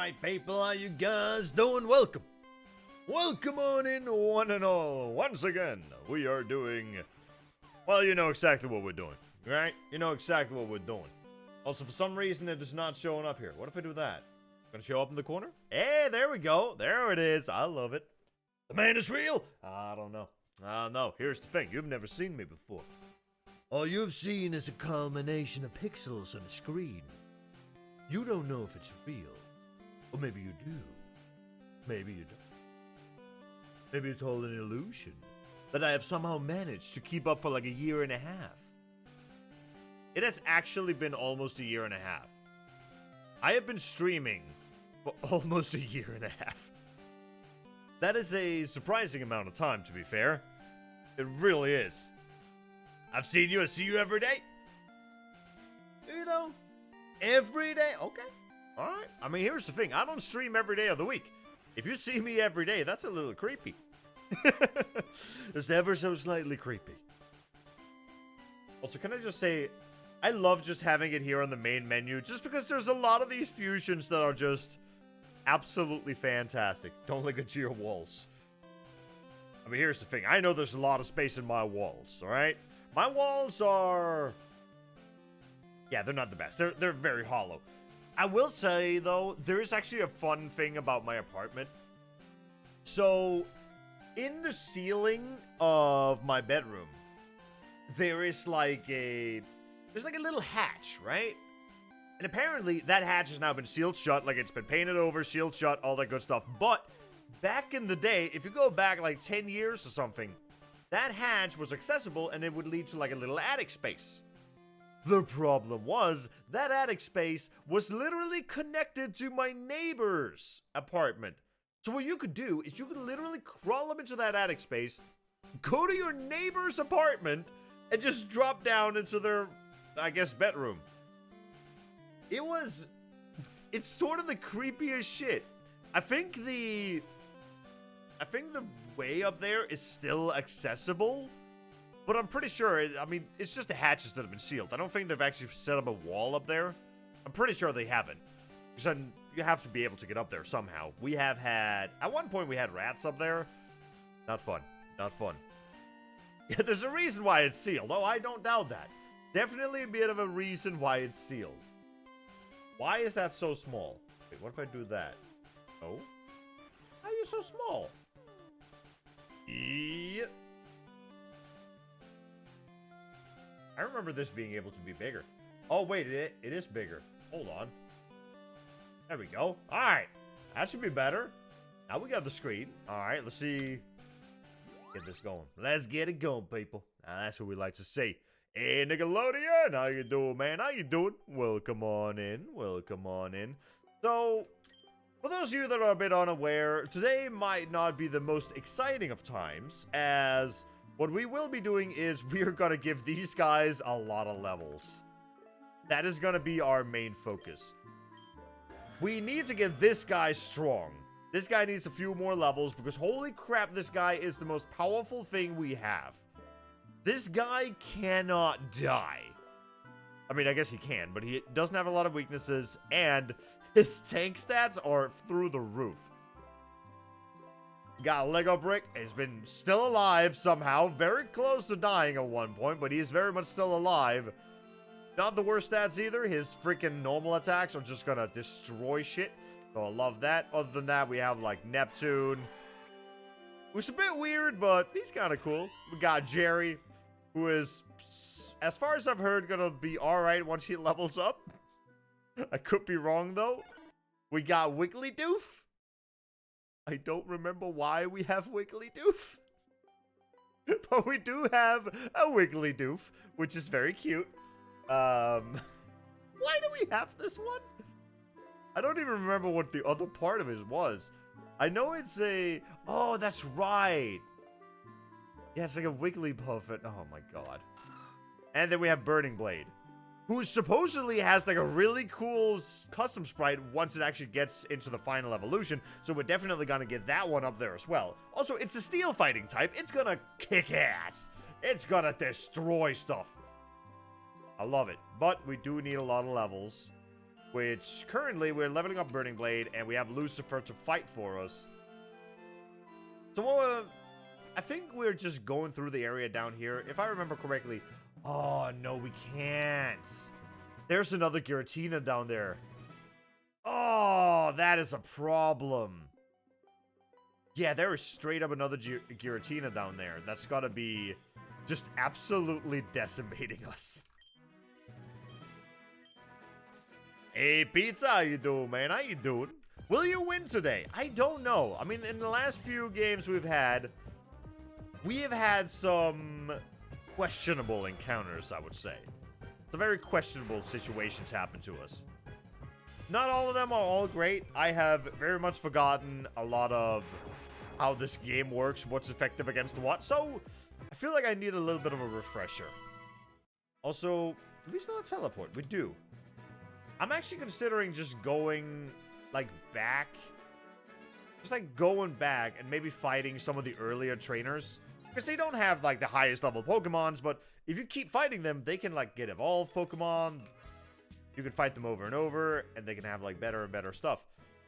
Alright, people, how you guys doing? Welcome. Welcome on in, one and all. Once again, we are doing... Well, you know exactly what we're doing, right? You know exactly what we're doing. Also, for some reason, it is not showing up here. What if I do that? Gonna show up in the corner? Hey, there we go. There it is. I love it. The man is real. I don't know. No, here's the thing. You've never seen me before. All you've seen is a culmination of pixels on a screen. You don't know if it's real. Or maybe you do. Maybe you don't. Maybe it's all an illusion that I have somehow managed to keep up for like a year and a half. It has actually been almost a year and a half. I have been streaming for almost a year and a half. That is a surprising amount of time, to be fair. It really is. I've seen you. I see you every day. Do you though? Every day? Okay. Alright. I mean, here's the thing. I don't stream every day of the week. If you see me every day, that's a little creepy. It's ever so slightly creepy. Also, can I just say, I love just having it here on the main menu, just because there's a lot of these fusions that are just absolutely fantastic. Don't look at your walls. I mean, here's the thing. I know there's a lot of space in my walls, alright? My walls are... Yeah, they're not the best. They're very hollow. I will say, though, there is actually a fun thing about my apartment. So, in the ceiling of my bedroom, there is like a... There's like a little hatch, right? And apparently, that hatch has now been sealed shut. Like, it's been painted over, sealed shut, all that good stuff. But, back in the day, if you go back like 10 years or something, that hatch was accessible and it would lead to like a little attic space. The problem was, that attic space was literally connected to my neighbor's apartment. So what you could do is you could literally crawl up into that attic space, go to your neighbor's apartment, and just drop down into their, I guess, bedroom. It's sort of the creepiest shit. I think the way up there is still accessible. But I'm pretty sure, I mean, it's just the hatches that have been sealed. I don't think they've actually set up a wall up there. I'm pretty sure they haven't. Because you have to be able to get up there somehow. We have had, at one point we had rats up there. Not fun. Not fun. Yeah, there's a reason why it's sealed. Oh, I don't doubt that. Definitely a bit of a reason why it's sealed. Why is that so small? Wait, what if I do that? Oh? How are you so small? Yeah. I remember this being able to be bigger. Oh, wait, it is bigger. Hold on. There we go. Alright. That should be better. Now we got the screen. Alright, let's see. Get this going. Let's get it going, people. Now, that's what we like to see. Hey, Nickelodeon. How you doing, man? How you doing? Welcome on in. Welcome on in. So, for those of you that are a bit unaware, today might not be the most exciting of times, as... what we will be doing is we're going to give these guys a lot of levels. That is going to be our main focus. We need to get this guy strong. This guy needs a few more levels because holy crap, this guy is the most powerful thing we have. This guy cannot die. I mean, I guess he can, but he doesn't have a lot of weaknesses and his tank stats are through the roof. Got a Lego brick. He's been still alive somehow. Very close to dying at one point, but he is very much still alive. Not the worst stats either. His freaking normal attacks are just gonna destroy shit. So I love that. Other than that, we have like Neptune, who's a bit weird, but he's kind of cool. We got Jerry, who is, as far as I've heard, gonna be alright once he levels up. I could be wrong though. We got Wiggly Doof. I don't remember why we have Wiggly Doof. But we do have a Wiggly Doof, which is very cute. Why do we have this one? I don't even remember what the other part of it was. I know it's a... Oh, that's right. Yeah, it's like a Wigglypuff. Oh my god. And then we have Burning Blade, who supposedly has like a really cool custom sprite once it actually gets into the final evolution. So we're definitely gonna get that one up there as well. Also, it's a steel fighting type. It's gonna kick ass. It's gonna destroy stuff. I love it. But we do need a lot of levels. which currently we're leveling up Burning Blade, and we have Lucifer to fight for us. So, I think we're just going through the area down here. If I remember correctly... Oh, no, we can't. There's another Giratina down there. Oh, that is a problem. Yeah, there is straight up another Giratina down there. That's got to be just absolutely decimating us. Hey, Pizza, how you doing, man? How you doing? Will you win today? I don't know. I mean, in the last few games we have had some questionable encounters, I would say. Some very questionable situations happen to us. Not all of them are all great. I have very much forgotten a lot of how this game works, what's effective against what, so I feel like I need a little bit of a refresher. Also, do we still have teleport? We do. I'm actually considering just going, like, back. Just, like, going back and maybe fighting some of the earlier trainers. Because they don't have, like, the highest level Pokemons, but if you keep fighting them, they can, like, get evolved Pokemon. You can fight them over and over, and they can have, like, better and better stuff.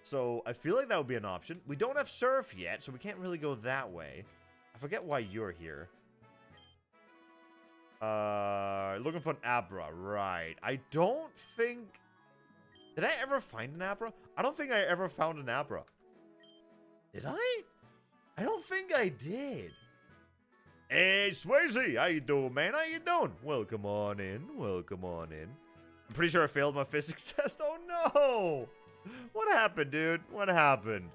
So, I feel like that would be an option. We don't have Surf yet, so we can't really go that way. I forget why you're here. Looking for an Abra, right. I don't think... Did I ever find an Abra? I don't think I ever found an Abra. Did I? I don't think I did. Hey, Swayze, how you doing, man? How you doing? Welcome on in. Welcome on in. I'm pretty sure I failed my physics test. Oh, no. What happened, dude? What happened?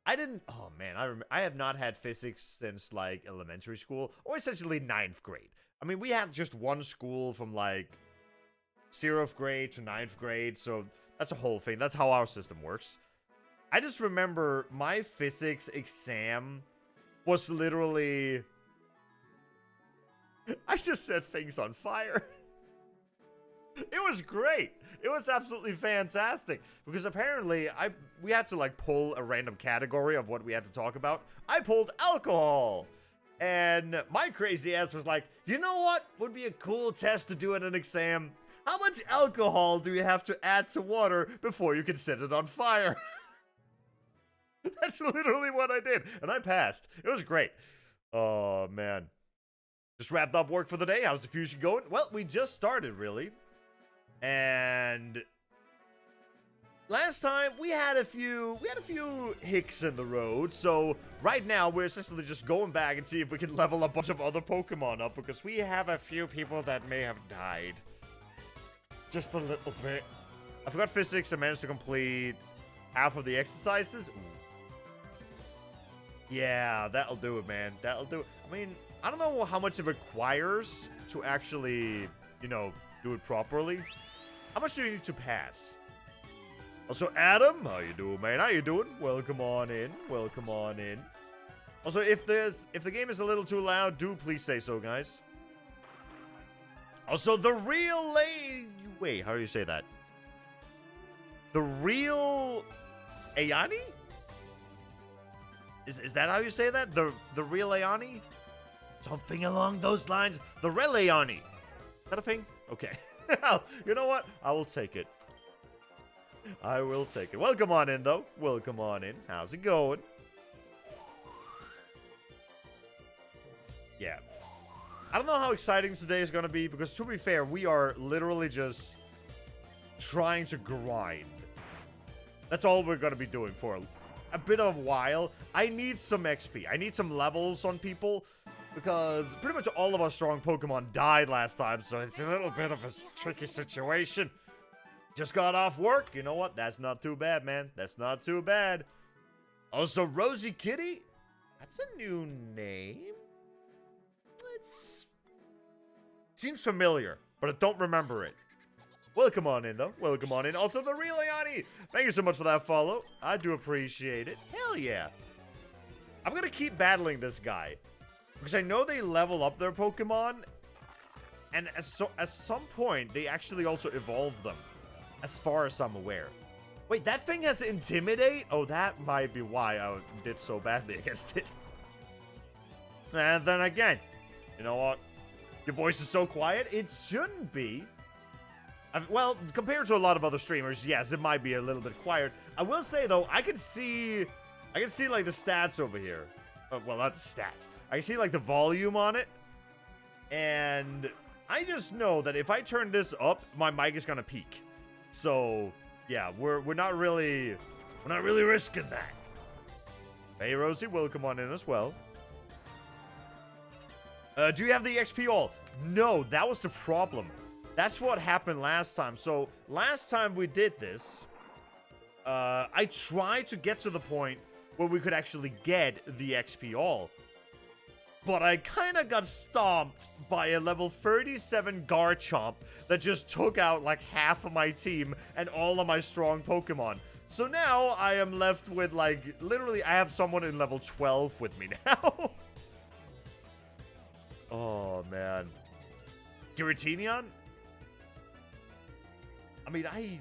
I didn't... Oh, man. I have not had physics since, like, elementary school. Or essentially 9th grade. I mean, we had just one school from, like, 0th grade to 9th grade. So that's a whole thing. That's how our system works. I just remember my physics exam... was literally... I just set things on fire. It was great. It was absolutely fantastic. Because apparently, we had to, like, pull a random category of what we had to talk about. I pulled alcohol. And my crazy ass was like, you know what would be a cool test to do in an exam? How much alcohol do you have to add to water before you can set it on fire? That's literally what I did. And I passed. It was great. Oh, man. Just wrapped up work for the day. How's the fusion going? Well, we just started, really. And last time we had a few hicks in the road. So right now we're essentially just going back and see if we can level a bunch of other Pokemon up, because we have a few people that may have died. Just a little bit. I forgot physics. I managed to complete half of the exercises. Ooh. Yeah, that'll do it, man. That'll do it. I mean, I don't know how much it requires to actually, you know, do it properly. How much do you need to pass? Also, Adam, how you doing, man? How you doing? Welcome on in. Welcome on in. Also, if the game is a little too loud, do please say so, guys. Also, the real wait, how do you say that? The real Ayani? Is that how you say that? The real Ayani? Something along those lines. The real Ayani. Is that a thing? Okay. You know what? I will take it. I will take it. Welcome on in, though. Welcome on in. How's it going? Yeah. I don't know how exciting today is going to be, because to be fair, we are literally just trying to grind. That's all we're going to be doing for a bit of a while. I need some XP. I need some levels on people, because pretty much all of our strong Pokemon died last time, so it's a little bit of a tricky situation. Just got off work. You know what? That's not too bad, man. That's not too bad. Also, Rosie Kitty? That's a new name. Seems familiar, but I don't remember it. Welcome on in, though. Welcome on in. Also, the real Ayani. Thank you so much for that follow. I do appreciate it. Hell yeah. I'm going to keep battling this guy, because I know they level up their Pokemon, and at some point, they actually also evolve them, as far as I'm aware. Wait, that thing has Intimidate? Oh, that might be why I did so badly against it. And then again, you know what? Your voice is so quiet. It shouldn't be. Well, compared to a lot of other streamers, yes, it might be a little bit quieter. I will say though, I can see like the stats over here. Well, not the stats. I can see like the volume on it, and I just know that if I turn this up, my mic is gonna peak. So yeah, we're not really risking that. Hey Rosie, welcome on in as well. Do you have the XP all? No, that was the problem. That's what happened last time. So last time we did this, I tried to get to the point where we could actually get the XP all. But I kind of got stomped by a level 37 Garchomp that just took out like half of my team and all of my strong Pokemon. So now I am left with like, literally I have someone in level 12 with me now. Oh man. Giratina? I mean, I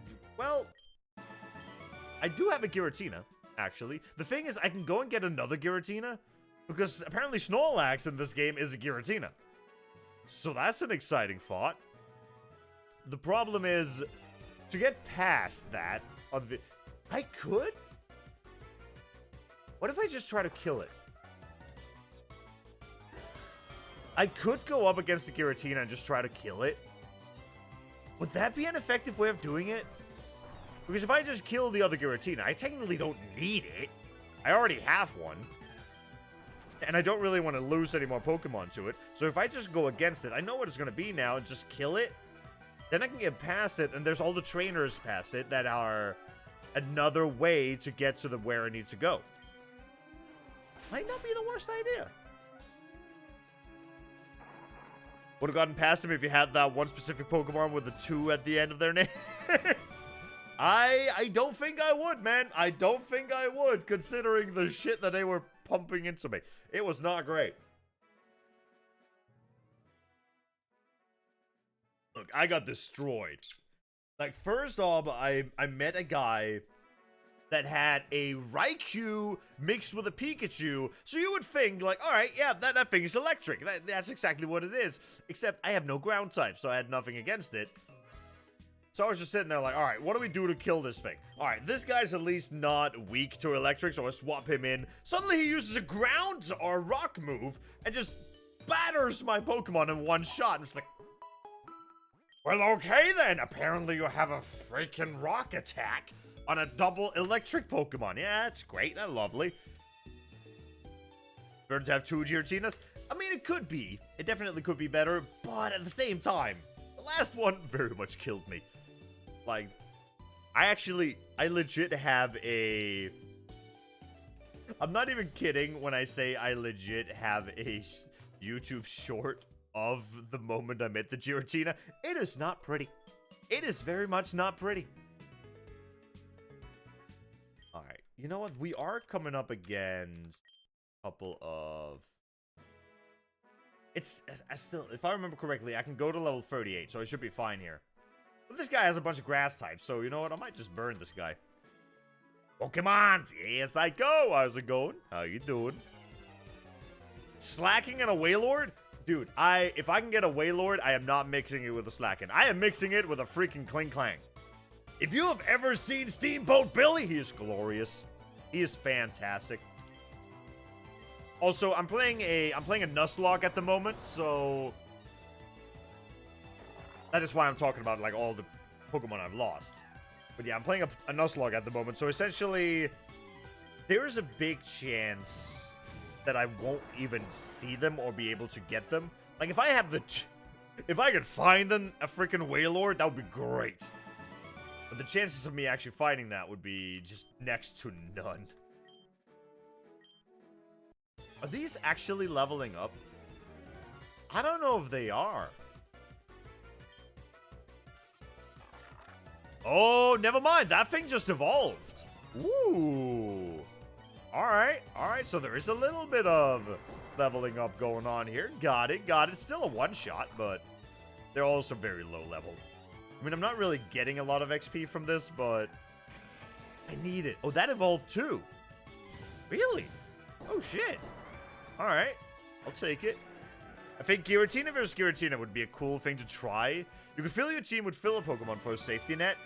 do have a Giratina, actually. The thing is, I can go and get another Giratina, because apparently Snorlax in this game is a Giratina. So that's an exciting thought. The problem is, to get past that, I could? What if I just try to kill it? I could go up against the Giratina and just try to kill it. Would that be an effective way of doing it? Because if I just kill the other Giratina, I technically don't need it. I already have one. And I don't really want to lose any more Pokemon to it. So if I just go against it, I know what it's going to be now and just kill it. Then I can get past it, and there's all the trainers past it that are another way to get to where I need to go. Might not be the worst idea. Would have gotten past him if you had that one specific Pokemon with the 2 at the end of their name. I don't think I would, man. I don't think I would, considering the shit that they were pumping into me. It was not great. Look, I got destroyed. Like, first off, I met a guy that had a Raikou mixed with a Pikachu. So you would think, like, all right, yeah, that thing is electric. That's exactly what it is. Except I have no ground type, so I had nothing against it. So I was just sitting there like, all right, what do we do to kill this thing? All right, this guy's at least not weak to electric, so I swap him in. Suddenly he uses a ground or rock move and just batters my Pokemon in one shot. And it's like, well, okay then. Apparently you have a freaking rock attack on a double electric Pokemon. Yeah, that's great. That's lovely. Better to have 2 Giratinas? I mean, it could be. It definitely could be better, but at the same time, the last one very much killed me. Like, I legit have a... I'm not even kidding when I say I legit have a YouTube short of the moment I met the Giratina. It is not pretty. It is very much not pretty. Alright, you know what? We are coming up against a couple of... I still, if I remember correctly, I can go to level 38, so I should be fine here. But this guy has a bunch of grass types, so you know what? I might just burn this guy. Pokemon! Yes, I go! How's it going? How you doing? Slacking and a Wailord? Dude, if I can get a Wailord, I am not mixing it with a Slacken. I am mixing it with a freaking Kling Clang. If you have ever seen Steamboat Billy, he is glorious. He is fantastic. Also, I'm playing a Nuzlocke at the moment, so that is why I'm talking about like all the Pokemon I've lost. But yeah, I'm playing a Nuzlocke at the moment, so essentially there is a big chance that I won't even see them or be able to get them. Like if I could find a freaking Wailord, that would be great. But the chances of me actually finding that would be just next to none. Are these actually leveling up? I don't know if they are. Oh, never mind. That thing just evolved. Ooh. Alright, alright. So there is a little bit of leveling up going on here. Got it, got it. Still a one-shot, but they're also very low level. I mean, I'm not really getting a lot of XP from this, but I need it. Oh, that evolved too. Really? Oh, shit. Alright. I'll take it. I think Giratina versus Giratina would be a cool thing to try. You could fill your team with filler Pokemon for a safety net.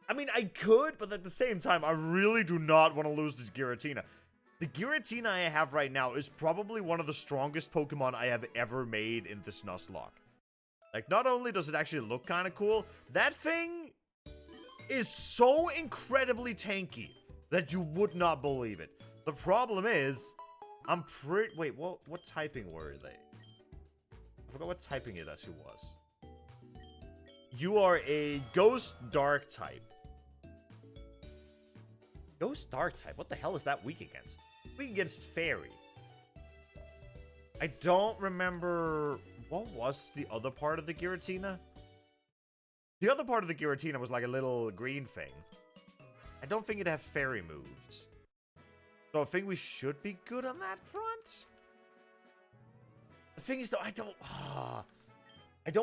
I mean, I could, but at the same time, I really do not want to lose this Giratina. The Giratina I have right now is probably one of the strongest Pokemon I have ever made in this Nuzlocke. Like, not only does it actually look kind of cool, that thing is so incredibly tanky that you would not believe it. The problem is, I'm pretty... Wait, what typing were they? I forgot what typing it actually was. You are a Ghost Dark type. Ghost Dark type? What the hell is that weak against? Weak against Fairy. I don't remember... What was the other part of the Giratina? The other part of the Giratina was like a little green thing. I don't think it had Fairy moves. So I think we should be good on that front. The thing is, though, I don't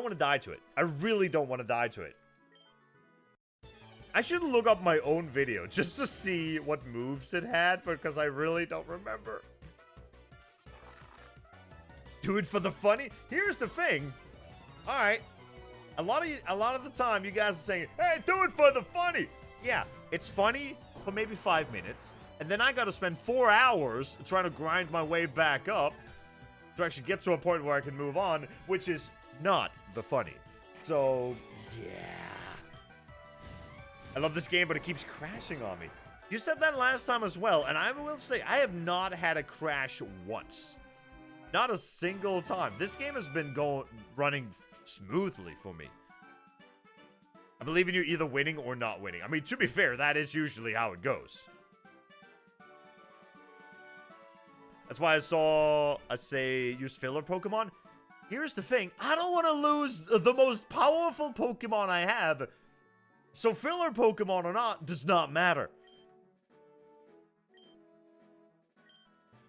want to die to it. I really don't want to die to it. I should look up my own video just to see what moves it had, because I really don't remember. Do it for the funny. Here's the thing. All right. A lot of the time, you guys are saying, "Hey, do it for the funny." Yeah, it's funny for maybe 5 minutes, and then I got to spend 4 hours trying to grind my way back up to actually get to a point where I can move on, which is not the funny. So, yeah. I love this game, but it keeps crashing on me. You said that last time as well, and I will say, I have not had a crash once. Not a single time. This game has been running smoothly for me. I believe in you either winning or not winning. I mean, to be fair, that is usually how it goes. That's why I saw us say use filler Pokemon. Here's the thing. I don't want to lose the most powerful Pokemon I have. So filler Pokemon or not does not matter.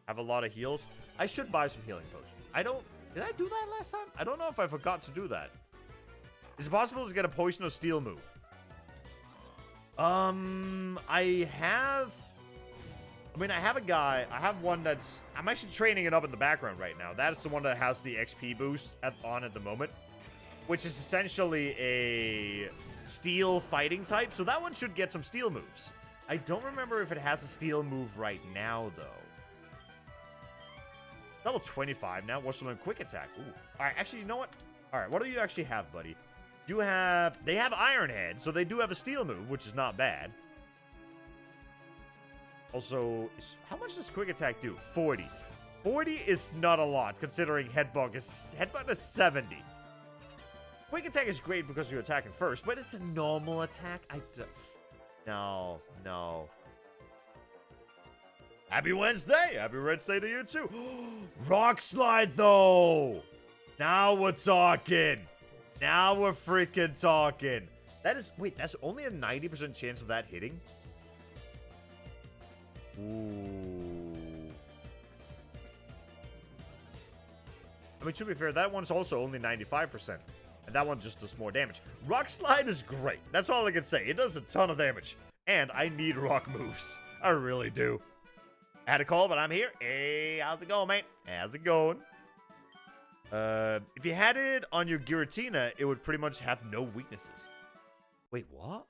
Have a lot of heals. I should buy some healing potions. Did I do that last time? I don't know if I forgot to do that. Is it possible to get a poison or steel move? I have a guy. I have one that's... I'm actually training it up in the background right now. That's the one that has the XP boost on at the moment. Which is essentially a steel fighting type. So that one should get some steel moves. I don't remember if it has a steel move right now, though. Level 25 now. What's the quick attack? Ooh. Alright, actually, you know what? Alright, what do you actually have, buddy? They have Iron Head, so they do have a steel move, which is not bad. Also, how much does quick attack do? 40. 40 is not a lot, considering headbutt is 70. Quick attack is great because you're attacking first, but it's a normal attack. No. Happy Wednesday! Happy Wednesday to you too. Rock Slide though! Now we're talking. Now we're freaking talking. Wait, that's only a 90% chance of that hitting? Ooh. I mean, to be fair, that one's also only 95%. And that one just does more damage. Rock Slide is great. That's all I can say. It does a ton of damage. And I need rock moves. I really do. I had a call, but I'm here. Hey, how's it going, mate? How's it going? If you had it on your Giratina, it would pretty much have no weaknesses. Wait, what?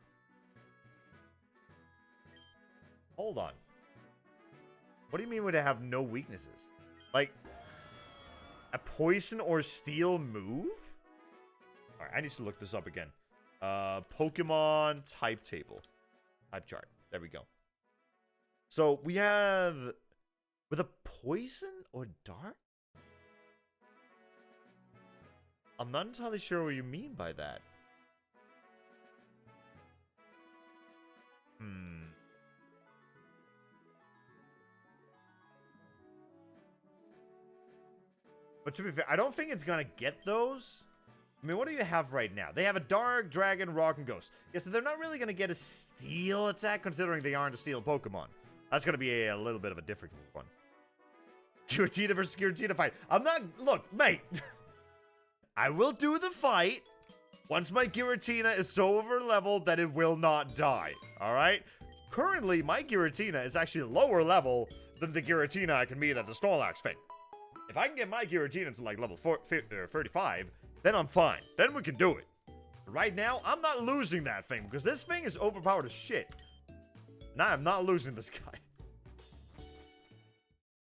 Hold on. What do you mean would it have no weaknesses? Like, a poison or steel move? Alright, I need to look this up again. Pokemon type table. Type chart. There we go. So, we have... With a poison or dark? I'm not entirely sure what you mean by that. But to be fair, I don't think it's gonna get those. I mean, what do you have right now? They have a Dark, Dragon, Rock, and Ghost. Yes, they're not really gonna get a Steel attack, considering they aren't a Steel Pokemon. That's gonna be a little bit of a difficult one. Giratina versus Giratina fight. I'm not... Look, mate. I will do the fight once my Giratina is so over-leveled that it will not die. Alright? Currently, my Giratina is actually lower level than the Giratina I can meet at the Snorlax thing. If I can get my Giratina to like level 35, then I'm fine. Then we can do it. Right now, I'm not losing that thing because this thing is overpowered as shit. Nah, I'm not losing this guy.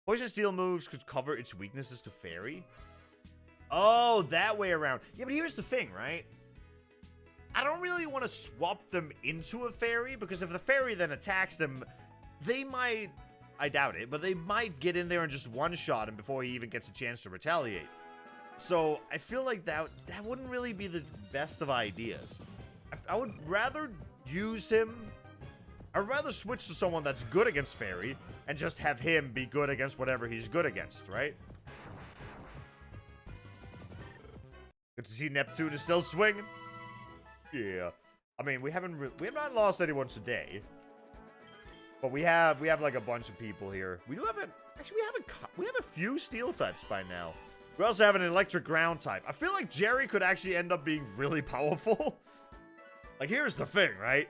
Poison Steel moves could cover its weaknesses to Fairy. Oh, that way around. Yeah, but here's the thing, right? I don't really want to swap them into a Fairy because if the Fairy then attacks them, they might... I doubt it, but they might get in there and just one-shot him before he even gets a chance to retaliate. So, I feel like that wouldn't really be the best of ideas. I would rather use him... I'd rather switch to someone that's good against Fairy and just have him be good against whatever he's good against, right? Good to see Neptune is still swinging. Yeah. I mean, we have not lost anyone today. But we have like a bunch of people here. We do have actually we have a few steel types by now. We also have an electric ground type. I feel like Jerry could actually end up being really powerful. Like, here's the thing, right?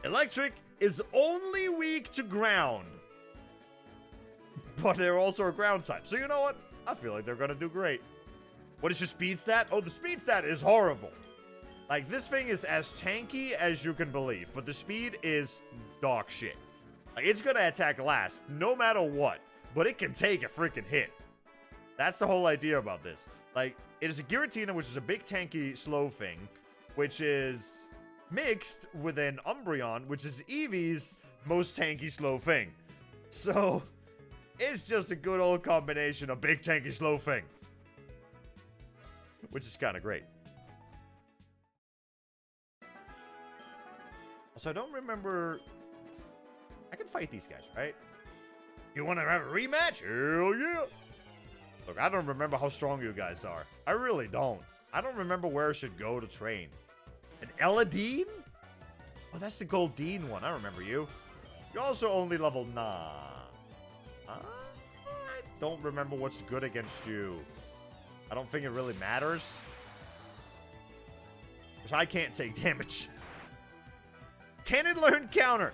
Electric is only weak to ground. But they're also a ground type. So you know what? I feel like they're going to do great. What is your speed stat? Oh, the speed stat is horrible. Like, this thing is as tanky as you can believe. But the speed is dog shit. Like, it's going to attack last no matter what. But it can take a freaking hit. That's the whole idea about this. Like, it is a Giratina, which is a big tanky slow thing. Which is... mixed with an Umbreon, which is Eevee's most tanky slow thing. So, it's just a good old combination of big tanky slow thing. Which is kind of great. So I don't remember... I can fight these guys, right? You want to have a rematch? Hell yeah! Look, I don't remember how strong you guys are. I really don't. I don't remember where I should go to train. An Eladine? Oh, that's the Goldeen one. I remember you. You're also only level 9. I don't remember what's good against you. I don't think it really matters. Because I can't take damage. Can it learn counter?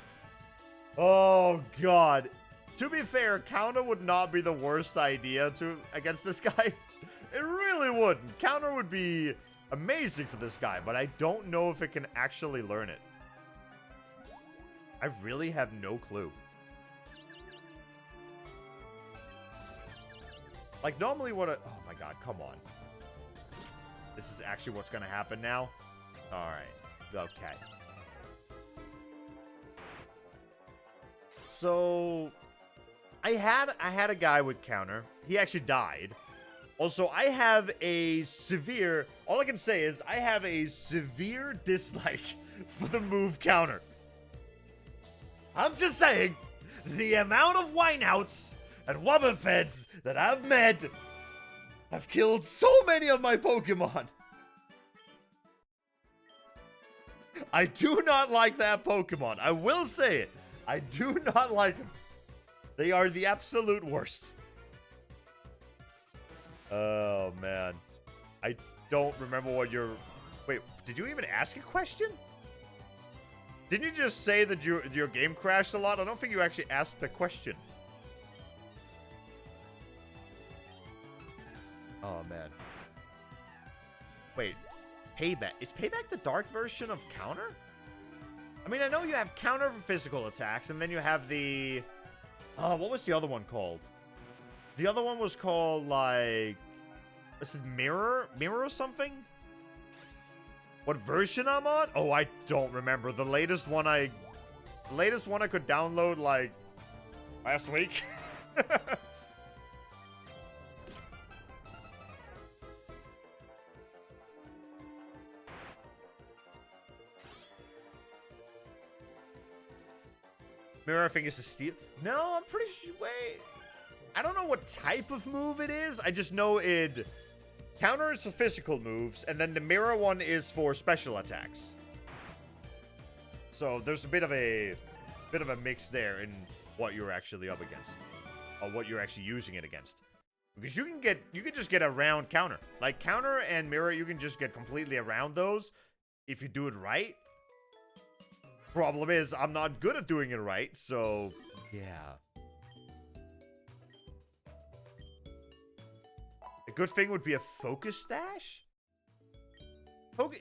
Oh, God. To be fair, counter would not be the worst idea against this guy. It really wouldn't. Counter would be... amazing for this guy, but I don't know if it can actually learn it. I really have no clue. Like, normally what a... oh my god, come on. This is actually what's gonna happen now? Alright. Okay. So... I had a guy with counter. He actually died. Also, I have a severe... all I can say is I have a severe dislike for the move counter. I'm just saying, the amount of wineouts and Wobbuffets that I've met have killed so many of my Pokemon. I do not like that Pokemon. I will say it. I do not like them. They are the absolute worst. Oh, man. I don't remember what your... wait, did you even ask a question? Didn't you just say that your game crashed a lot? I don't think you actually asked the question. Oh, man. Wait. Payback. Is Payback the dark version of counter? I mean, I know you have counter for physical attacks, and then you have the... oh, what was the other one called? The other one was called, like... is it Mirror? Mirror or something? What version I'm on? Oh, I don't remember. The latest one I could download, like, last week. Mirror, I think it's a steel. No, I'm pretty sure. Wait. I don't know what type of move it is. I just know it counters the physical moves, and then the mirror one is for special attacks. So there's a bit of a mix there in what you're actually up against, or what you're actually using it against. Because you can just get around counter. Like counter and mirror, you can just get completely around those if you do it right. Problem is, I'm not good at doing it right, so yeah. good thing would be a focus dash?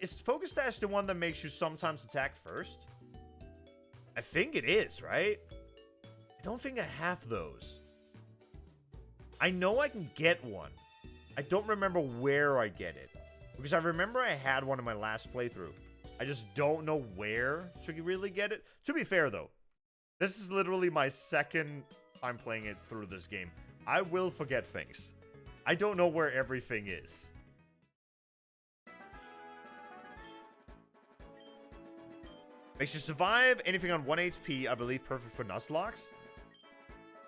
Is focus dash the one that makes you sometimes attack first? I think it is, right? I don't think I have those. I know I can get one. I don't remember where I get it. Because I remember I had one in my last playthrough. I just don't know where to really get it. To be fair, though, this is literally my second time playing it through this game. I will forget things. I don't know where everything is. Makes you survive anything on 1 HP, I believe perfect for Nuzlocks.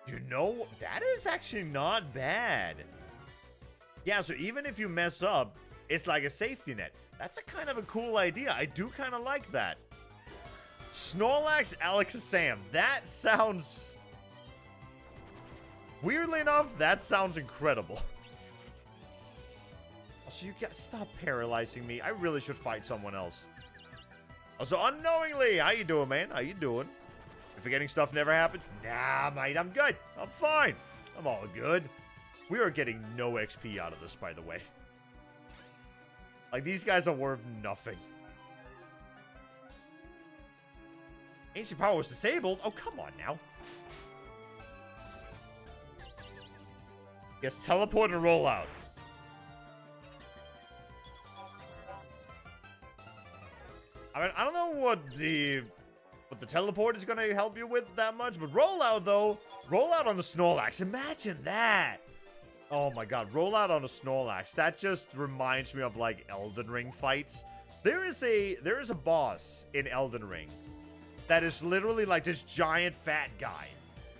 You know, that is actually not bad. Yeah, so even if you mess up, it's like a safety net. That's a kind of a cool idea. I do kind of like that. Snorlax Alakazam. That sounds... Weirdly enough, that sounds incredible. Also, you guys stop paralyzing me. I really should fight someone else. Also, unknowingly, how you doing, man? How you doing? If forgetting stuff never happened? Nah, mate, I'm good. I'm fine. I'm all good. We are getting no XP out of this, by the way. Like, these guys are worth nothing. Ancient power was disabled? Oh, come on now. Yes, teleport and roll out. I mean, I don't know what the teleport is going to help you with that much, but rollout, though. Rollout on the Snorlax. Imagine that. Oh, my God. Rollout on a Snorlax. That just reminds me of, like, Elden Ring fights. There is a boss in Elden Ring that is literally, like, this giant fat guy.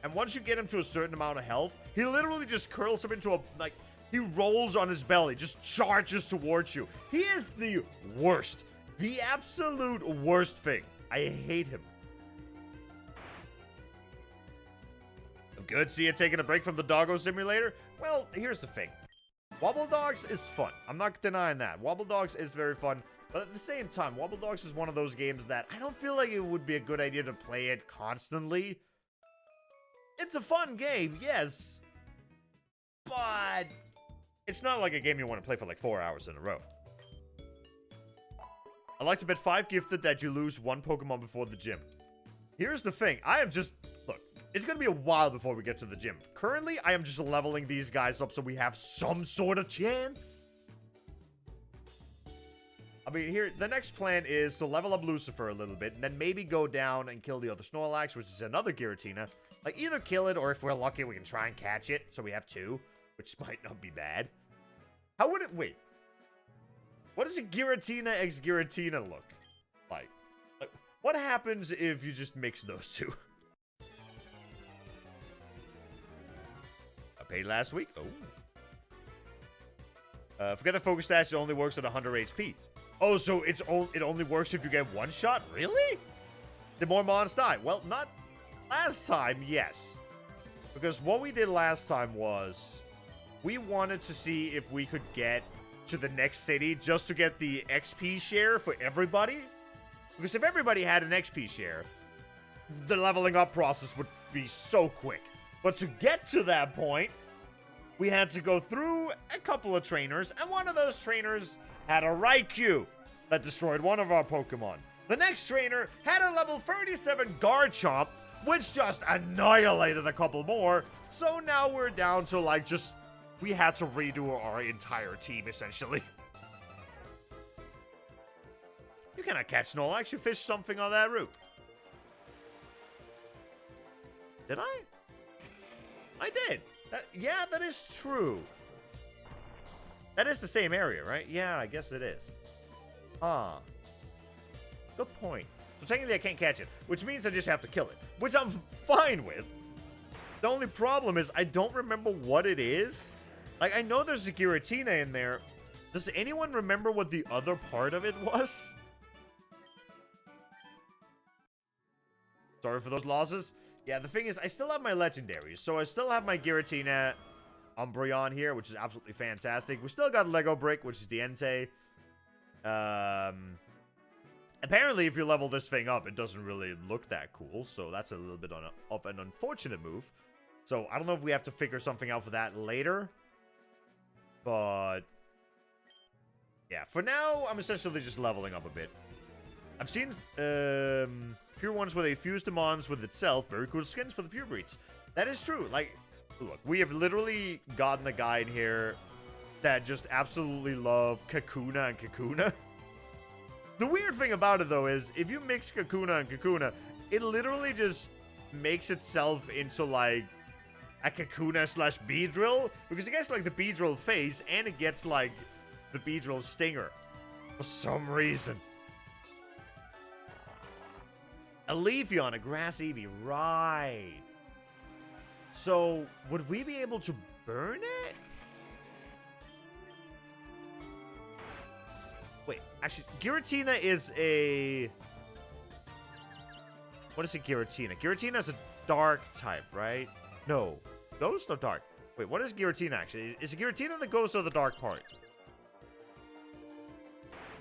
And once you get him to a certain amount of health, he literally just curls him into a, like, he rolls on his belly, just charges towards you. He is the worst. The absolute worst thing. I hate him. I'm good. See you taking a break from the doggo simulator? Well, here's the thing. Wobble Dogs is fun. I'm not denying that. Wobble Dogs is very fun. But at the same time, Wobble Dogs is one of those games that I don't feel like it would be a good idea to play it constantly. It's a fun game, yes. But it's not like a game you want to play for like 4 hours in a row. I like to bet 5 gifted that you lose 1 Pokemon before the gym. Here's the thing. I am just... Look, it's going to be a while before we get to the gym. Currently, I am just leveling these guys up so we have some sort of chance. I mean, here, the next plan is to level up Lucifer a little bit, and then maybe go down and kill the other Snorlax, which is another Giratina. Like, either kill it, or if we're lucky, we can try and catch it, so we have 2, which might not be bad. How would it... Wait. What does a Giratina x Giratina look like? Like, what happens if you just mix those two? I paid last week. Oh. Forget the focus stats. It only works at 100 HP. Oh, so it only works if you get 1 shot? Really? The more mons die. Well, not last time, yes. Because what we did last time was we wanted to see if we could get to the next city just to get the XP share for everybody. Because if everybody had an XP share, the leveling up process would be so quick. But to get to that point, we had to go through a couple of trainers, and one of those trainers had a Raikou that destroyed one of our Pokemon. The next trainer had a level 37 Garchomp, which just annihilated a couple more. So now we're down to like just... We had to redo our entire team, essentially. You cannot catch Snorlax. You fished something on that route. Did I? I did. Yeah, that is true. That is the same area, right? Yeah, I guess it is. Huh. Good point. So technically I can't catch it, which means I just have to kill it, which I'm fine with. The only problem is I don't remember what it is. Like, I know there's a Giratina in there. Does anyone remember what the other part of it was? Sorry for those losses. Yeah, the thing is, I still have my legendaries. So I still have my Giratina Umbreon here, which is absolutely fantastic. We still got Lego Brick, which is the Entei. Apparently, if you level this thing up, it doesn't really look that cool. So that's a little bit of an unfortunate move. So I don't know if we have to figure something out for that later. But yeah, for now, I'm essentially just leveling up a bit. I've seen few ones where they fuse the mons with itself. Very cool skins for the pure breeds. That is true. Like, look, we have literally gotten a guy in here that just absolutely love Kakuna and Kakuna. The weird thing about it, though, is if you mix Kakuna and Kakuna, it literally just makes itself into, like, a Kakuna slash Beedrill. Because it gets, like, the Beedrill face, and it gets, like, the Beedrill stinger. For some reason. A Leafeon, a Grass Eevee, right. So, would we be able to burn it? Wait, actually, Giratina is a... What is a Giratina? Giratina is a dark type, right? No. Ghost or dark? Wait, what is Giratina, actually? Is Giratina the ghost or the dark part?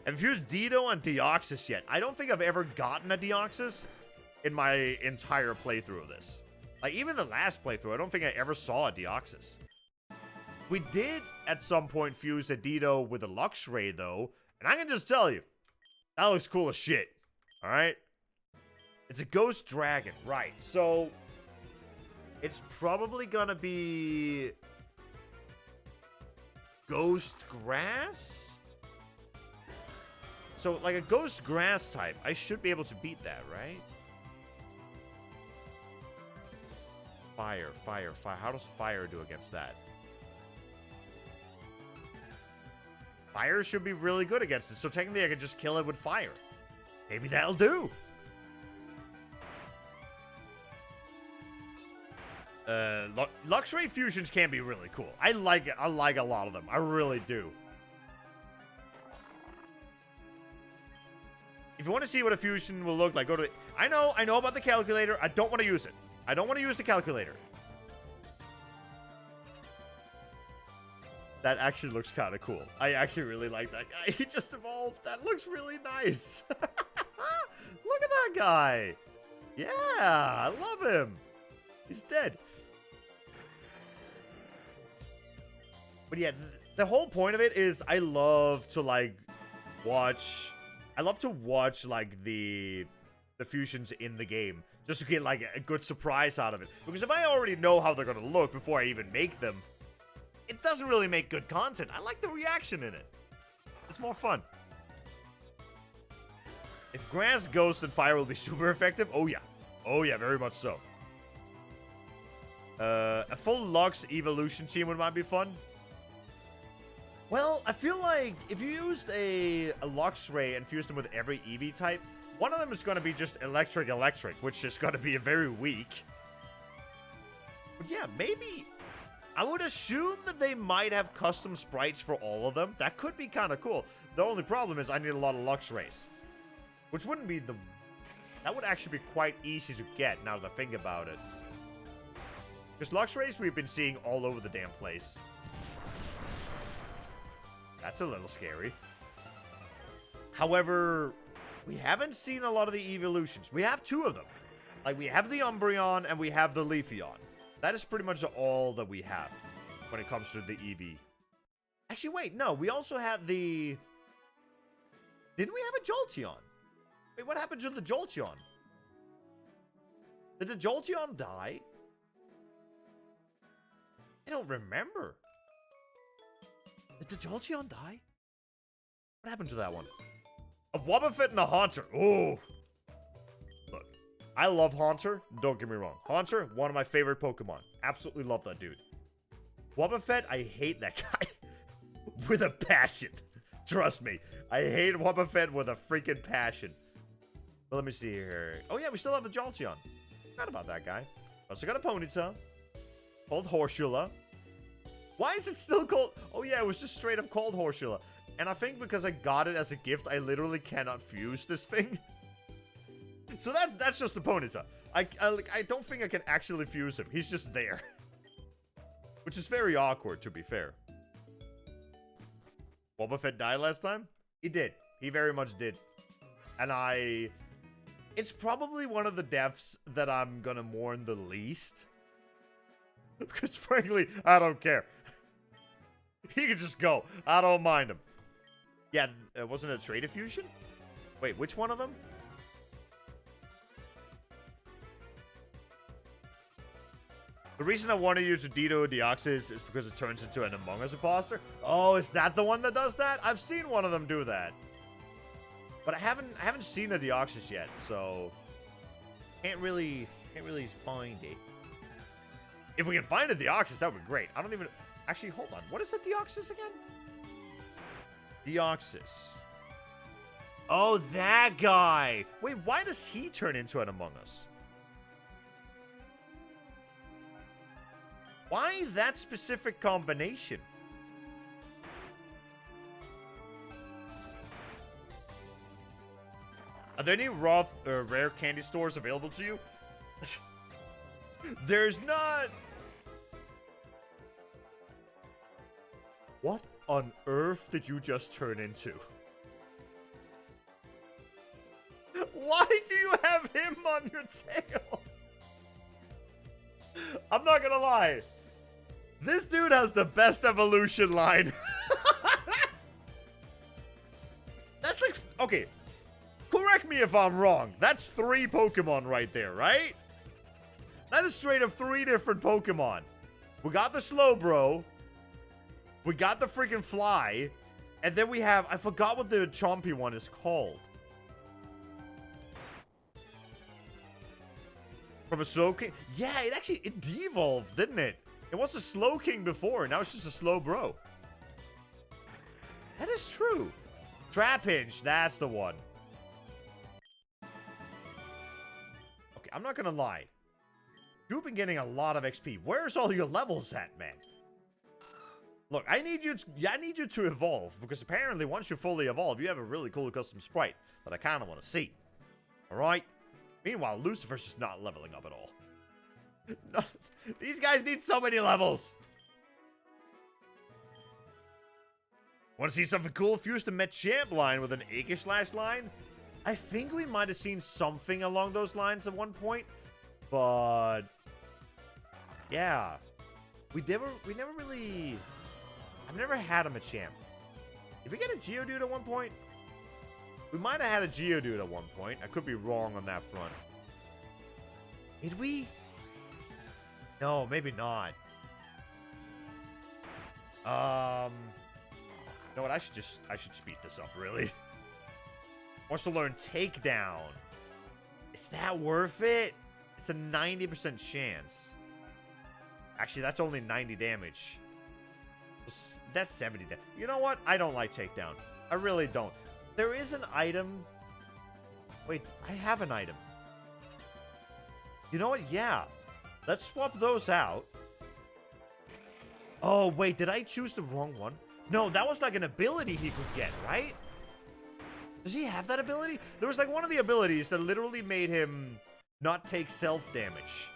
I haven't fused Dido on Deoxys yet. I don't think I've ever gotten a Deoxys in my entire playthrough of this. Like, even the last playthrough, I don't think I ever saw a Deoxys. We did, at some point, fuse a Dido with a Luxray, though. And I can just tell you, that looks cool as shit. Alright? It's a Ghost Dragon, right. So, it's probably gonna be... Ghost Grass? So, like a Ghost Grass type, I should be able to beat that, right? Fire, fire, fire. How does fire do against that? Fire should be really good against it, so technically I could just kill it with fire. Maybe that'll do. Luxray fusions can be really cool. I like it. I like a lot of them. I really do. If you want to see what a fusion will look like, go to the... I know about the calculator. I don't want to use it. I don't want to use the calculator. That actually looks kind of cool. I actually really like that guy. He just evolved. That looks really nice. Look at that guy. Yeah, I love him. He's dead. But yeah, the whole point of it is I love to, like, watch... I love to watch, like, the fusions in the game. Just to get, like, a good surprise out of it. Because if I already know how they're going to look before I even make them, it doesn't really make good content. I like the reaction in it. It's more fun. If Grass, Ghost, and Fire will be super effective, oh yeah. Oh yeah, very much so. A full Lux evolution team might be fun. Well, I feel like if you used a Luxray and fused them with every Eevee type, one of them is going to be just electric, which is going to be very weak. But yeah, maybe... I would assume that they might have custom sprites for all of them. That could be kind of cool. The only problem is I need a lot of Luxrays. Which wouldn't be the... That would actually be quite easy to get, now that I think about it. Because Luxrays we've been seeing all over the damn place. That's a little scary. However, we haven't seen a lot of the evolutions. We have two of them. Like, we have the Umbreon and we have the Leafeon. That is pretty much all that we have when it comes to the Eevee. Actually, wait, no. We also had the... Didn't we have a Jolteon? Wait, what happened to the Jolteon? Did the Jolteon die? I don't remember. Did the Jolteon die? What happened to that one? A Wobbuffet and a Haunter. Oh. Look, I love Haunter. Don't get me wrong. Haunter, one of my favorite Pokemon. Absolutely love that dude. Wobbuffet, I hate that guy. With a passion. Trust me. I hate Wobbuffet with a freaking passion. But let me see here. Oh yeah, we still have the Jolteon. Forgot about that guy. Also got a Ponyta. Called Horsula. Why is it still called... Oh yeah, it was just straight up called Horsula. And I think because I got it as a gift, I literally cannot fuse this thing. So that's just the Ponyta. I don't think I can actually fuse him. He's just there. Which is very awkward, to be fair. Wobbuffet died last time? He did. He very much did. And it's probably one of the deaths that I'm gonna mourn the least. Because frankly, I don't care. He can just go. I don't mind him. Yeah, wasn't it a Trade Fusion? Wait, which one of them? The reason I want to use Dito Deoxys is because it turns into an Among Us imposter. Oh, is that the one that does that? I've seen one of them do that. But I haven't seen a Deoxys yet, so can't really find it. If we can find a Deoxys, that would be great. I don't even actually hold on. What is the Deoxys again? Deoxys. Oh, that guy. Wait, why does he turn into an Among Us? Why that specific combination? Are there any raw rare candy stores available to you? There's not. What on earth did you just turn into? Why do you have him on your tail? I'm not gonna lie. This dude has the best evolution line. That's like, okay, correct me if I'm wrong. That's 3 Pokemon right there, right? That is straight up 3 different Pokemon. We got the Slowbro. We got the freaking Fly. And then we have, I forgot what the Chompy one is called. From a Slowking? Yeah, it devolved, didn't it? It was a Slowking before, now it's just a Slowbro. That is true. Trapinch, that's the one. Okay, I'm not gonna lie. You've been getting a lot of XP. Where's all your levels at, man? Look, I need you to evolve, because apparently once you fully evolve, you have a really cool custom sprite that I kind of want to see. Alright? Meanwhile, Lucifer's just not leveling up at all. No, these guys need so many levels. Want to see something cool? Fuse the Machamp line with an Aegislash line? I think we might have seen something along those lines at one point. But yeah. We never really... I've never had a Machamp. Did we get a Geodude at one point? We might have had a Geodude at one point. I could be wrong on that front. Did we? No, maybe not. You know what? I should speed this up, really. Wants to learn Takedown. Is that worth it? It's a 90% chance. Actually, that's only 90 damage. That's 70 damage. You know what? I don't like Takedown. I really don't. There is an item. Wait, I have an item. You know what? Yeah. Let's swap those out. Oh, wait. Did I choose the wrong one? No, that was like an ability he could get, right? Does he have that ability? There was like one of the abilities that literally made him not take self-damage.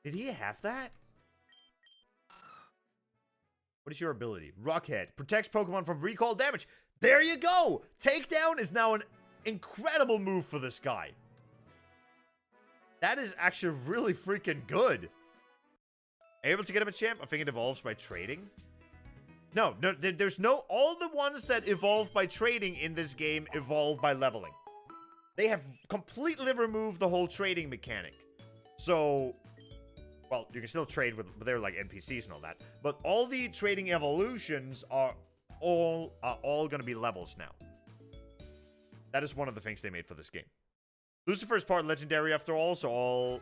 Did he have that? What is your ability? Rockhead. Protects Pokemon from recall damage. There you go! Takedown is now an incredible move for this guy. That is actually really freaking good. Able to get him a champ? I think it evolves by trading. No, there's no... All the ones that evolve by trading in this game evolve by leveling. They have completely removed the whole trading mechanic. So... Well, you can still trade with... They're like NPCs and all that. But all the trading evolutions are all going to be levels now. That is one of the things they made for this game. Lucifer's part legendary after all, so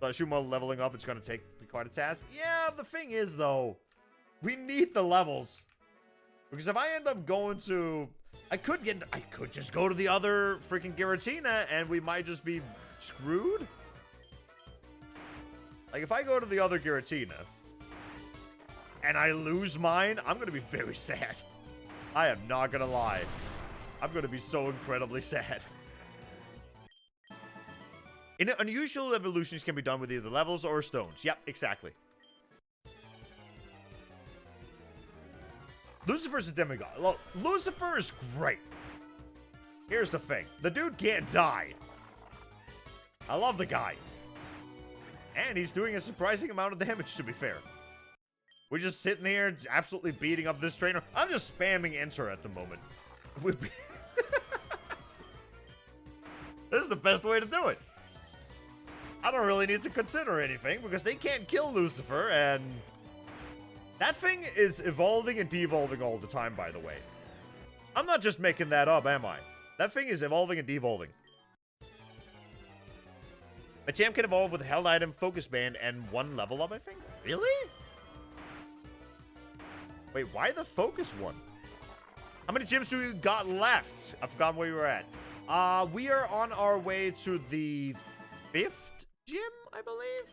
I assume while leveling up, it's going to be quite a task. Yeah, the thing is, though, we need the levels. Because if I end up going to... I could just go to the other freaking Giratina, and we might just be screwed. Like, if I go to the other Giratina, and I lose mine, I'm going to be very sad. I am not going to lie. I'm going to be so incredibly sad. Unusual evolutions can be done with either levels or stones. Yep, exactly. Lucifer's a demigod. Look, Lucifer is great. Here's the thing. The dude can't die. I love the guy. And he's doing a surprising amount of damage, to be fair. We're just sitting here absolutely beating up this trainer. I'm just spamming enter at the moment. This is the best way to do it. I don't really need to consider anything because they can't kill Lucifer, and that thing is evolving and devolving all the time, by the way. I'm not just making that up, am I? That thing is evolving and devolving. A champ can evolve with a held item, focus band, and 1 level up, I think? Really? Wait, why the focus one? How many gyms do you got left? I forgot where you were at. We are on our way to the 5th gym, I believe?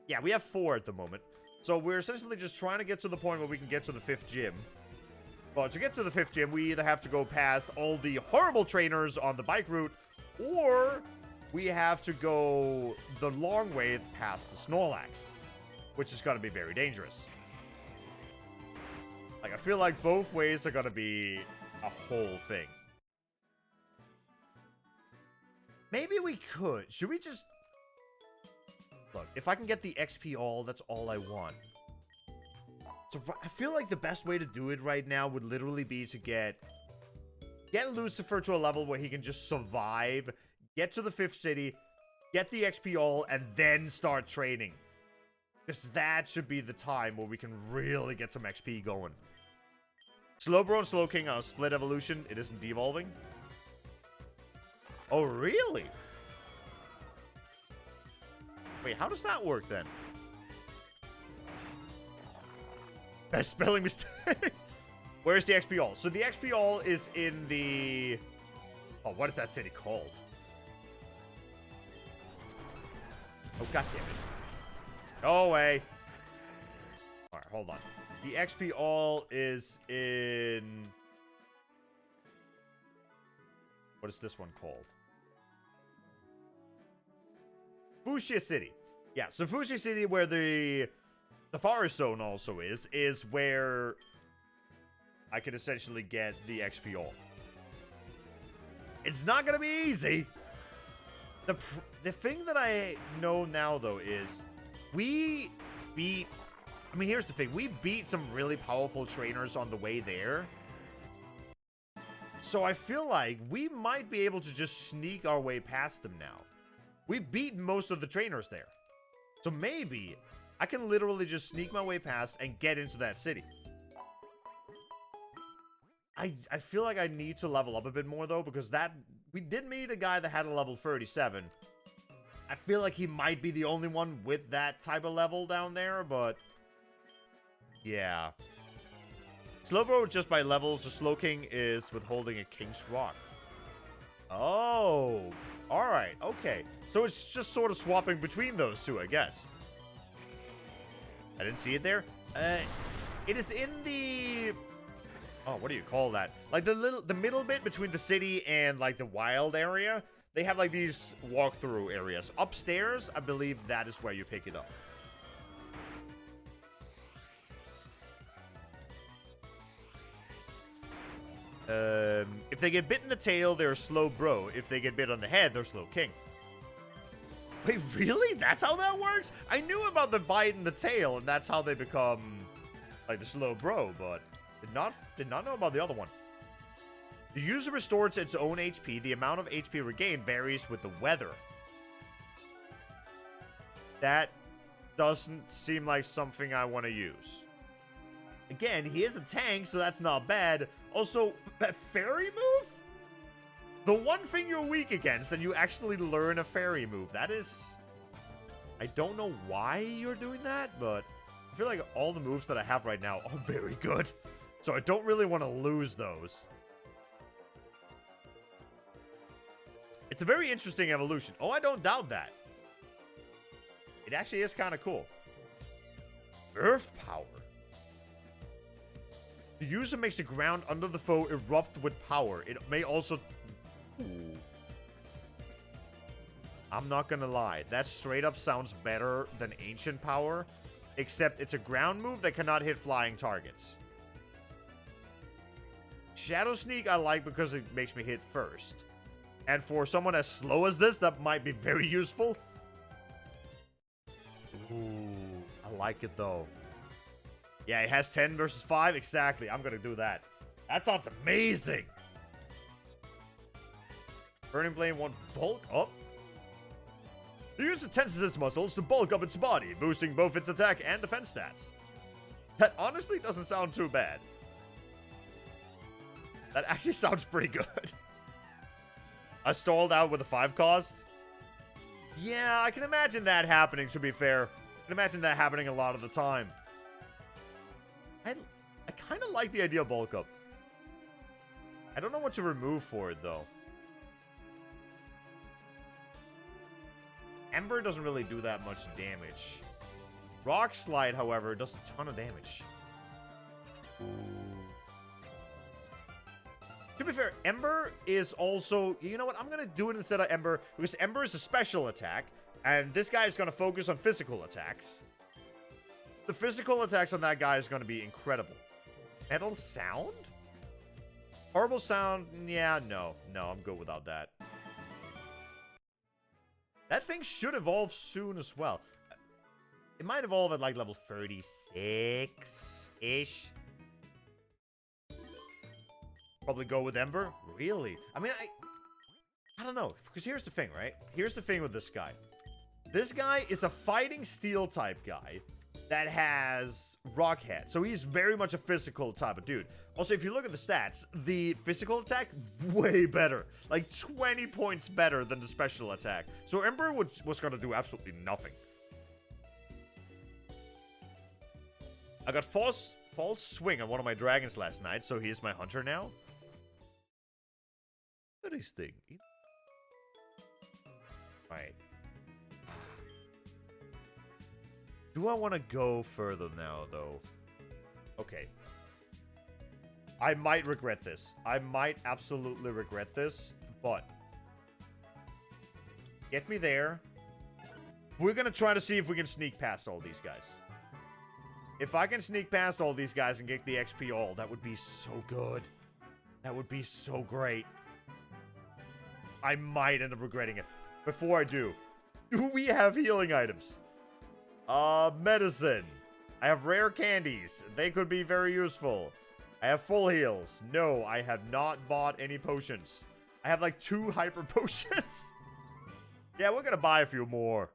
Yeah, we have 4 at the moment. So we're essentially just trying to get to the point where we can get to the 5th gym. But to get to the 5th gym, we either have to go past all the horrible trainers on the bike route, or we have to go the long way past the Snorlax, which is going to be very dangerous. Like, I feel like both ways are going to be a whole thing. Maybe we could. Should we just... Look, if I can get the XP all, that's all I want. So I feel like the best way to do it right now would literally be to get Lucifer to a level where he can just survive, get to the 5th city, get the XP all, and then start training. Because that should be the time where we can really get some XP going. Slowbro and Slowking are a split evolution. It isn't devolving. Oh, really? Wait, how does that work then? Best spelling mistake. Where's the XP all? So the XP all is in the... Oh, what is that city called? Oh, goddammit. Go away. Alright, hold on. The XP all is in... What is this one called? Fuchsia City. Yeah, so Fuchsia City, where the Forest Zone also is where I can essentially get the XP all. It's not going to be easy. The thing that I know now, though, is we beat... I mean, here's the thing. We beat some really powerful trainers on the way there. So I feel like we might be able to just sneak our way past them now. We beat most of the trainers there. So maybe I can literally just sneak my way past and get into that city. I feel like I need to level up a bit more, though, because we did meet a guy that had a level 37. I feel like he might be the only one with that type of level down there, but... Yeah. Slowbro just by levels. The Slowking is withholding a King's Rock. Oh. Alright, okay. So it's just sort of swapping between those two, I guess. I didn't see it there. It is in the... Oh, what do you call that? Like the middle bit between the city and like the wild area. They have like these walkthrough areas. Upstairs, I believe that is where you pick it up. If they get bit in the tail, they're Slow Bro. If they get bit on the head, they're Slow King. Wait, really? That's how that works? I knew about the bite in the tail, and that's how they become like the Slow Bro, but did not know about the other one. The user restores its own HP. The amount of HP regained varies with the weather. That doesn't seem like something I want to use. Again, he is a tank, so that's not bad. Also, that fairy move? The one thing you're weak against, and you actually learn a fairy move. That is... I don't know why you're doing that, but I feel like all the moves that I have right now are very good. So I don't really want to lose those. It's a very interesting evolution. Oh, I don't doubt that. It actually is kind of cool. Earth power. The user makes the ground under the foe erupt with power. It may also... Ooh. I'm not gonna lie. That straight up sounds better than Ancient Power. Except it's a ground move that cannot hit flying targets. Shadow Sneak I like because it makes me hit first. And for someone as slow as this, that might be very useful. Ooh, I like it though. Yeah, he has 10 versus 5. Exactly. I'm going to do that. That sounds amazing. Burning Blade 1 bulk up. The user tenses its muscles to bulk up its body, boosting both its attack and defense stats. That honestly doesn't sound too bad. That actually sounds pretty good. I stalled out with a 5 cost. Yeah, I can imagine that happening, to be fair. I can imagine that happening a lot of the time. I kind of like the idea of bulk up. I don't know what to remove for it, though. Ember doesn't really do that much damage. Rock Slide, however, does a ton of damage. Ooh. To be fair, Ember is also... You know what? I'm going to do it instead of Ember, because Ember is a special attack, and this guy is going to focus on physical attacks. The physical attacks on that guy is going to be incredible. Metal Sound? Horrible Sound? Yeah, no. No, I'm good without that. That thing should evolve soon as well. It might evolve at like level 36-ish. Probably go with Ember? Really? I mean, I don't know. Because here's the thing, right? Here's the thing with this guy. This guy is a fighting steel type guy that has rock head. So he's very much a physical type of dude. Also, if you look at the stats, the physical attack, way better. Like 20 points better than the special attack. So Ember was going to do absolutely nothing. I got false swing on one of my dragons last night, so he is my hunter now. Look at this thing. Right. Do I want to go further now, though? Okay. I might regret this. I might absolutely regret this, but... Get me there. We're going to try to see if we can sneak past all these guys. If I can sneak past all these guys and get the XP all, that would be so good. That would be so great. I might end up regretting it. Before I do we have healing items? Medicine. I have rare candies. They could be very useful. I have full heals. No, I have not bought any potions. I have like 2 hyper potions. Yeah, we're gonna buy a few more.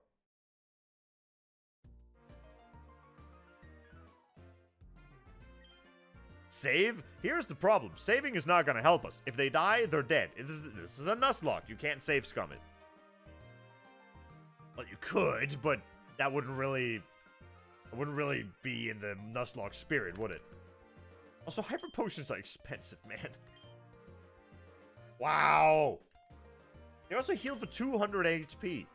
Save? Here's the problem. Saving is not gonna help us. If they die, they're dead. This is a Nuzlocke. You can't save scum it. Well, you could, but that wouldn't really be in the Nuzlocke spirit, would it? Also, hyper potions are expensive, man. Wow. They also heal for 200 HP.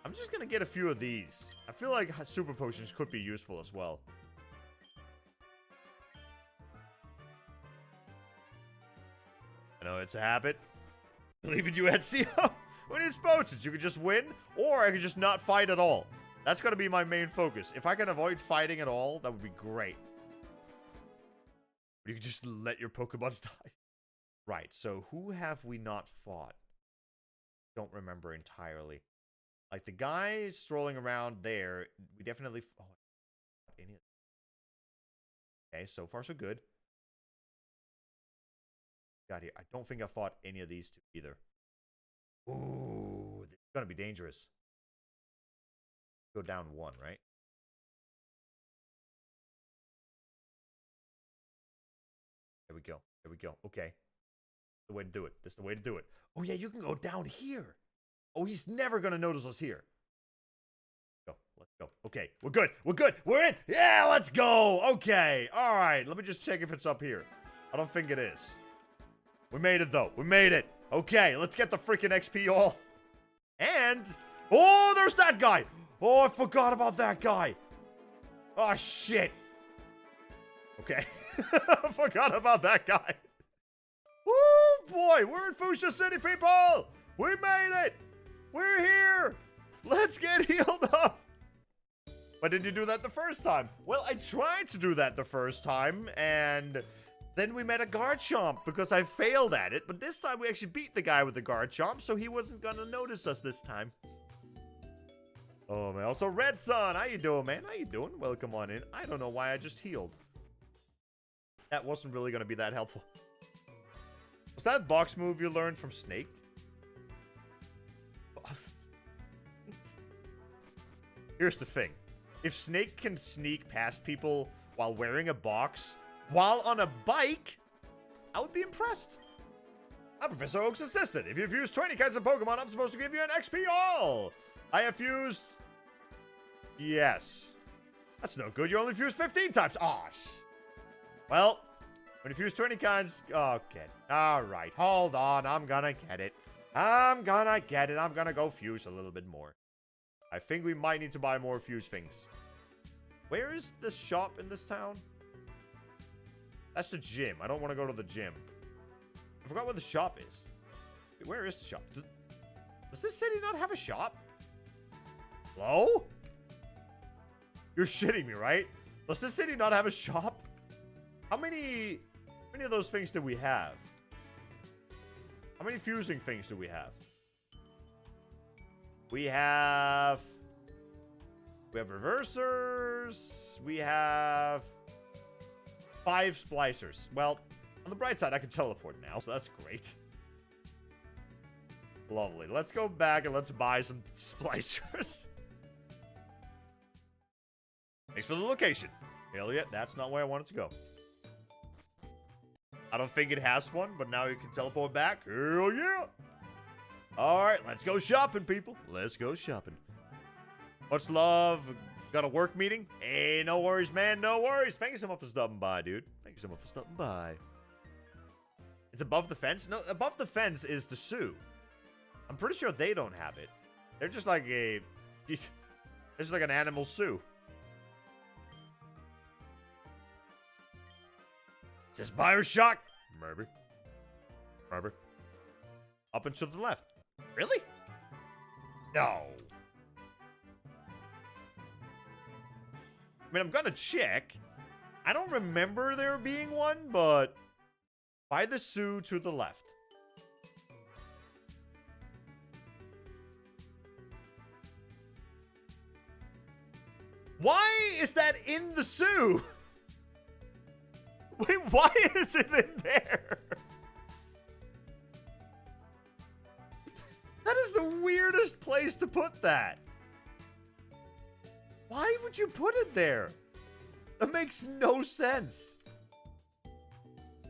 I'm just gonna get a few of these. I feel like super potions could be useful as well. I know it's a habit. Leaving you at CO. When it's potions, you could just win, or I could just not fight at all. That's gonna be my main focus. If I can avoid fighting at all, that would be great. You could just let your Pokemons die. Right, so who have we not fought? Don't remember entirely. Like, the guy strolling around there, we definitely... Oh, any... Okay, so far so good. Got here. I don't think I fought any of these two either. Ooh, it's gonna be dangerous. Go down 1, right? There we go. There we go. Okay. The way to do it. This is the way to do it. Oh, yeah, you can go down here. Oh, he's never going to notice us here. Go. Let's go. Okay. We're good. We're good. We're in. Yeah, let's go. Okay. All right. Let me just check if it's up here. I don't think it is. We made it, though. We made it. Okay. Let's get the freaking XP all. And... Oh, there's that guy. Oh, I forgot about that guy. Oh, shit. Okay. I forgot about that guy. Woo, boy. We're in Fuchsia City, people. We made it. We're here. Let's get healed up. Why didn't you do that the first time? Well, I tried to do that the first time, and then we met a Garchomp because I failed at it. But this time we actually beat the guy with the Garchomp, so he wasn't going to notice us this time. Oh, man. Also, Red Sun. How you doing, man? How you doing? Welcome on in. I don't know why I just healed. That wasn't really going to be that helpful. Was that box move you learned from Snake? Here's the thing. If Snake can sneak past people while wearing a box, while on a bike, I would be impressed. I'm Professor Oak's assistant. If you've used 20 kinds of Pokemon, I'm supposed to give you an XP all. I have fused... Yes. That's no good. You only fused 15 times. Aw, well, when you fuse 20 kinds... Okay. Alright. Hold on. I'm gonna get it. I'm gonna go fuse a little bit more. I think we might need to buy more fuse things. Where is the shop in this town? That's the gym. I don't want to go to the gym. I forgot where the shop is. Wait, where is the shop? Does this city not have a shop? Hello? You're shitting me, right? Does this city not have a shop? How many of those things do we have? How many fusing things do we have? We have reversers. We have 5 splicers. Well, on the bright side, I can teleport now, so that's great. Lovely. Let's go back and let's buy some splicers. Thanks for the location. Hell yeah, that's not where I wanted to go. I don't think it has one, but now you can teleport back. Hell yeah. Alright, let's go shopping, people. Let's go shopping. Much love. Got a work meeting? Hey, no worries, man. No worries. Thank you so much for stopping by, dude. Thank you so much for stopping by. It's above the fence? No, above the fence is the zoo. I'm pretty sure they don't have it. They're just like a... It's like an animal zoo. It says Bioshock. Maybe. Up and to the left. Really? No. I mean, I'm gonna check. I don't remember there being one, but... By the zoo to the left. Why is that in the zoo? Wait, why is it in there? That is the weirdest place to put that. Why would you put it there? That makes no sense.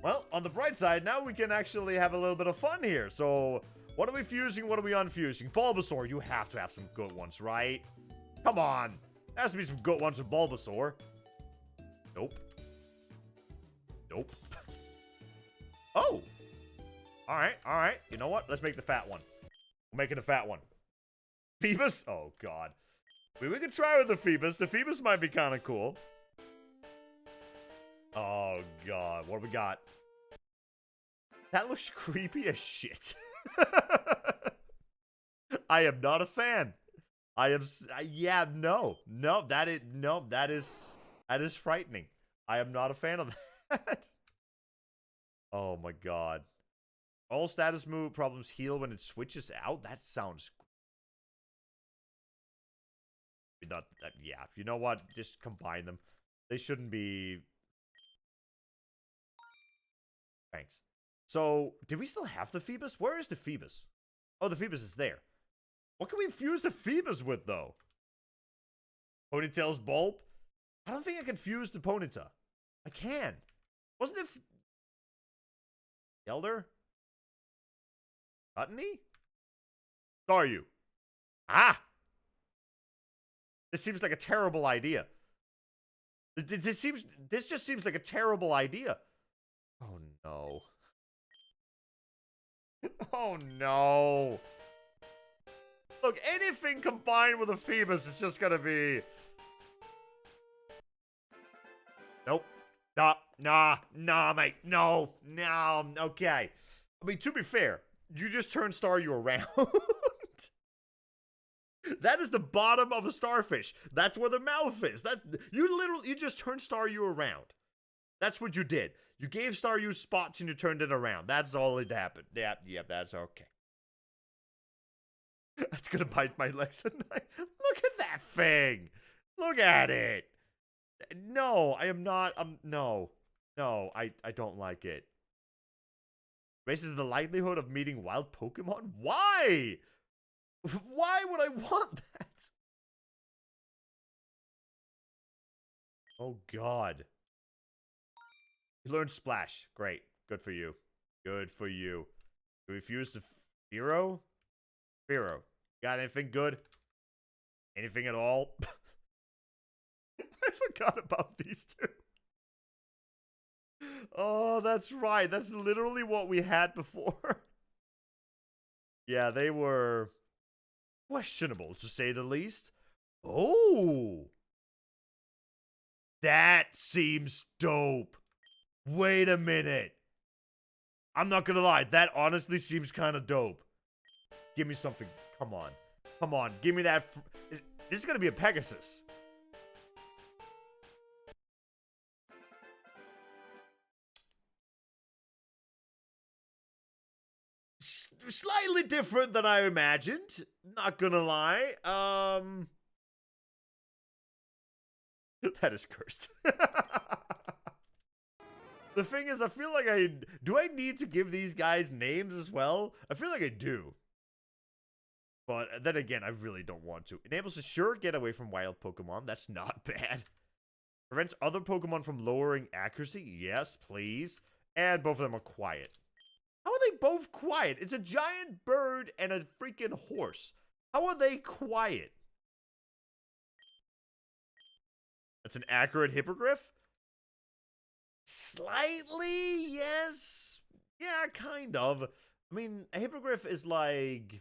Well, on the bright side, now we can actually have a little bit of fun here. So, what are we fusing? What are we unfusing? Bulbasaur, you have to have some good ones, right? Come on. There has to be some good ones with Bulbasaur. Nope. Nope. Oh. Alright. You know what? Let's make the fat one. We're making the fat one. Phoebus? Oh, God. We could try with the Phoebus. The Phoebus might be kind of cool. Oh, God. What do we got? That looks creepy as shit. I am not a fan. I am... yeah, no. No, that is frightening. I am not a fan of that. Oh, my God. All status move problems heal when it switches out? That sounds... Not, yeah, you know what? Just combine them. They shouldn't be... Thanks. So, do we still have the Phoebus? Where is the Phoebus? Oh, the Phoebus is there. What can we fuse the Phoebus with, though? Ponytail's bulb? I don't think I can fuse the Ponyta. I can. Wasn't it... Elder? Gluttony? Staryu. Ah! This seems like a terrible idea. This just seems like a terrible idea. Oh, no. Oh, no. Look, anything combined with a Phoebus is just gonna be... Nope. Nah, mate. No. Okay. I mean, to be fair, you just turned Staryu around. That is the bottom of a starfish. That's where the mouth is. You just turned Staryu around. That's what you did. You gave Staryu spots and you turned it around. That's all that happened. Yeah, that's okay. That's gonna bite my legs at night. Look at that thing. Look at it. No, I am not. No. No, I don't like it. Raises the likelihood of meeting wild Pokemon? Why? Why would I want that? Oh, God. You learned Splash. Great. Good for you. Good for you. You refuse to Firo? Firo. Got anything good? Anything at all? I forgot about these two. Oh, that's right. That's literally what we had before. Yeah, they were questionable, to say the least. Oh, that seems dope. Wait a minute. I'm not gonna lie. That honestly seems kind of dope. Give me something. Come on. Come on. Give me that. This is gonna be a Pegasus. Slightly different than I imagined. Not gonna lie. That is cursed. The thing is, I feel like do I need to give these guys names as well? I feel like I do. But then again, I really don't want to. Enables a sure getaway from wild Pokemon. That's not bad. Prevents other Pokemon from lowering accuracy. Yes, please. And both of them are quiet. How are they both quiet? It's a giant bird and a freaking horse. How are they quiet? That's an accurate hippogriff? Slightly, yes. Yeah, kind of. I mean, a hippogriff is like...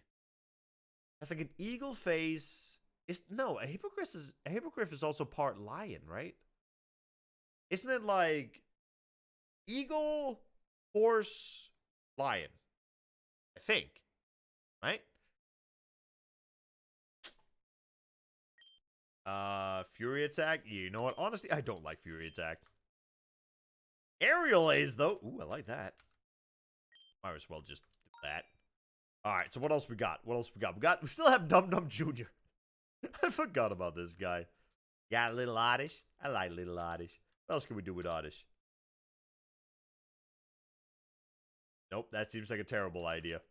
That's like an eagle face. No, a hippogriff is also part lion, right? Isn't it like eagle, horse, lion? I think. Right? Fury Attack? You know what? Honestly, I don't like Fury Attack. Aerial Ace, though. Ooh, I like that. Might as well just do that. Alright, so what else we got? We still have Dum Dum Jr. I forgot about this guy. Got Little Oddish. I like Little Oddish. What else can we do with Oddish? Nope, that seems like a terrible idea.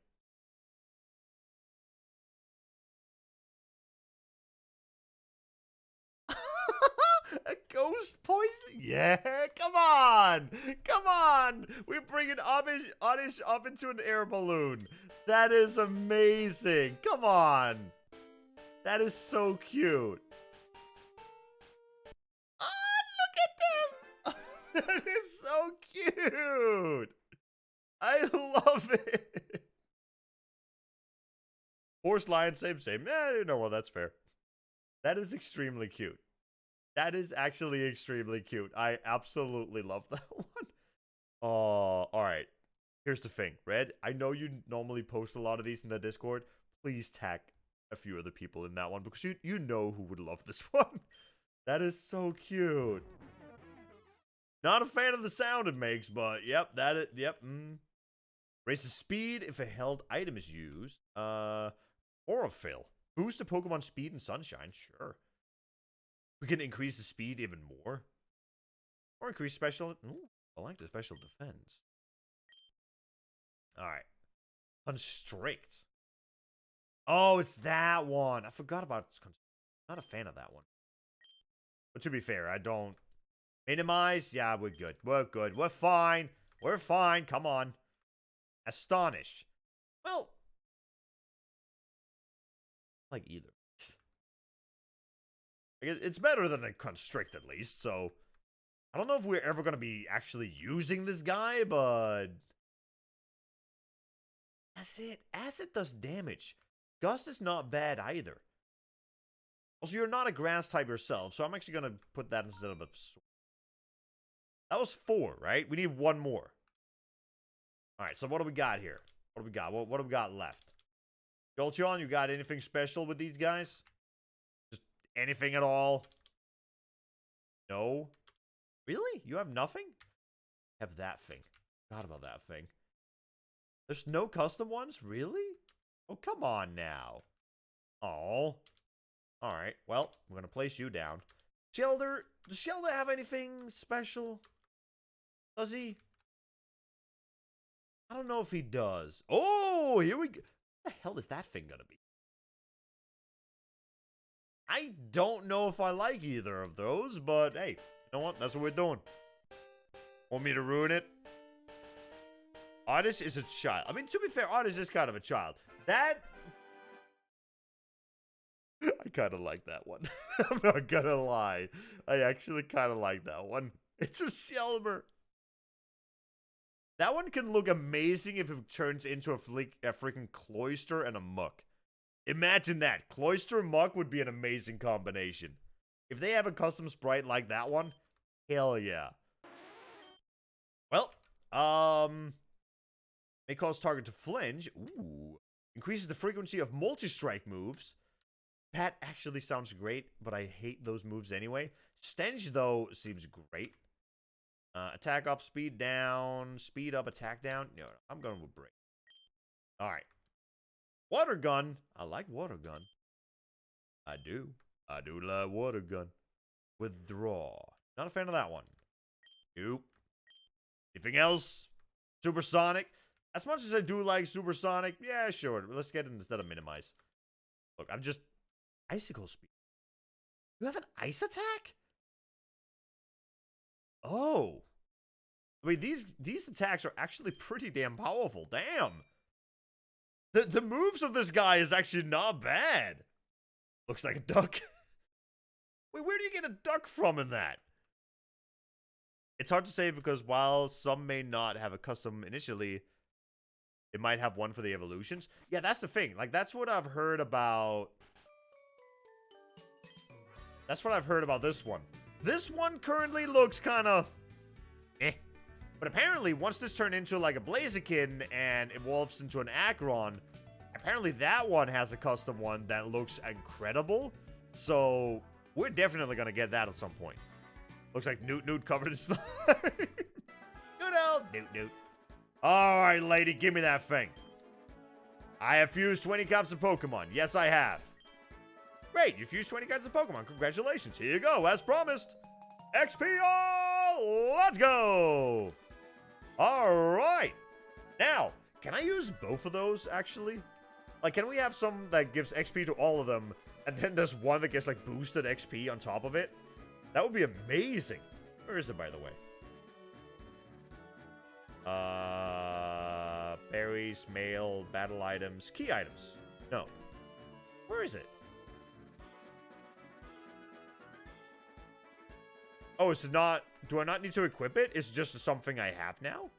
A ghost poison? Yeah, come on! Come on! We're bringing Oddish up into an air balloon. That is amazing. Come on. That is so cute. Oh, look at them! That is so cute. I love it. Horse, lion, same. You know what? That's fair. That is extremely cute. That is actually extremely cute. I absolutely love that one. Oh, all right. Here's the thing, Red. I know you normally post a lot of these in the Discord. Please tag a few other people in that one because you know who would love this one. That is so cute. Not a fan of the sound it makes, but yep, Raises speed if a held item is used. Chlorophyll. Boost the Pokemon speed and sunshine, sure. We can increase the speed even more. Or increase special... Ooh, I like the special defense. Alright. Constrict. Oh, it's that one. I forgot about... Not a fan of that one. But to be fair, I don't... Minimize? Yeah, we're good. We're good. We're fine. We're fine. Come on. Astonish. Well... Like either. It's better than a Constrict, at least, so... I don't know if we're ever going to be actually using this guy, but... That's it. Acid does damage. Gust is not bad either. Also, you're not a grass type yourself, so I'm actually going to put that instead of a sword. That was 4, right? We need 1 more. Alright, so what do we got here? What do we got? What do we got left? Jolteon, you got anything special with these guys? Just anything at all? No? Really? You have nothing? Have that thing. Forgot about that thing. There's no custom ones? Really? Oh, come on now. Oh. Alright, well, I'm going to place you down. Shelter, does Shelter have anything special? Does he? I don't know if he does. Oh, here we go. What the hell is that thing gonna be? I don't know if I like either of those, but hey, you know what? That's what we're doing. Want me to ruin it? Artist is a child. I mean, to be fair, Artist is kind of a child. That... I kind of like that one. I'm not gonna lie. I actually kind of like that one. It's a Shelmer. That one can look amazing if it turns into a freaking Cloyster and a Muck. Imagine that. Cloyster and Muck would be an amazing combination. If they have a custom sprite like that one, hell yeah. Well, may cause target to flinch. Ooh. Increases the frequency of multi-strike moves. That actually sounds great, but I hate those moves anyway. Stench, though, seems great. Attack up, speed down, speed up, attack down. No, I'm going with break. Alright. Water gun. I like water gun. I do. I do like water gun. Withdraw. Not a fan of that one. Nope. Anything else? Supersonic. As much as I do like supersonic, yeah, sure. Let's get it instead of minimize. Look, I'm just... Icicle speed. You have an ice attack? Oh. I mean, these attacks are actually pretty damn powerful. Damn. The moves of this guy is actually not bad. Looks like a duck. Wait, where do you get a duck from in that? It's hard to say because while some may not have a custom initially, it might have one for the evolutions. Yeah, that's the thing. Like, that's what I've heard about. That's what I've heard about this one. This one currently looks kind of eh. But apparently, once this turned into like a Blaziken and evolves into an Acheron, apparently that one has a custom one that looks incredible. So, we're definitely going to get that at some point. Looks like Newt covered in slime. Good old Newt. Alright, lady, give me that thing. I have fused 20 copies of Pokemon. Yes, I have. Great, you fused 20 kinds of Pokemon. Congratulations. Here you go, as promised. XP all! Let's go! Alright. Now, can I use both of those, actually? Like, can we have some that gives XP to all of them, and then there's one that gets, like, boosted XP on top of it? That would be amazing. Where is it, by the way? Berries, mail, battle items, key items. No. Where is it? Oh, it's not... Do I not need to equip it? It's just something I have now?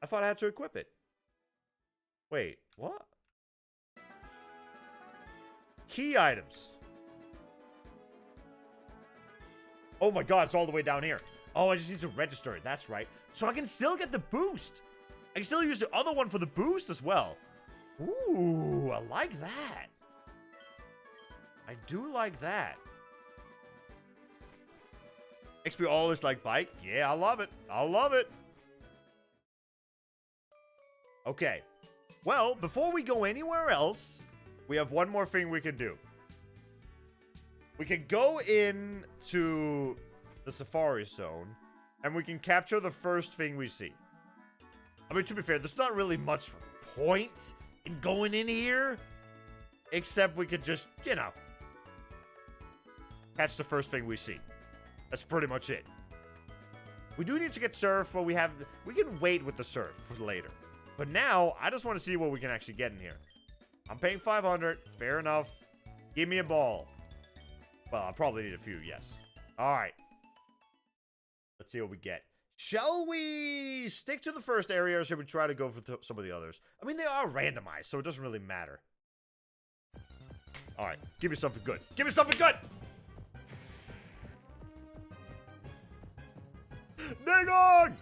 I thought I had to equip it. Wait, what? Key items. Oh my god, it's all the way down here. Oh, I just need to register it. That's right. So I can still get the boost. I can still use the other one for the boost as well. Ooh, I like that. I do like that. XP all is like bike. Yeah, I love it. I love it. Okay. Well, before we go anywhere else, we have one more thing we can do. We can go into the Safari Zone, and we can capture the first thing we see. I mean, to be fair, there's not really much point in going in here, except we could just, you know, catch the first thing we see. That's pretty much it. We do need to get surf, but we can wait with the surf for later. But now, I just want to see what we can actually get in here. I'm paying 500. Fair enough. Give me a ball. Well, I'll probably need a few, yes. Alright. Let's see what we get. Shall we stick to the first area, or should we try to go for some of the others? I mean, they are randomized, so it doesn't really matter. Alright, give me something good. Give me something good! Dingong!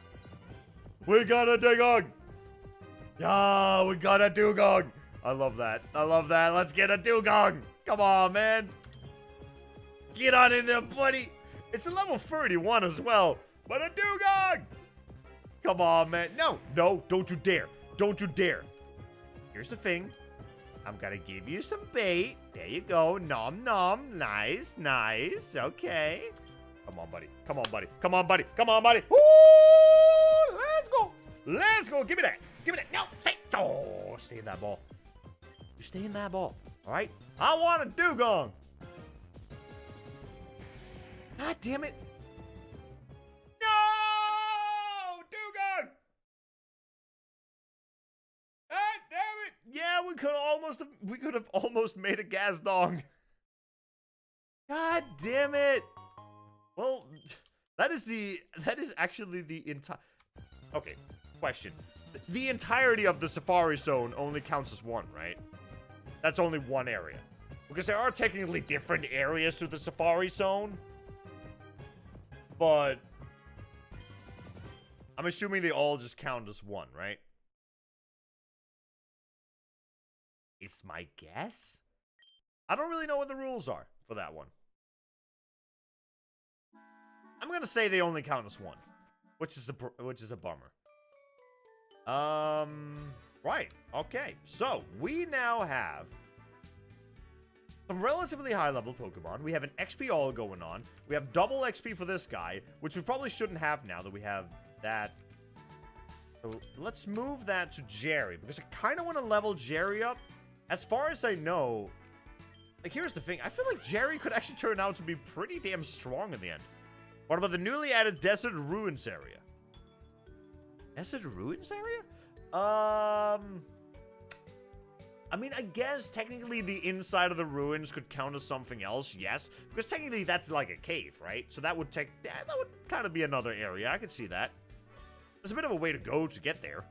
We got a Dingong! Yeah, we got a Dugong! I love that. I love that. Let's get a Dugong! Come on, man! Get on in there, buddy! It's a level 31 as well, but a Dugong! Come on, man. No, no, don't you dare. Don't you dare. Here's the thing. I'm gonna give you some bait. There you go. Nom nom. Nice, nice. Okay. Come on, buddy. Come on, buddy. Come on, buddy. Come on, buddy. Woo! Let's go. Give me that. Give me that. No. Stay. Oh, stay in that ball. You stay in that ball. All right. I want a dugong. God damn it. No! Dugong! God damn it. Yeah, we could have almost made a gas dong. God damn it. Well, that is actually the entire... Okay, question. The entirety of the Safari Zone only counts as one, right? That's only one area. Because there are technically different areas to the Safari Zone. But I'm assuming they all just count as one, right? It's my guess? I don't really know what the rules are for that one. I'm gonna say they only count as one, which is a bummer. Right. Okay. So we now have some relatively high level Pokemon. We have an XP all going on. We have double XP for this guy, which we probably shouldn't have now that we have that. So let's move that to Jerry, because I kind of want to level Jerry up. As far as I know, like, here's the thing. I feel like Jerry could actually turn out to be pretty damn strong in the end. What about the newly added Desert Ruins area? Desert Ruins area? I mean, I guess technically the inside of the ruins could count as something else, yes. Because technically that's like a cave, right? So that would that would kind of be another area. I could see that. There's a bit of a way to go to get there.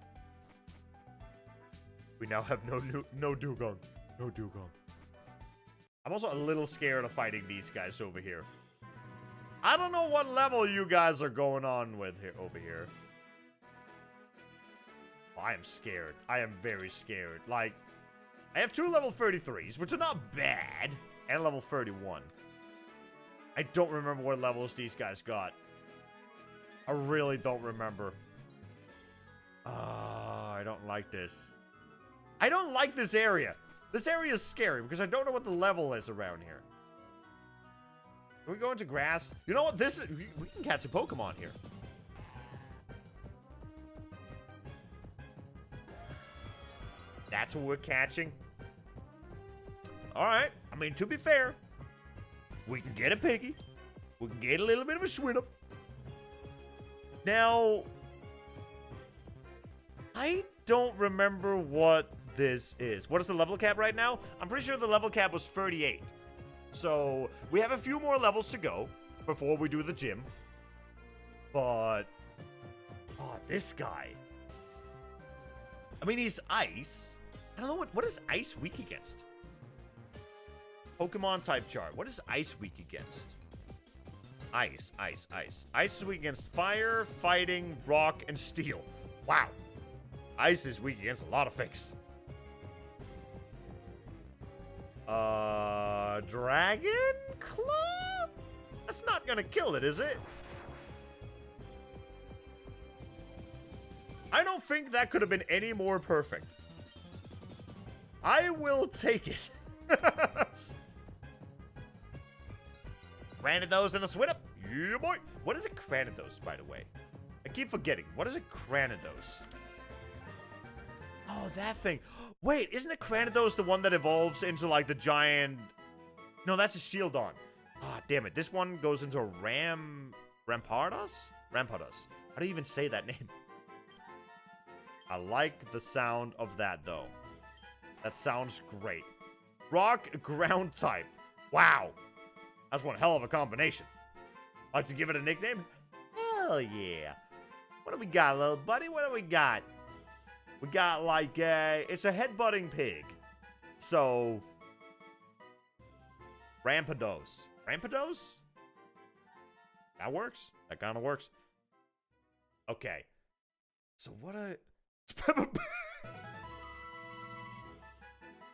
We now have no Dugong. No Dugong. I'm also a little scared of fighting these guys over here. I don't know what level you guys are going on with here over here. I am scared. I am very scared. Like, I have 2 level 33s, which are not bad, and level 31. I don't remember what levels these guys got. I really don't remember. I don't like this. I don't like this area. This area is scary because I don't know what the level is around here. Can we go into grass? You know what? We can catch a Pokemon here. That's what we're catching. Alright. I mean, to be fair, we can get a Piggy. We can get a little bit of a Swinub. Now, I don't remember what this is. What is the level cap right now? I'm pretty sure the level cap was 38. So, we have a few more levels to go before we do the gym. But, oh, this guy. I mean, he's ice. I don't know what is ice weak against? Pokemon type chart. What is ice weak against? Ice. Ice is weak against fire, fighting, rock, and steel. Wow. Ice is weak against a lot of things. Dragon Claw? That's not gonna kill it, is it? I don't think that could have been any more perfect. I will take it. Granados and a Swinub. Yeah, boy. What is a Granados, by the way? I keep forgetting. What is a Granados? Oh, that thing. Wait, isn't a Granados the one that evolves into, like, the giant... No, that's a Shieldon. Ah, damn it. This one goes into a Rampardos? Rampardos. How do you even say that name? I like the sound of that, though. That sounds great. Rock, ground type. Wow. That's one hell of a combination. Like to give it a nickname? Hell yeah. What do we got, little buddy? What do we got? We got, like, it's a headbutting pig. So, Rampardos. Rampardos? That works. That kind of works. Okay. So what it's Peppa Pig.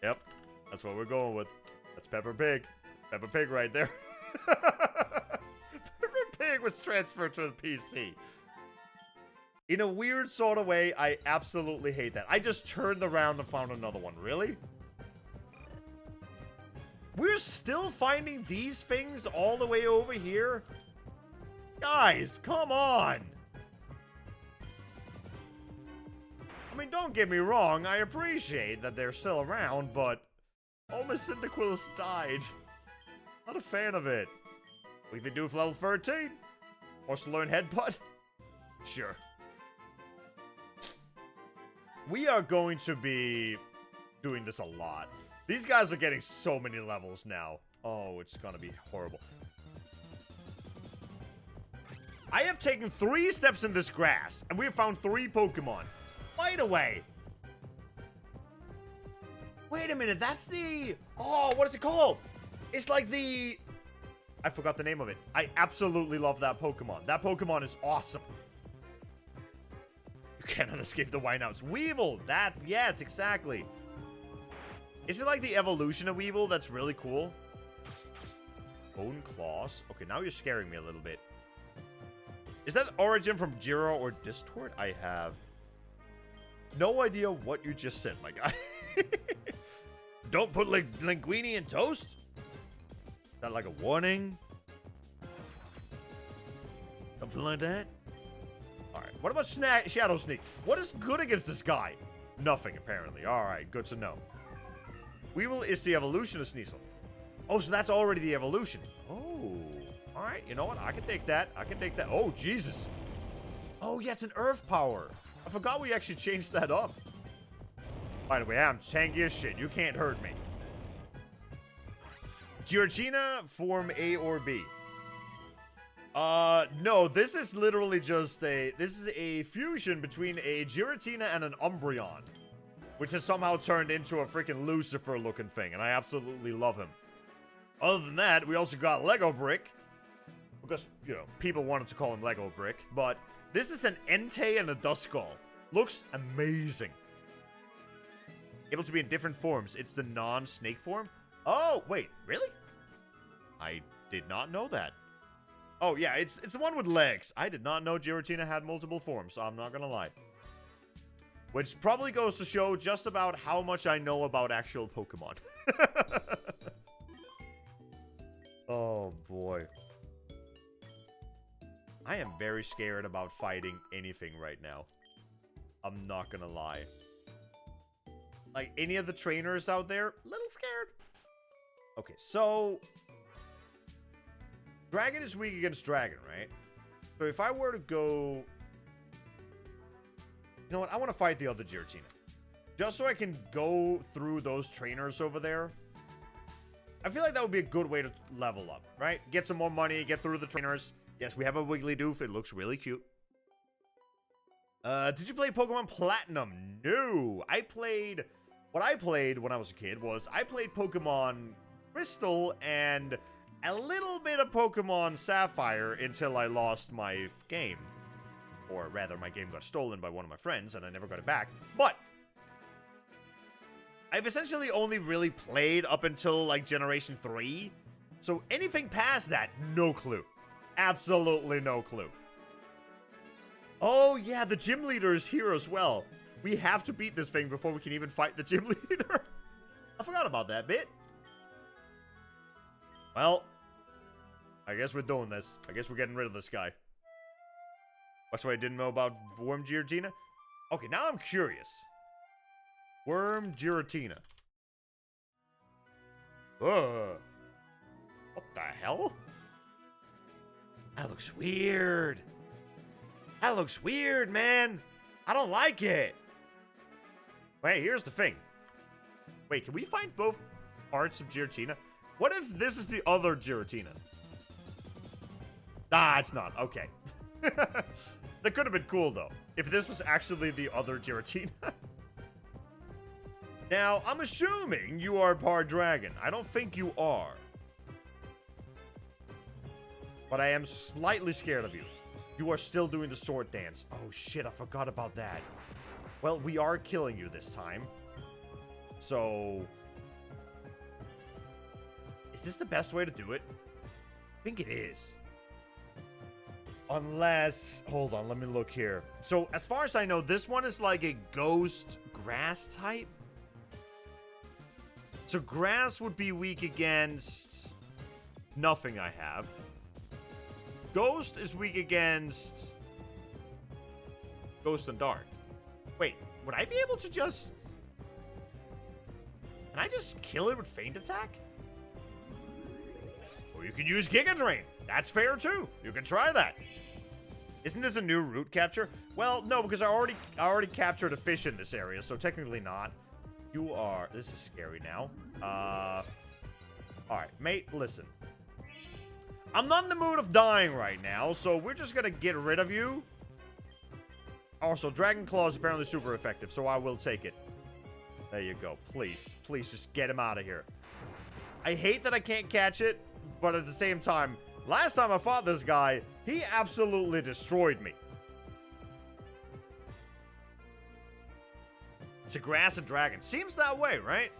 Yep. That's what we're going with. That's Peppa Pig. Peppa Pig right there. Peppa Pig was transferred to the PC. In a weird sort of way, I absolutely hate that. I just turned around and found another one. Really? We're still finding these things all the way over here? Guys, come on! mean, don't get me wrong, I appreciate that they're still around, but almost Cyndaquil's died. Not a fan of it. Weekly do for level 13. Wants to learn Headbutt? Sure. We are going to be doing this a lot. These guys are getting so many levels now. Oh, it's gonna be horrible. I have taken 3 steps in this grass, and we have found 3 Pokemon. Fight away. Wait a minute, that's the... Oh, what is it called? It's like the... I forgot the name of it. I absolutely love that Pokemon. That Pokemon is awesome. You cannot escape the Wineouts. Weevil! That, yes, exactly. Is it like the evolution of Weevil that's really cool? Bone Claws. Okay, now you're scaring me a little bit. Is that origin from Jiro or Distort? I have no idea what you just said, my guy. Don't put linguine in toast? Is that like a warning? Something like that? Alright, what about Shadow Sneak? What is good against this guy? Nothing, apparently. Alright, good to know. Weevil is the evolution of Sneasel. Oh, so that's already the evolution. Oh, alright, you know what? I can take that. I can take that. Oh, Jesus. Oh, yeah, it's an Earth power. I forgot we actually changed that up. By the way, I'm tanky as shit. You can't hurt me. Giratina, form A or B? No, this is literally just this is a fusion between a Giratina and an Umbreon, which has somehow turned into a freaking Lucifer-looking thing, and I absolutely love him. Other than that, we also got Lego Brick, because, you know, people wanted to call him Lego Brick, but this is an Entei and a Duskull. Looks amazing. Able to be in different forms. It's the non-snake form? Oh, wait, really? I did not know that. Oh, yeah, it's the one with legs. I did not know Giratina had multiple forms, so I'm not gonna lie. Which probably goes to show just about how much I know about actual Pokemon. Oh, boy. I am very scared about fighting anything right now. I'm not gonna lie. Like, any of the trainers out there, little scared. Okay, so... Dragon is weak against Dragon, right? So if I were to go... You know what? I want to fight the other Giratina. Just so I can go through those trainers over there. I feel like that would be a good way to level up, right? Get some more money, get through the trainers. Yes, we have a Wigglytuff. It looks really cute. Did you play Pokemon Platinum? No. What I played when I was a kid was I played Pokemon Crystal and a little bit of Pokemon Sapphire until I lost my game. Or rather, my game got stolen by one of my friends and I never got it back. But I've essentially only really played up until, like, Generation 3. So anything past that, no clue. Absolutely no clue. Oh, yeah, the gym leader is here as well. We have to beat this thing before we can even fight the gym leader. I forgot about that bit. Well, I guess we're doing this. I guess we're getting rid of this guy. That's what I didn't know about Worm Giratina. Okay, now I'm curious. Worm Giratina. What the hell? That looks weird. That looks weird, man. I don't like it. Wait, here's the thing. Wait, can we find both parts of Giratina? What if this is the other Giratina? Ah, it's not. Okay. That could have been cool, though, if this was actually the other Giratina. Now, I'm assuming you are part dragon. I don't think you are. But I am slightly scared of you. You are still doing the sword dance. Oh, shit, I forgot about that. Well, we are killing you this time. So... Is this the best way to do it? I think it is. Unless... Hold on, let me look here. So, as far as I know, this one is like a ghost grass type. So, grass would be weak against... nothing I have. Ghost is weak against... Ghost and Dark. Wait, would I be able to just... Can I just kill it with Feint Attack? Or you can use Giga Drain. That's fair too. You can try that. Isn't this a new route capture? Well, no, because I already captured a fish in this area, so technically not. You are... This is scary now. Alright, mate, listen. I'm not in the mood of dying right now, so we're just gonna get rid of you. Also, Dragon Claw is apparently super effective, so I will take it. There you go. Please, please just get him out of here. I hate that I can't catch it, but at the same time, last time I fought this guy, he absolutely destroyed me. It's a grass and dragon. Seems that way, right?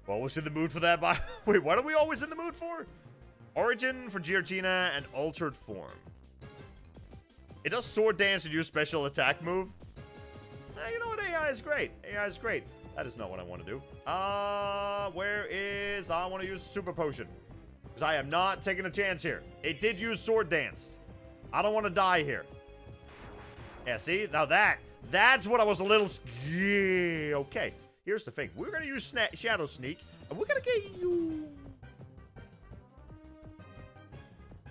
Always in the mood for that. Wait, what are we always in the mood for? Origin for Giratina and Altered Form. It does Sword Dance and use special attack move. You know what? AI is great. AI is great. That is not what I want to do. Where is... I want to use Super Potion. Because I am not taking a chance here. It did use Sword Dance. I don't want to die here. Yeah, see? Now that's what I was a little... Yeah, okay. Here's the thing. We're going to use Shadow Sneak. And we're going to get you...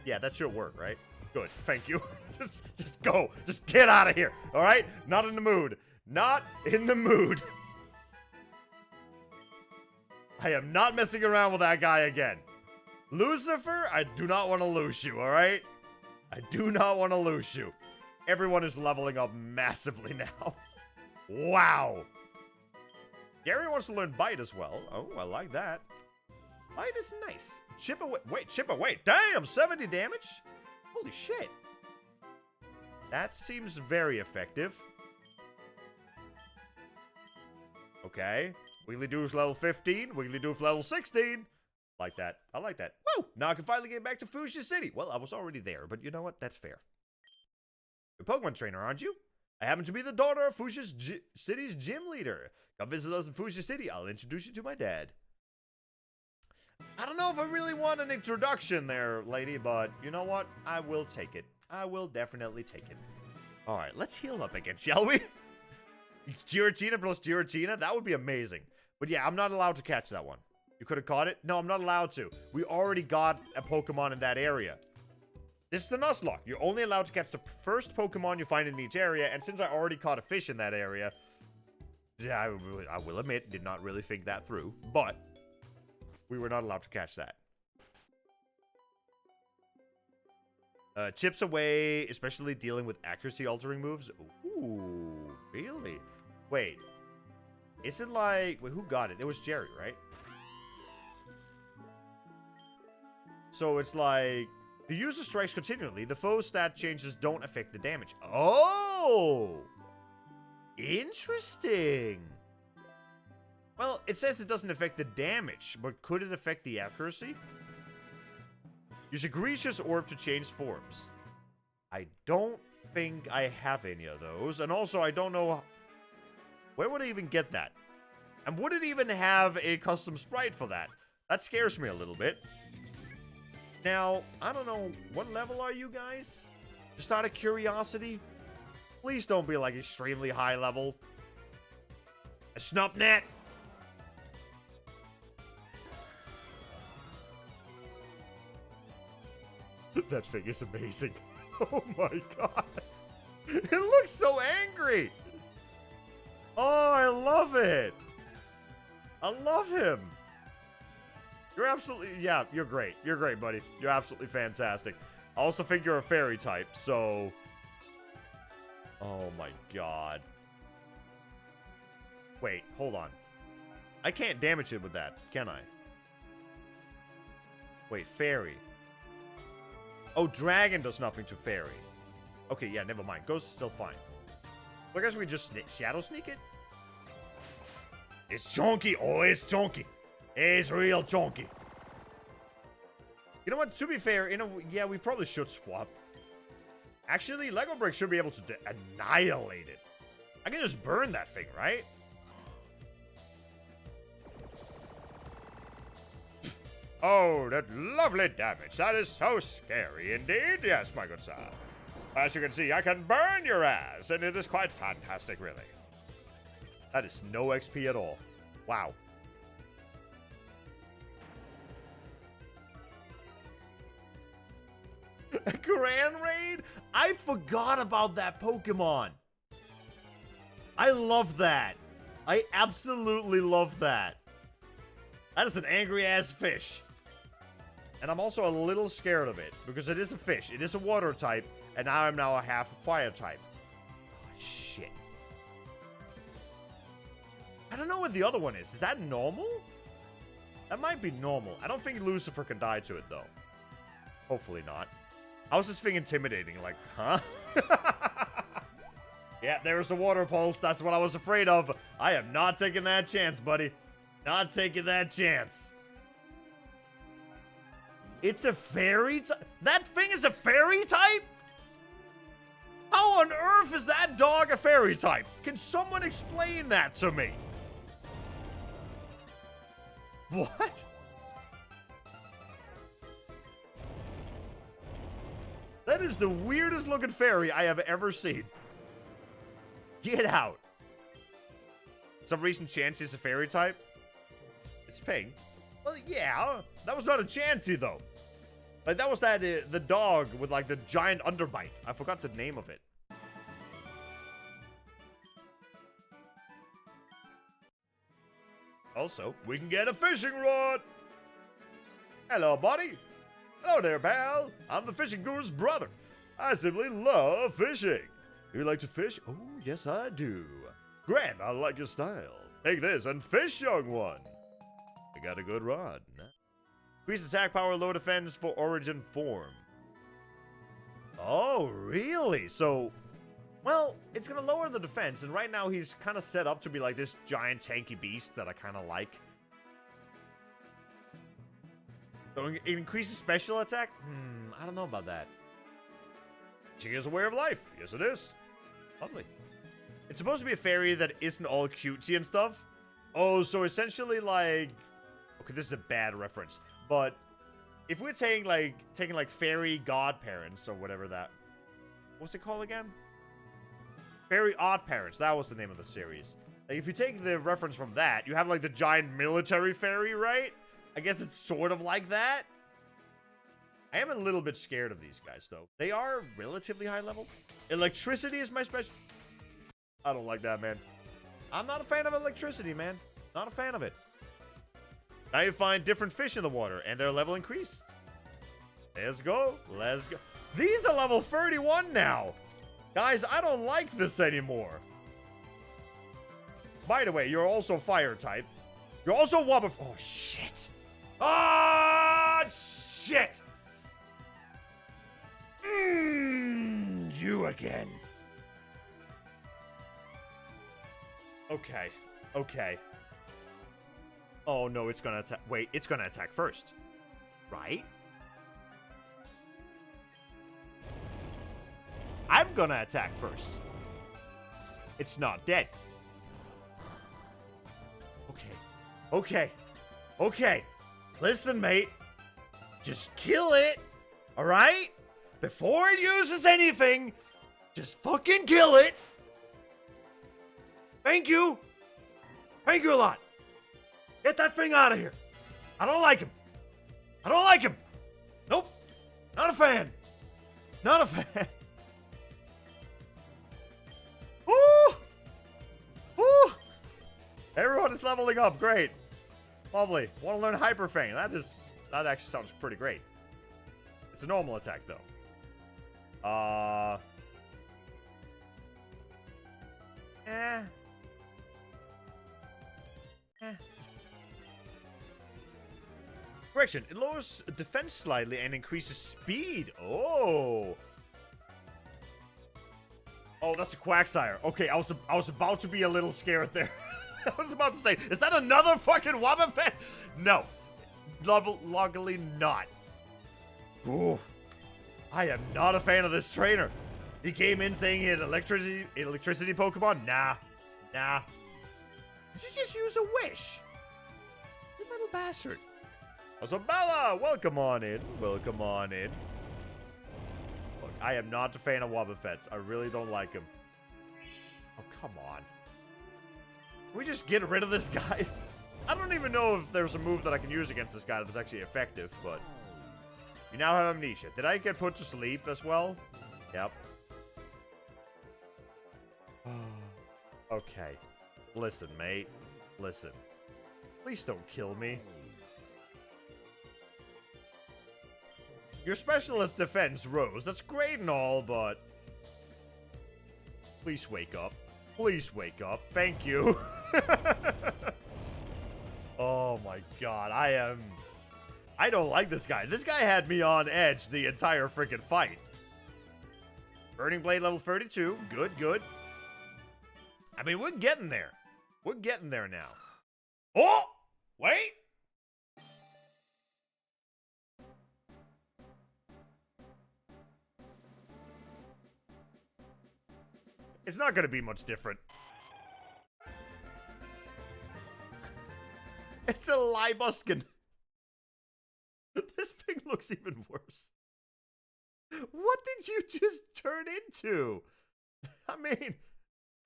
Yeah, that should work, right? Good. Thank you. just go. Just get out of here. All right? Not in the mood. Not in the mood. I am not messing around with that guy again. Lucifer, I do not want to lose you, all right? I do not want to lose you. Everyone is leveling up massively now. Wow. Gary wants to learn Bite as well. Oh, I like that. Bite is nice. Chip away. Wait, chip away. Damn, 70 damage? Holy shit. That seems very effective. Okay. Wiggly Doo's level 15. Wiggly Doo's level 16. Like that. I like that. Woo! Now I can finally get back to Fuchsia City. Well, I was already there, but you know what? That's fair. You're a Pokemon trainer, aren't you? I happen to be the daughter of Fuchsia City's gym leader. Come visit us in Fuchsia City. I'll introduce you to my dad. I don't know if I really want an introduction there, lady, but you know what? I will take it. I will definitely take it. All right, let's heal up again, shall we? Giratina plus Giratina? That would be amazing. But yeah, I'm not allowed to catch that one. You could have caught it? No, I'm not allowed to. We already got a Pokemon in that area. This is the Nuzlocke. You're only allowed to catch the first Pokemon you find in each area, and since I already caught a fish in that area, yeah, I will admit, did not really think that through, but we were not allowed to catch that. Chips away, especially dealing with accuracy-altering moves. Ooh, really? Wait. Is it like... Wait, who got it? It was Jerry, right? So it's like... The user strikes continually. The foe stat changes don't affect the damage. Oh! Interesting. Well, it says it doesn't affect the damage, but could it affect the accuracy? Use a Grecious Orb to change forms. I don't think I have any of those. And also, I don't know... Where would I even get that? And would it even have a custom sprite for that? That scares me a little bit. Now, I don't know, what level are you guys? Just out of curiosity? Please don't be like extremely high level. A Snupnet? That thing is amazing. Oh my god. It looks so angry. Oh, I love it. I love him. You're absolutely, yeah, you're great. You're great, buddy. You're absolutely fantastic. I also think you're a fairy type, so... Oh my god. Wait, hold on. I can't damage it with that, can I? Wait, fairy. Oh, dragon does nothing to fairy. Okay, yeah, never mind. Ghost is still fine. So I guess we just shadow sneak it? It's chunky. Oh, it's chunky. It's real chunky. You know what? To be fair, yeah, we probably should swap. Actually, Lego Brick should be able to annihilate it. I can just burn that thing, right? Oh, that lovely damage. That is so scary indeed. Yes, my good sir. As you can see, I can burn your ass, and it is quite fantastic, really. That is no XP at all. Wow. A Grand Raid? I forgot about that Pokemon. I love that. I absolutely love that. That is an angry-ass fish. And I'm also a little scared of it, because it is a fish. It is a water type, and I'm now a half fire type. Oh, shit. I don't know what the other one is. Is that normal? That might be normal. I don't think Lucifer can die to it, though. Hopefully not. How's this thing intimidating? Like, huh? Yeah, there's the water pulse. That's what I was afraid of. I am not taking that chance, buddy. Not taking that chance. It's a fairy type? That thing is a fairy type? How on earth is that dog a fairy type? Can someone explain that to me? What? That is the weirdest looking fairy I have ever seen. Get out. Some recent chance is a fairy type? It's pink. Well, yeah. That was not a Chansey, though. Like, that was that, the dog with, like, the giant underbite. I forgot the name of it. Also, we can get a fishing rod. Hello, buddy. Hello there, pal. I'm the fishing guru's brother. I simply love fishing. You like to fish? Oh, yes, I do. Grand, I like your style. Take this and fish, young one. I got a good rod. Increase attack power, low defense for origin form. Oh, really? So, well, it's going to lower the defense, and right now he's kind of set up to be like this giant tanky beast that I kind of like. So it increases special attack? I don't know about that. She is a way of life. Yes, it is. Lovely. It's supposed to be a fairy that isn't all cutesy and stuff. Oh, so essentially like... Okay, this is a bad reference. But if we're taking like fairy godparents or whatever that... What's it called again? Fairy Odd Parents. That was the name of the series. Like, if you take the reference from that, you have like the giant military fairy, right? I guess it's sort of like that. I am a little bit scared of these guys, though. They are relatively high level. Electricity is my special... I don't like that, man. I'm not a fan of electricity, man. Not a fan of it. Now you find different fish in the water, and their level increased. Let's go. Let's go. These are level 31 now. Guys, I don't like this anymore. By the way, you're also fire type. You're also Wobbuff. Oh, shit. Ah, shit. You again. Okay. Okay. Oh, no, it's gonna attack. Wait, it's gonna attack first. Right? I'm gonna attack first. It's not dead. Okay. Okay. Okay. Listen, mate. Just kill it. Alright? Before it uses anything, just fucking kill it. Thank you. Thank you a lot. Get that thing out of here. I don't like him. I don't like him. Nope. Not a fan. Not a fan. Woo! Woo! Everyone is leveling up. Great. Lovely. Want to learn Hyper Fang. That actually sounds pretty great. It's a normal attack, though. Correction, it lowers defense slightly and increases speed. Oh. Oh, that's a Quagsire. Okay, I was about to be a little scared there. I was about to say, is that another fucking Wobbuffet? No. Luckily not. Ooh. I am not a fan of this trainer. He came in saying he had electricity Pokemon. Nah. Nah. Did you just use a wish? You little bastard. Isabella, welcome on in. Welcome on in. Fuck I am not a fan of Wobbuffets. I really don't like him. Oh, come on. Can we just get rid of this guy? I don't even know if there's a move that I can use against this guy that's actually effective, but... You now have amnesia. Did I get put to sleep as well? Yep. Okay. Listen, mate. Listen. Please don't kill me. Your special defense rose. That's great and all, but... Please wake up. Please wake up. Thank you. Oh my god. I don't like this guy. This guy had me on edge the entire freaking fight. Burning Blade level 32. Good, good. I mean, we're getting there. We're getting there now. Oh! Wait! It's not going to be much different. It's a Libuskin. This thing looks even worse. What did you just turn into? I mean,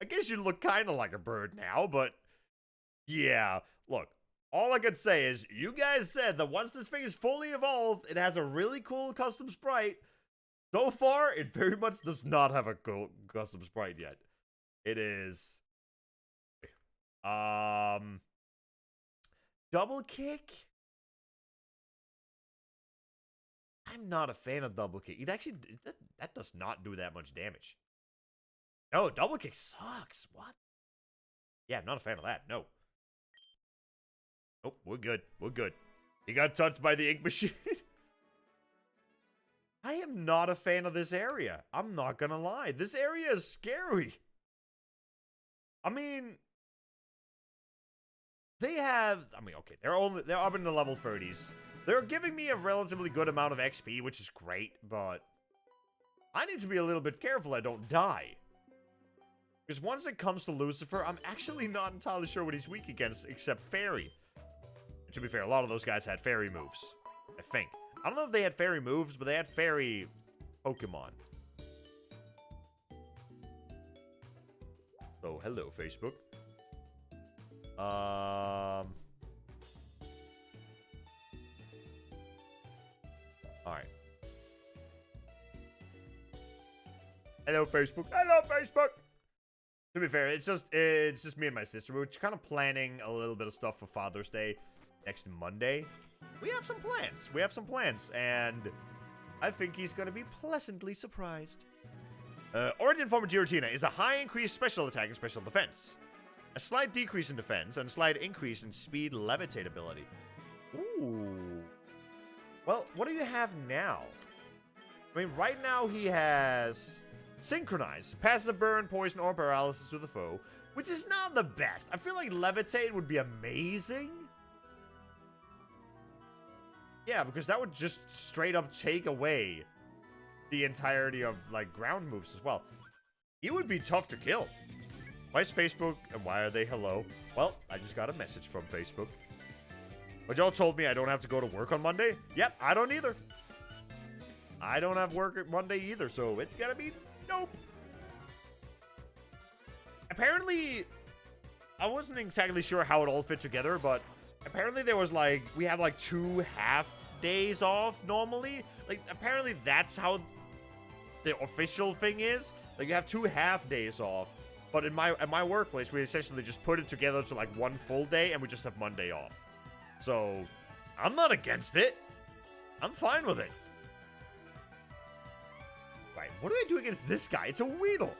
I guess you look kind of like a bird now, but yeah. Look, all I can say is you guys said that once this thing is fully evolved, it has a really cool custom sprite. So far, it very much does not have a cool custom sprite yet. It is... Double kick? I'm not a fan of double kick. It actually... That does not do that much damage. No, double kick sucks. What? Yeah, I'm not a fan of that. No. Nope, we're good. We're good. He got touched by the ink machine. I am not a fan of this area. I'm not gonna lie. This area is scary. I mean, they have... I mean, okay, they're up in the level 30s. They're giving me a relatively good amount of XP, which is great, but I need to be a little bit careful I don't die. Because once it comes to Lucifer, I'm actually not entirely sure what he's weak against, except Fairy. And to be fair, a lot of those guys had Fairy moves, I think. I don't know if they had Fairy moves, but they had Fairy Pokemon. So, hello, Facebook. Alright. Hello, Facebook. Hello, Facebook! To be fair, it's just me and my sister. We're kind of planning a little bit of stuff for Father's Day next Monday. We have some plans. We have some plans, and I think he's going to be pleasantly surprised. Origin form of Giratina is a high increased special attack and special defense. A slight decrease in defense and slight increase in speed levitate ability. Ooh. Well, what do you have now? I mean, right now he has Synchronize. Passive burn, poison, or paralysis to the foe, which is not the best. I feel like levitate would be amazing. Yeah, because that would just straight up take away the entirety of, like, ground moves as well. He would be tough to kill. Why is Facebook, and why are they hello? Well, I just got a message from Facebook. But y'all told me I don't have to go to work on Monday? Yep, I don't either. I don't have work at Monday either, so it's gonna be nope. Apparently, I wasn't exactly sure how it all fit together, but apparently there was like, we have like 2 half days off normally. Like, apparently that's how the official thing is. Like, you have 2 half days off. But at my workplace, we essentially just put it together to like 1 full day, and we just have Monday off. So, I'm not against it. I'm fine with it. Right, what do I do against this guy? It's a Weedle.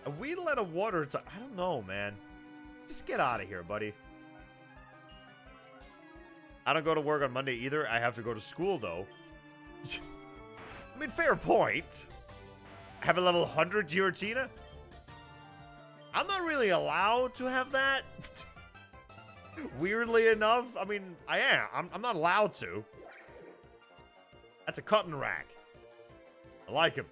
A Weedle and a water type. I don't know, man. Just get out of here, buddy. I don't go to work on Monday either. I have to go to school, though. I mean, fair point. I have a level 100 Giratina. I'm not really allowed to have that. Weirdly enough, I mean, I am. I'm not allowed to. That's a cutting rack. I like him.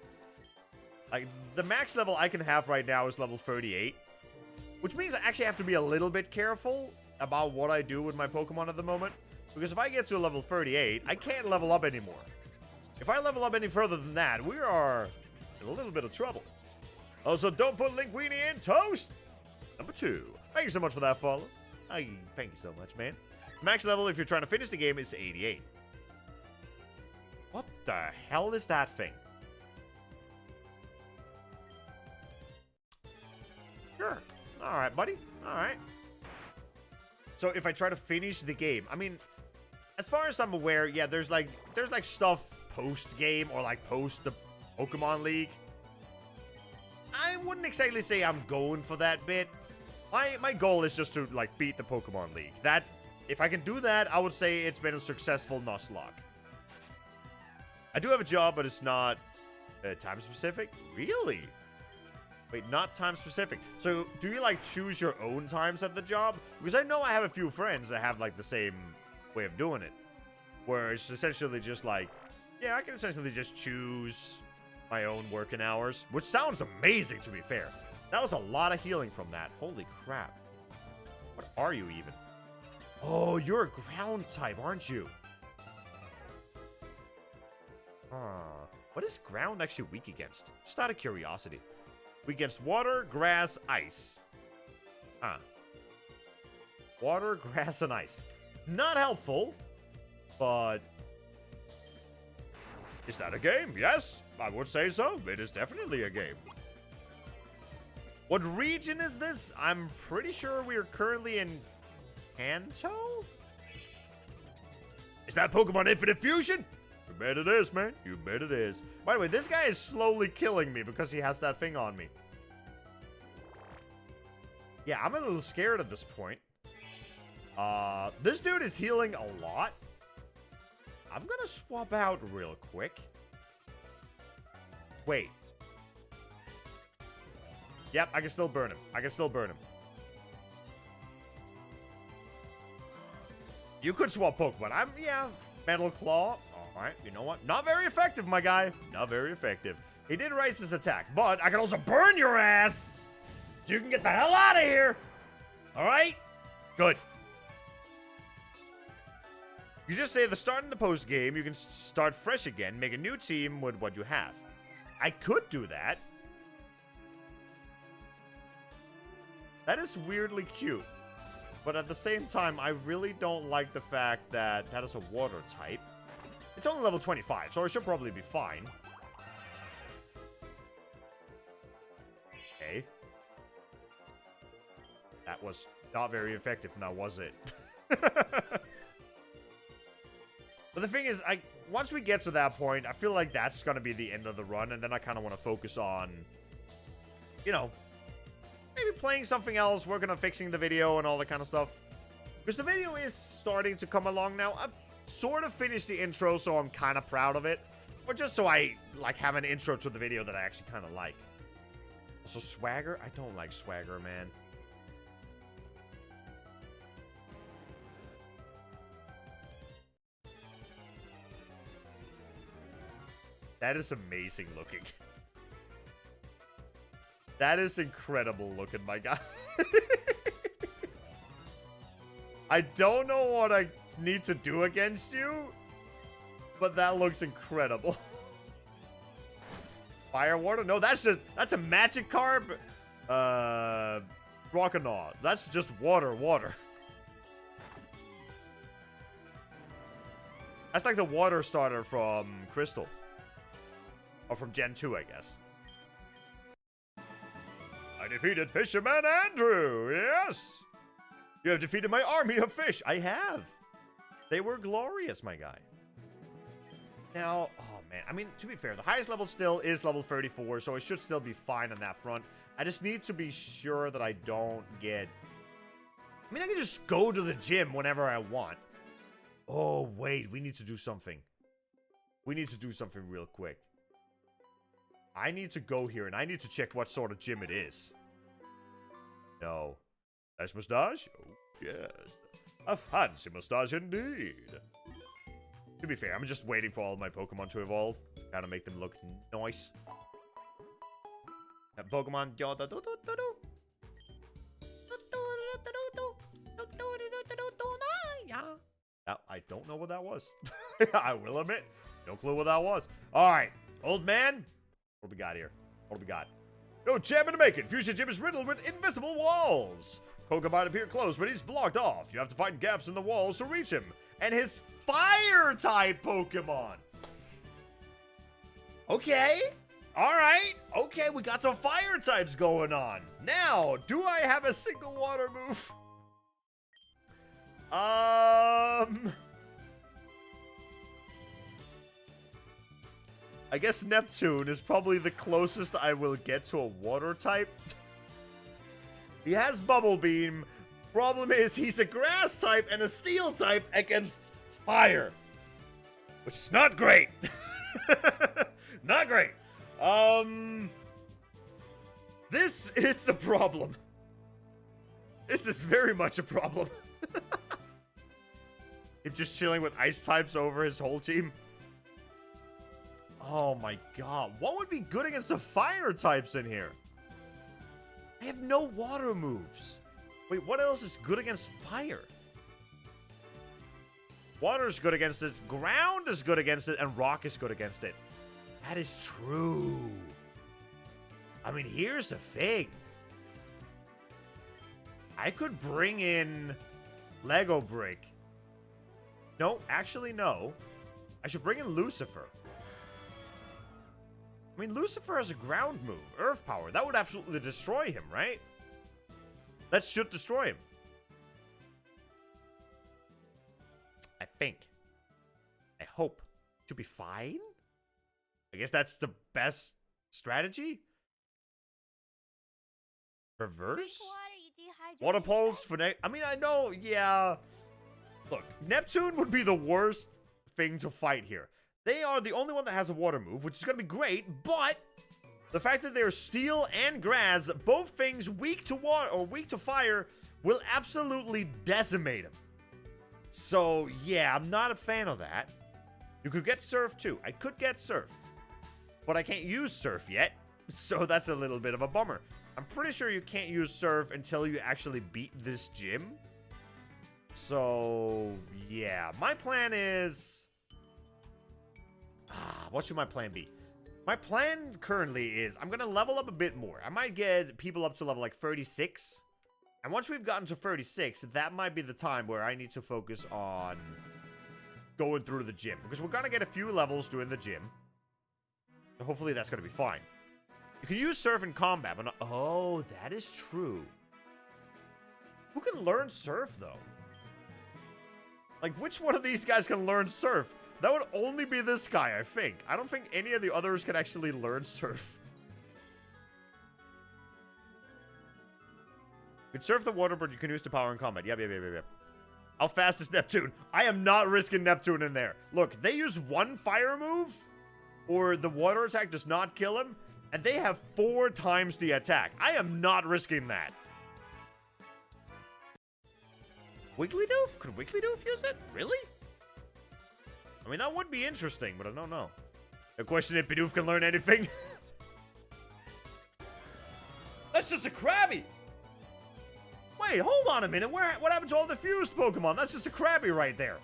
Like, the max level I can have right now is level 38. Which means I actually have to be a little bit careful about what I do with my Pokemon at the moment. Because if I get to a level 38, I can't level up anymore. If I level up any further than that, we are little bit of trouble. Also, don't put linguine in toast. Number 2. Thank you so much for that follow. Thank you so much, man. Max level if you're trying to finish the game is 88. What the hell is that thing? Sure. Alright, buddy. Alright. So if I try to finish the game, I mean, as far as I'm aware, yeah, there's like stuff post-game or like post the Pokemon League. I wouldn't exactly say I'm going for that bit. My goal is just to like beat the Pokemon League. That, if I can do that, I would say it's been a successful Nuzlocke. I do have a job, but it's not time specific. Really? Wait, not time specific. So, do you like choose your own times at the job? Because I know I have a few friends that have like the same way of doing it, where it's essentially just like, yeah, I can essentially just choose my own working hours, which sounds amazing to be fair. That was a lot of healing from that. Holy crap. What are you even? Oh, you're a ground type, aren't you? What is ground actually weak against? Just out of curiosity. Weak against water, grass, ice. Water, grass, and ice. Not helpful, but... Is that a game? Yes, I would say so. It is definitely a game. What region is this? I'm pretty sure we are currently in Kanto? Is that Pokemon Infinite Fusion? You bet it is, man. You bet it is. By the way, this guy is slowly killing me because he has that thing on me. Yeah, I'm a little scared at this point. This dude is healing a lot. I'm gonna swap out real quick. Wait. Yep, I can still burn him. I can still burn him. You could swap Pokemon. Yeah, Metal Claw. Alright, you know what? Not very effective, my guy. Not very effective. He did raise his attack, but I can also burn your ass. So you can get the hell out of here. Alright? Good. You just say the start and the post game, you can start fresh again, make a new team with what you have. I could do that. That is weirdly cute. But at the same time, I really don't like the fact that that is a water type. It's only level 25, so it should probably be fine. Okay. That was not very effective now, was it? But the thing is, once we get to that point, I feel like that's going to be the end of the run, and then I kind of want to focus on, you know, maybe playing something else, working on fixing the video and all that kind of stuff. Because the video is starting to come along now. I've sort of finished the intro, so I'm kind of proud of it. Or just so I, like, have an intro to the video that I actually kind of like. Also, Swagger? I don't like Swagger, man. That is amazing looking. That is incredible looking, my guy. I don't know what I need to do against you, but that looks incredible. Fire water? No, that's a magic carb. Rockonaut. That's just water. That's like the water starter from Crystal. Or from Gen 2, I guess. I defeated Fisherman Andrew, yes! You have defeated my army of fish. I have. They were glorious, my guy. Now, oh man, I mean, to be fair, the highest level still is level 34, so it should still be fine on that front. I just need to be sure that I don't get... I mean, I can just go to the gym whenever I want. Oh, wait, we need to do something. We need to do something real quick. I need to go here, and I need to check what sort of gym it is. No. Nice mustache? Oh, yes. A fancy mustache indeed. To be fair, I'm just waiting for all of my Pokemon to evolve to kind of make them look nice. Pokemon... I don't know what that was. I will admit. No clue what that was. Alright. Old man. What we got here? What do we got? Go champion to make it. Fusion Gym is riddled with invisible walls. Pokemon appear close, but he's blocked off. You have to find gaps in the walls to reach him. And his fire-type Pokemon. Okay. All right. Okay, we got some fire types going on. Now, do I have a single water move? I guess Neptune is probably the closest I will get to a water type. He has Bubble Beam. Problem is, he's a grass type and a steel type against fire. Which is not great. Not great. This is a problem. This is very much a problem. Him just chilling with ice types over his whole team. Oh my god. What would be good against the fire types in here? I have no water moves. Wait, what else is good against fire? Water is good against it. Ground is good against it. And rock is good against it. That is true. I mean, here's the thing. I could bring in Lego Brick. No, actually, no. I should bring in Lucifer. I mean, Lucifer has a ground move. Earth power. That would absolutely destroy him, right? That should destroy him. I think. I hope. Should be fine? I guess that's the best strategy? Reverse? Water pulse for I mean, I know, yeah. Look, Neptune would be the worst thing to fight here. They are the only one that has a water move, which is going to be great, but the fact that they're steel and grass, both things weak to water or weak to fire, will absolutely decimate them. So, yeah, I'm not a fan of that. You could get Surf, too. I could get Surf, but I can't use Surf yet, so that's a little bit of a bummer. I'm pretty sure you can't use Surf until you actually beat this gym. So, yeah. My plan is... what should my plan be? My plan currently is I'm going to level up a bit more. I might get people up to level like 36. And once we've gotten to 36, that might be the time where I need to focus on going through the gym. Because we're going to get a few levels doing the gym. So hopefully that's going to be fine. You can use Surf in combat, but not... Oh, that is true. Who can learn Surf, though? Like, which one of these guys can learn Surf? That would only be this guy, I think. I don't think any of the others can actually learn Surf. You can surf the water, but you can use the power in combat. Yep. How fast is Neptune? I am not risking Neptune in there. Look, they use one fire move, or the water attack does not kill him, and they have 4 times the attack. I am not risking that. Wigglytuff? Could Wigglytuff use it? Really? I mean, that would be interesting, but I don't know. The question if Bidoof can learn anything. That's just a Krabby! Wait, hold on a minute. What happened to all the fused Pokemon? That's just a Krabby right there.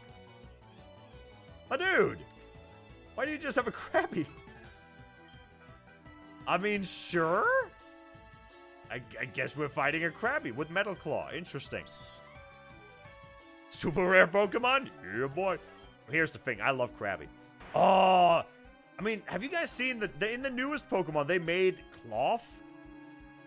My dude. Why do you just have a Krabby? I mean, sure. I guess we're fighting a Krabby with Metal Claw. Interesting. Super rare Pokemon? Yeah, boy. Here's the thing. I love Krabby. Oh, I mean, have you guys seen in the newest Pokemon, they made Cloth?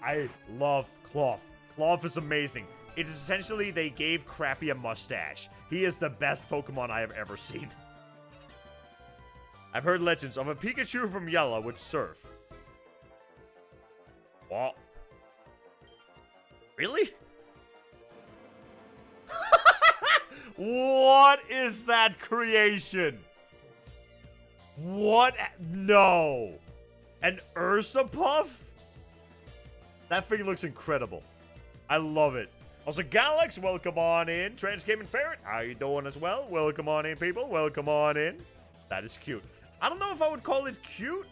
I love Cloth. Cloth is amazing. It is essentially they gave Crappy a mustache. He is the best Pokemon I have ever seen. I've heard legends of a Pikachu from Yellow with Surf. What? Really? What is that creation? What? No. An Ursapuff? That thing looks incredible. I love it. Also, Galax, welcome on in. Trans Gaming Ferret, how you doing as well? Welcome on in, people. Welcome on in. That is cute. I don't know if I would call it cute,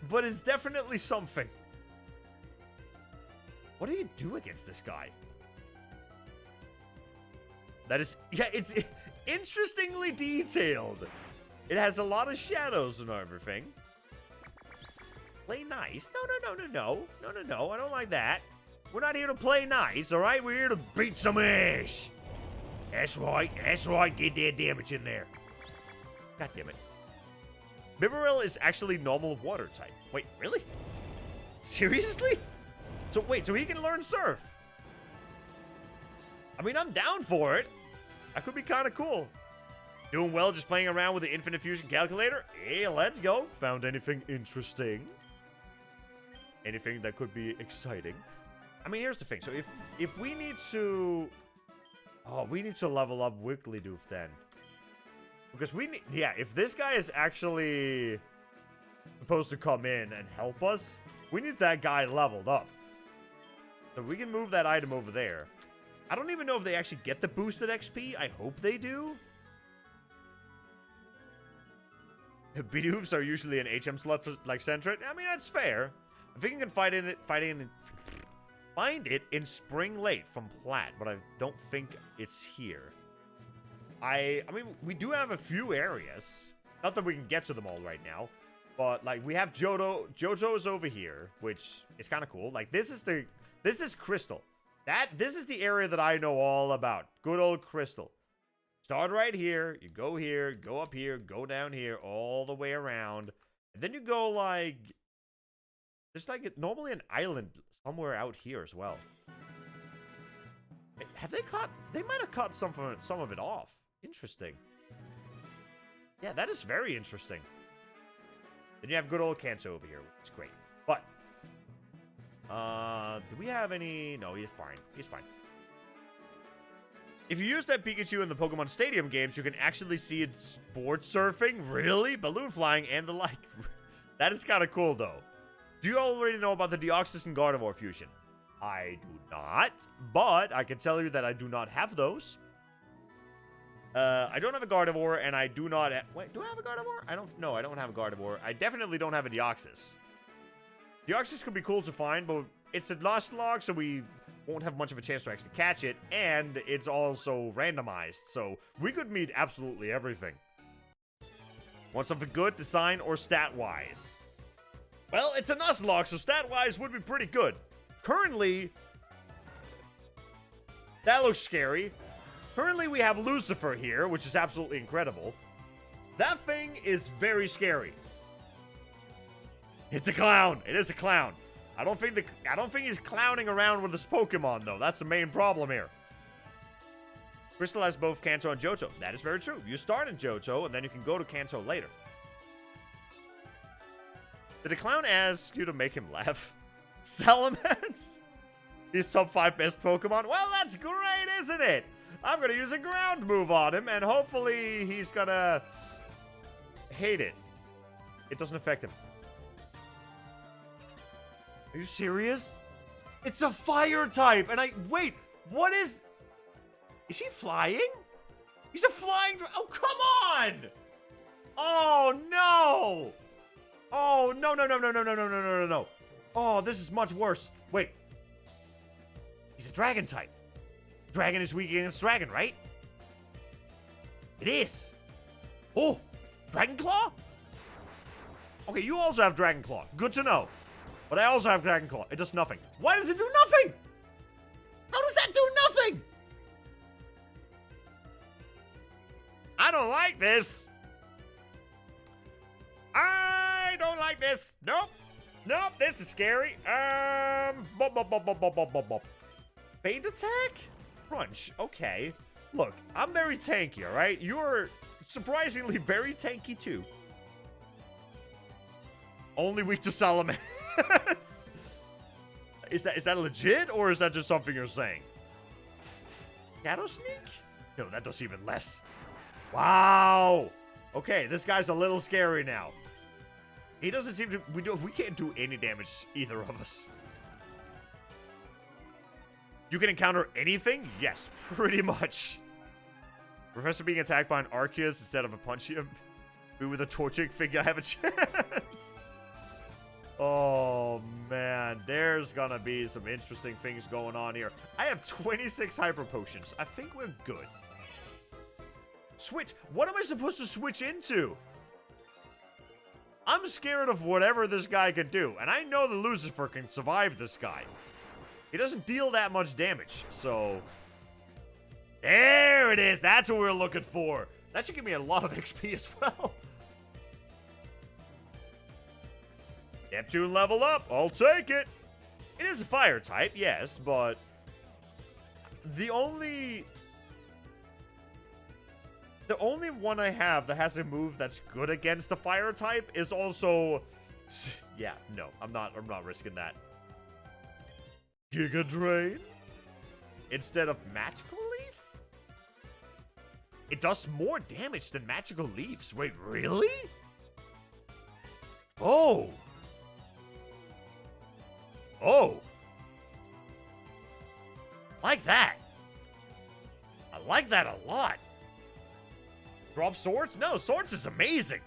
but it's definitely something. What do you do against this guy? That is... Yeah, it's interestingly detailed. It has a lot of shadows and everything. Play nice? No. I don't like that. We're not here to play nice, all right? We're here to beat some ass. That's right. Get that damage in there. God damn it. Bibarel is actually normal water type. Wait, really? Seriously? So wait, so he can learn surf? I mean, I'm down for it. That could be kind of cool. Doing well just playing around with the Infinite Fusion Calculator? Hey, let's go. Found anything interesting? Anything that could be exciting? I mean, here's the thing. So if we need to... Oh, we need to level up Wigglytuff then. Because we need... Yeah, if this guy is actually supposed to come in and help us, we need that guy leveled up. So we can move that item over there. I don't even know if they actually get the boosted XP. I hope they do. Bidoofs are usually an HM slot for, like, Sentret. I mean, that's fair. I think you can find it in Spring Lake from Platte, but I don't think it's here. I mean, we do have a few areas. Not that we can get to them all right now, but like we have Johto's over here, which is kind of cool. Like this is Crystal. This is the area that I know all about. Good old Crystal. Start right here, you go up here, go down here, all the way around. And then you go like there's like normally an island somewhere out here as well. Have they cut? They might have cut some of it off. Interesting. Yeah, that is very interesting. Then you have good old Kanto over here, which is great. But, do we have any? No, he's fine. He's fine. If you use that Pikachu in the Pokemon Stadium games, you can actually see it board surfing, really? Balloon flying, and the like. That is kind of cool, though. Do you already know about the Deoxys and Gardevoir fusion? I do not, but I can tell you that I do not have those. I don't have a Gardevoir, and I do not... Wait, do I have a Gardevoir? No, I don't have a Gardevoir. I definitely don't have a Deoxys. Deoxys could be cool to find, but it's a Nuzlocke, so we won't have much of a chance to actually catch it, and it's also randomized, so we could meet absolutely everything. Want something good, design, or stat-wise? Well, it's a Nuzlocke, so stat-wise would be pretty good. Currently, that looks scary. Currently, we have Lucifer here, which is absolutely incredible. That thing is very scary. It's a clown. It is a clown. I don't think he's clowning around with his Pokemon, though. That's the main problem here. Crystal has both Kanto and Johto. That is very true. You start in Johto, and then you can go to Kanto later. Did the clown ask you to make him laugh? Salamence? He's top 5 best Pokemon? Well, that's great, isn't it? I'm going to use a ground move on him, and hopefully he's going to hate it. It doesn't affect him. Are you serious? It's a fire type, and wait, what is he flying? He's a flying... Oh, come on! Oh, no! Oh, no. Oh, this is much worse. Wait. He's a dragon type. Dragon is weak against dragon, right? It is. Oh, Dragon Claw? Okay, you also have Dragon Claw. Good to know. But I also have Dragon Claw. It does nothing. Why does it do nothing? How does that do nothing? I don't like this. I don't like this. Nope. Nope, this is scary. Faint attack? Crunch. Okay. Look, I'm very tanky, alright? You're surprisingly very tanky, too. Only weak to Salamence. Is that legit, or is that just something you're saying? Shadow Sneak? No, that does even less. Wow. Okay, this guy's a little scary now. He doesn't seem to... We can't do any damage, either of us. You can encounter anything? Yes, pretty much. Professor being attacked by an Arceus instead of a Punchium. With a Torchic figure, I have a chance. Oh, man. There's gonna be some interesting things going on here. I have 26 Hyper Potions. I think we're good. Switch. What am I supposed to switch into? I'm scared of whatever this guy can do. And I know the Lucifer can survive this guy. He doesn't deal that much damage, so... There it is! That's what we're looking for! That should give me a lot of XP as well. Neptune level up! I'll take it! It is a fire type, yes, but... The only one I have that has a move that's good against the fire type is also... Yeah, no, I'm not risking that. Giga Drain? Instead of Magical Leaf? It does more damage than Magical Leaves. Wait, really? Oh! Oh! Like that. I like that a lot. Drop Swords? No, Swords is amazing.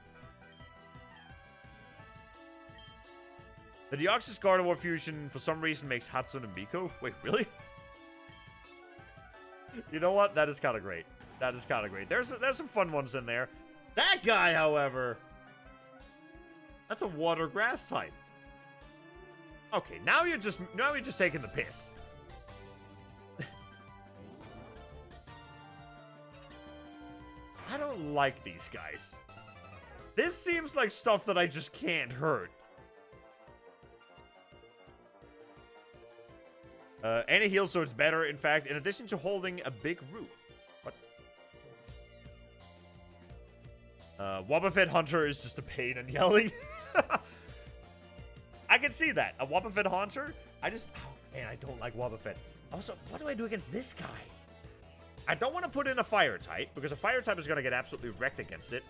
The Deoxys Gardevoir fusion for some reason makes Hatsune and Miko. Wait, really? You know what? That is kind of great. That is kind of great. There's some fun ones in there. That guy, however, that's a water grass type. Okay, now you're just taking the piss. I don't like these guys. This seems like stuff that I just can't hurt. And it heals, so it's better, in fact, in addition to holding a big root. What? Wobbuffet Hunter is just a pain and yelling. I can see that. A Wobbuffet Hunter? Oh, man, I don't like Wobbuffet. Also, what do I do against this guy? I don't want to put in a fire type, because a fire type is going to get absolutely wrecked against it.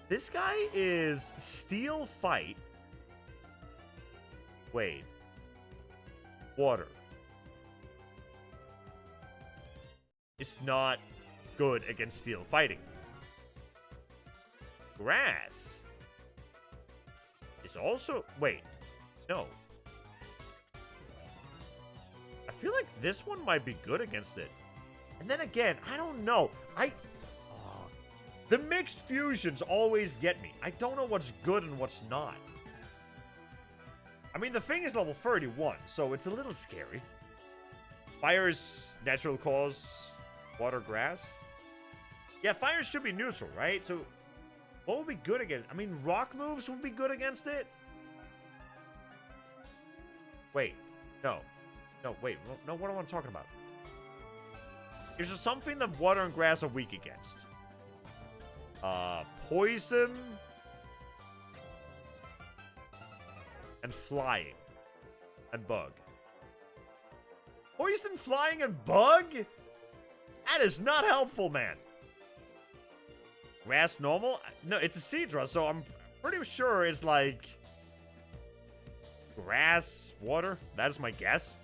This guy is Steel Fight. Wait. Water. It's not good against steel fighting. Grass is also... Wait. No. I feel like this one might be good against it. And then again, I don't know. The mixed fusions always get me. I don't know what's good and what's not. I mean, the thing is level 31, so it's a little scary. Fire is natural cause, water, grass. Yeah, fire should be neutral, right? So, what would be good against... I mean, rock moves would be good against it? Wait. No. No, wait. No, what am I talking about? Is there something that water and grass are weak against? Poison... and flying. And bug. Poison, flying, and bug? That is not helpful, man. Grass normal? No, it's a Seadra, so I'm pretty sure it's like... grass, water? That is my guess.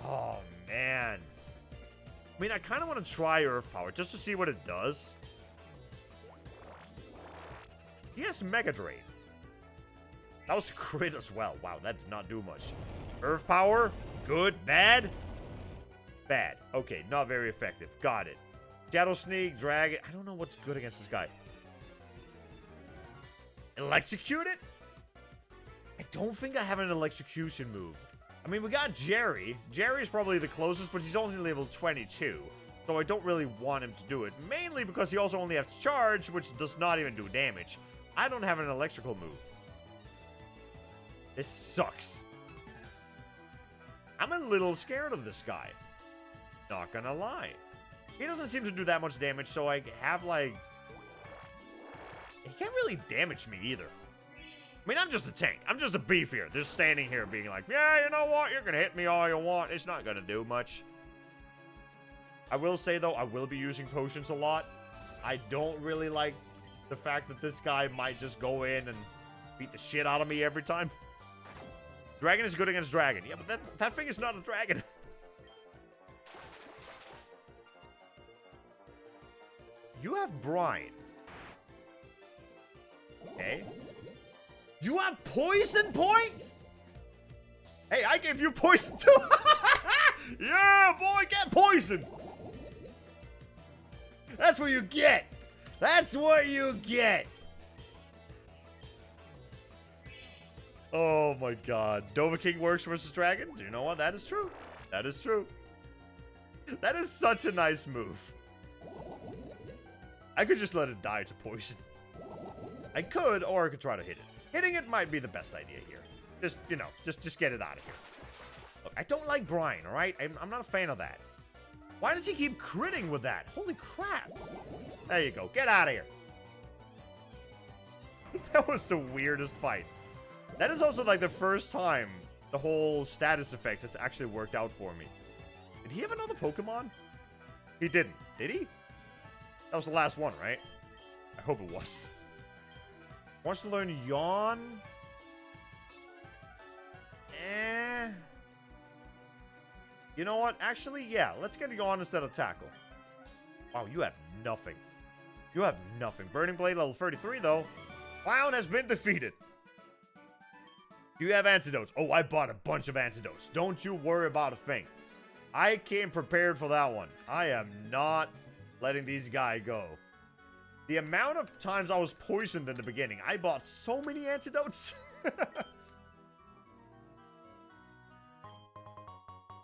Oh, man. I mean, I kind of want to try Earth Power just to see what it does. Yes, Mega Drain. That was crit as well. Wow, that did not do much. Earth Power? Good. Bad? Bad. Okay, not very effective. Got it. Shadow Sneak, Dragon. I don't know what's good against this guy. Electrocute it? I don't think I have an electrocution move. I mean, we got Jerry. Jerry's probably the closest, but he's only level 22. So I don't really want him to do it. Mainly because he also only has Charge, which does not even do damage. I don't have an electrical move. This sucks. I'm a little scared of this guy. Not gonna lie. He doesn't seem to do that much damage, so I have, like... He can't really damage me either. I mean, I'm just a tank. I'm just a beef here. Just standing here being like, yeah, you know what? You're gonna hit me all you want. It's not gonna do much. I will say, though, I will be using potions a lot. I don't really like the fact that this guy might just go in and beat the shit out of me every time. Dragon is good against dragon. Yeah, but that thing is not a dragon. You have brine. Okay. You have poison point? Hey, I gave you poison too. Yeah, boy, get poisoned. That's what you get. That's what you get. Oh my god. Dova King works versus dragons? You know what? That is true. That is true. That is such a nice move. I could just let it die to poison. I could, or I could try to hit it. Hitting it might be the best idea here. Just, you know, just get it out of here. Look, I don't like Brian, alright? I'm not a fan of that. Why does he keep critting with that? Holy crap. There you go. Get out of here. That was the weirdest fight. That is also like the first time the whole status effect has actually worked out for me. Did he have another Pokemon? He didn't. Did he? That was the last one, right? I hope it was. Wants to learn Yawn? You know what? Actually, yeah. Let's get Yawn instead of Tackle. Wow, you have nothing. You have nothing. Burning Blade level 33, though. Clown has been defeated. You have antidotes. Oh, I bought a bunch of antidotes. Don't you worry about a thing. I came prepared for that one. I am not letting these guys go. The amount of times I was poisoned in the beginning, I bought so many antidotes.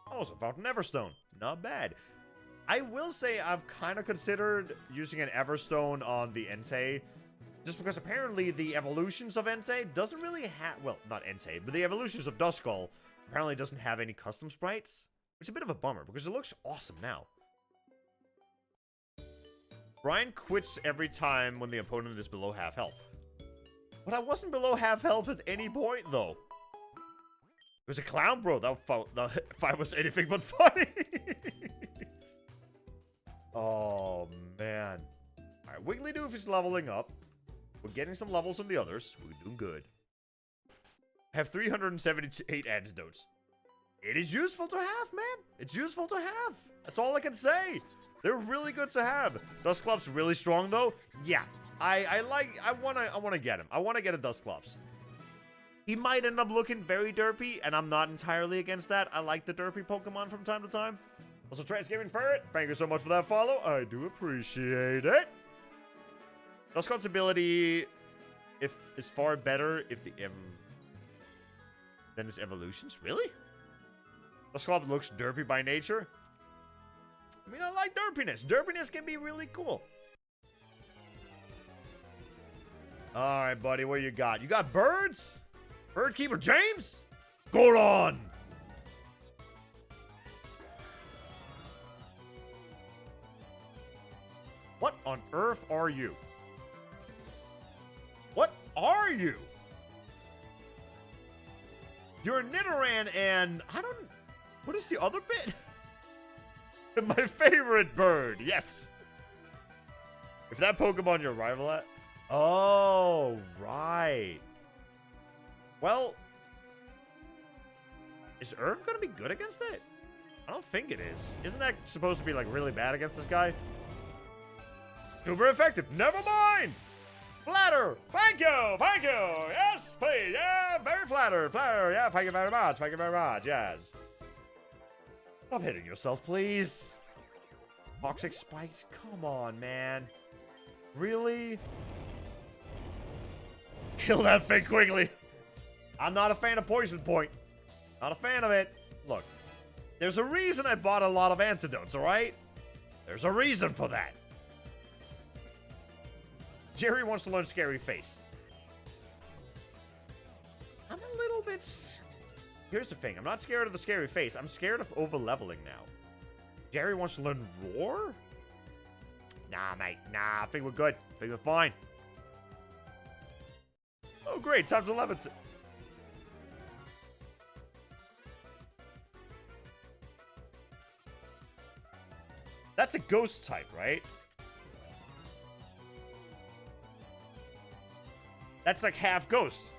Also found an Everstone. Not bad. I will say I've kind of considered using an Everstone on the Entei. Just because apparently the evolutions of Entei doesn't really have... Well, not Entei, but the evolutions of Duskull apparently doesn't have any custom sprites. Which is a bit of a bummer, because it looks awesome now. Brian quits every time when the opponent is below half health. But I wasn't below half health at any point, though. It was a clown, bro. That fight was anything but funny. Oh, man. Alright, Wigglytuff is leveling up. We're getting some levels from the others. We're doing good. I have 378 antidotes. It is useful to have, man. It's useful to have. That's all I can say. They're really good to have. Dusclops really strong, though. Yeah, I wanna get him. I wanna get a Dusclops. He might end up looking very derpy, and I'm not entirely against that. I like the derpy Pokemon from time to time. Also, Transgaming Ferret, thank you so much for that follow. I do appreciate it. Dusclops' ability is far better if than his evolutions. Really? Dusclops looks derpy by nature. I mean, I like derpiness. Derpiness can be really cool. Alright, buddy, what you got? You got birds? Bird Keeper James? Goron! What on earth are you? What are you? You're a Nidoran and... I don't... What is the other bit? My favorite bird, yes. If that Pokemon your rival at... Oh, right. Well... Is Earth gonna be good against it? I don't think it is. Isn't that supposed to be, like, really bad against this guy? Super effective. Never mind! Flatter! Thank you! Thank you! Yes, please! Yeah, very flattered! Flatter! Yeah, thank you very much! Thank you very much! Yes. Stop hitting yourself, please. Toxic spikes? Come on, man. Really? Kill that thing quickly. I'm not a fan of Poison Point. Not a fan of it. Look, there's a reason I bought a lot of antidotes, alright? There's a reason for that. Jerry wants to learn Scary Face. I'm a little bit... Here's the thing. I'm not scared of the Scary Face. I'm scared of over-leveling now. Jerry wants to learn Roar? Nah, mate. Nah, I think we're good. I think we're fine. Oh, great. Time to levitate. That's a ghost type, right? That's like half ghost.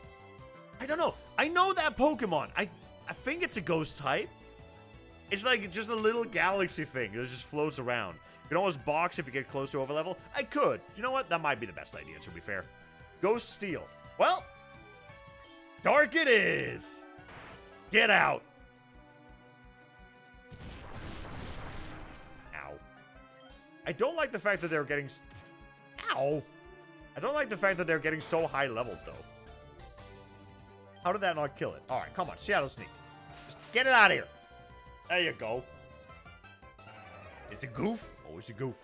I don't know. I know that Pokemon. I think it's a ghost type. It's like just a little galaxy thing that just floats around. You can always box if you get close to overlevel. I could. You know what? That might be the best idea, to be fair. Ghost Steel. Well, dark it is. Get out. Ow. I don't like the fact that they're getting... Ow. I don't like the fact that they're getting so high leveled, though. How did that not kill it? All right, come on, Shadow Sneak. Just get it out of here. There you go. It's a goof. Oh, it's a goof.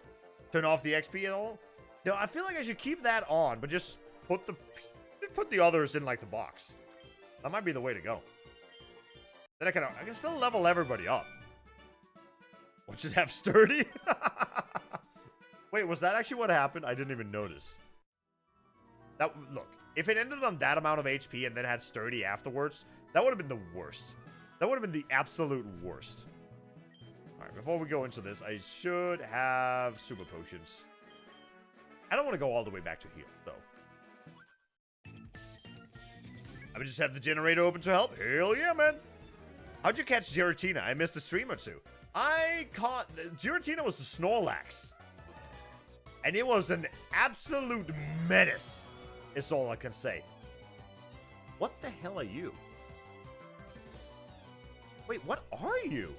Turn off the XP at all? No, I feel like I should keep that on, but just put the others in like the box. That might be the way to go. Then I can still level everybody up. Or just have sturdy? Wait, was that actually what happened? I didn't even notice. Look, if it ended on that amount of HP and then had sturdy afterwards, that would have been the worst. That would have been the absolute worst. Alright, before we go into this, I should have super potions. I don't want to go all the way back to here, though. I would just have the generator open to help. Hell yeah, man. How'd you catch Giratina? I missed a stream or two. I caught... Giratina was the Snorlax. And it was an absolute menace. Is all I can say. What the hell are you? Wait, what are you?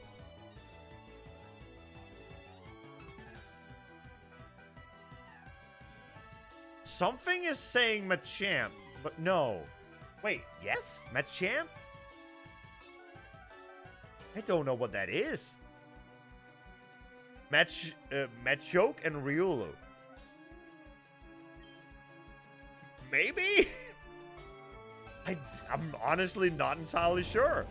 Something is saying Machamp, but no. Wait, yes? Machamp? I don't know what that is. Machoke and Riolu. Maybe? I'm honestly not entirely sure.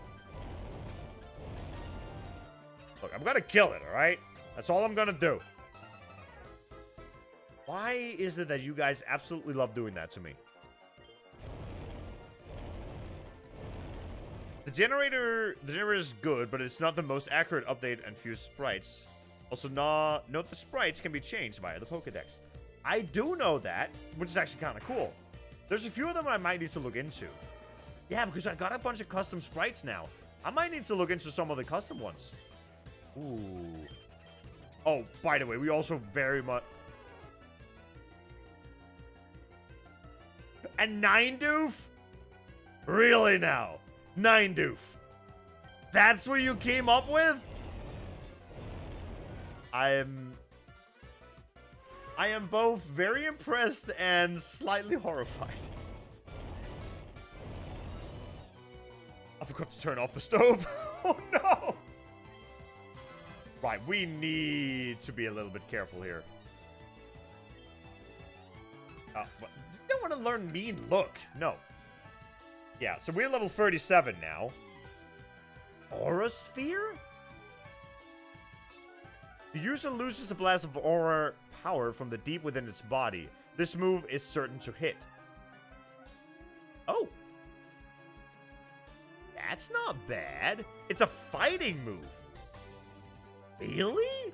Look, I'm gonna kill it, alright? That's all I'm gonna do. Why is it that you guys absolutely love doing that to me? The generator is good, but it's not the most accurate update and few sprites. Also, note the sprites can be changed via the Pokedex. I do know that, which is actually kind of cool. There's a few of them I might need to look into. Yeah, because I got a bunch of custom sprites now. I might need to look into some of the custom ones. Ooh. Oh, by the way, we also very much... And Ninedoof? Really now? Ninedoof. That's what you came up with? I am both very impressed and slightly horrified. I forgot to turn off the stove. Oh no! Right, we need to be a little bit careful here. But you don't want to learn Mean Look. No. Yeah, so we're level 37 now. Aura Sphere? The user loses a blast of aura power from the deep within its body. This move is certain to hit. Oh. That's not bad. It's a fighting move. Really?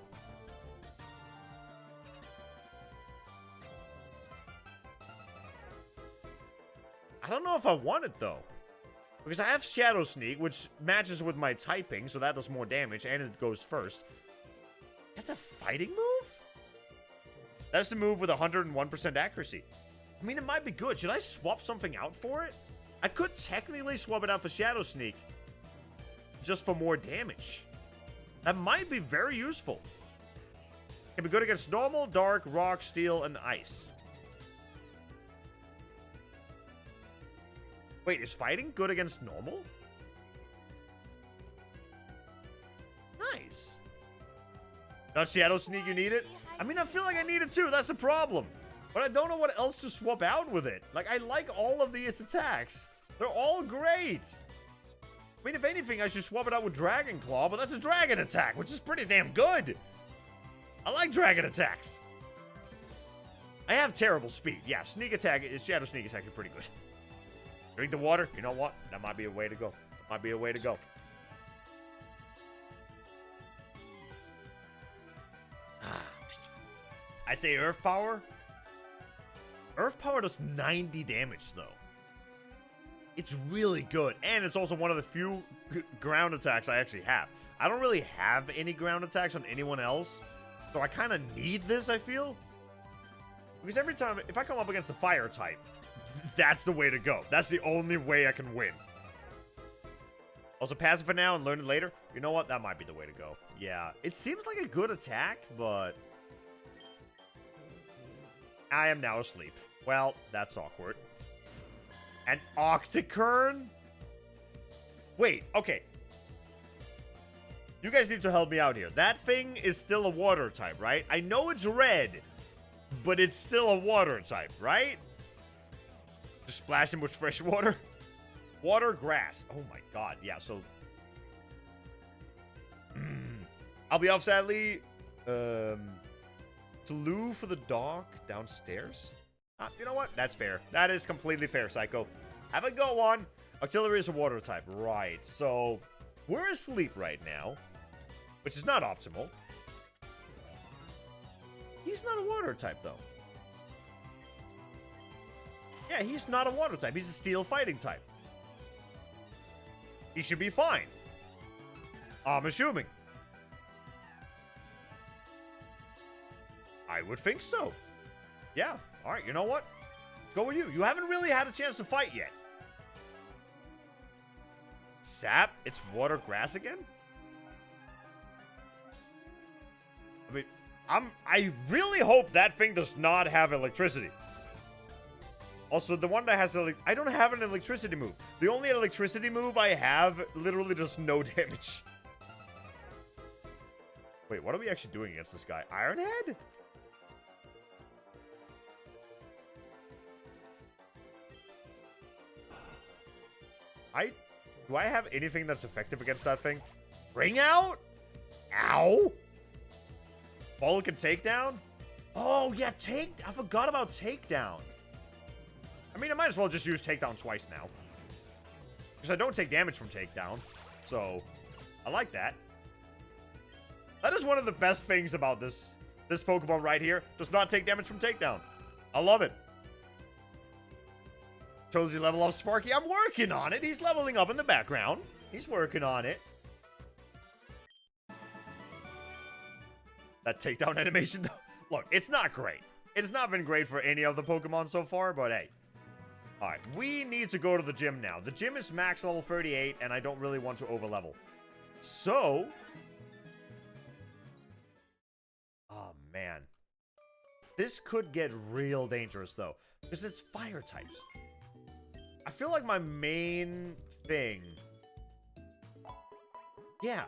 I don't know if I want it, though. Because I have Shadow Sneak, which matches with my typing, so that does more damage, and it goes first. That's a fighting move? That's the move with 101% accuracy. I mean, it might be good. Should I swap something out for it? I could technically swap it out for Shadow Sneak. Just for more damage. That might be very useful. Can be good against normal, dark, rock, steel, and ice. Wait, is fighting good against normal? Nice. Not Shadow Sneak, you need it? I mean, I feel like I need it too. That's the problem. But I don't know what else to swap out with it. Like, I like all of these attacks. They're all great. I mean, if anything, I should swap it out with Dragon Claw, but that's a dragon attack, which is pretty damn good. I like dragon attacks. I have terrible speed. Yeah, sneak attack, Shadow Sneak is actually pretty good. Drink the water. You know what? That might be a way to go. That might be a way to go. I say Earth Power. Earth Power does 90 damage, though. It's really good. And it's also one of the few ground attacks I actually have. I don't really have any ground attacks on anyone else. So I kind of need this, I feel. Because every time, if I come up against a fire type, that's the way to go. That's the only way I can win. Also, pass it for now and learn it later. You know what? That might be the way to go. Yeah. It seems like a good attack, but... I am now asleep. Well, that's awkward. An Octokern? Wait, okay. You guys need to help me out here. That thing is still a water type, right? I know it's red, but it's still a water type, right? Just splash him with fresh water. Water, grass. Oh my god, yeah, so... I'll be off, sadly. To Lou for the dog downstairs? You know what? That's fair. That is completely fair, Psycho. Have a go on. Auxiliary is a water type. Right, so... We're asleep right now, which is not optimal. He's not a water type, though. Yeah, he's not a water type. He's a steel fighting type. He should be fine. I'm assuming. I would think so. Yeah. All right, you know what? Go with you. You haven't really had a chance to fight yet. Sap? It's water grass again? I mean, I really hope that thing does not have electricity. Also, the one that has I don't have an electricity move. The only electricity move I have literally does no damage. Wait, what are we actually doing against this guy? Iron Head? Do I have anything that's effective against that thing? Ring out? Ow! Bulk and takedown? Oh, yeah, I forgot about takedown. I mean, I might as well just use takedown twice now. Because I don't take damage from takedown. So, I like that. That is one of the best things about this Pokemon right here. Does not take damage from takedown. I love it. Told you level up Sparky. I'm working on it. He's leveling up in the background. He's working on it. That takedown animation, though. Look, it's not great. It's not been great for any of the Pokemon so far, but hey. Alright, we need to go to the gym now. The gym is max level 38, and I don't really want to overlevel. So... Oh, man. This could get real dangerous, though. Because it's fire types. I feel like my main thing... Yeah.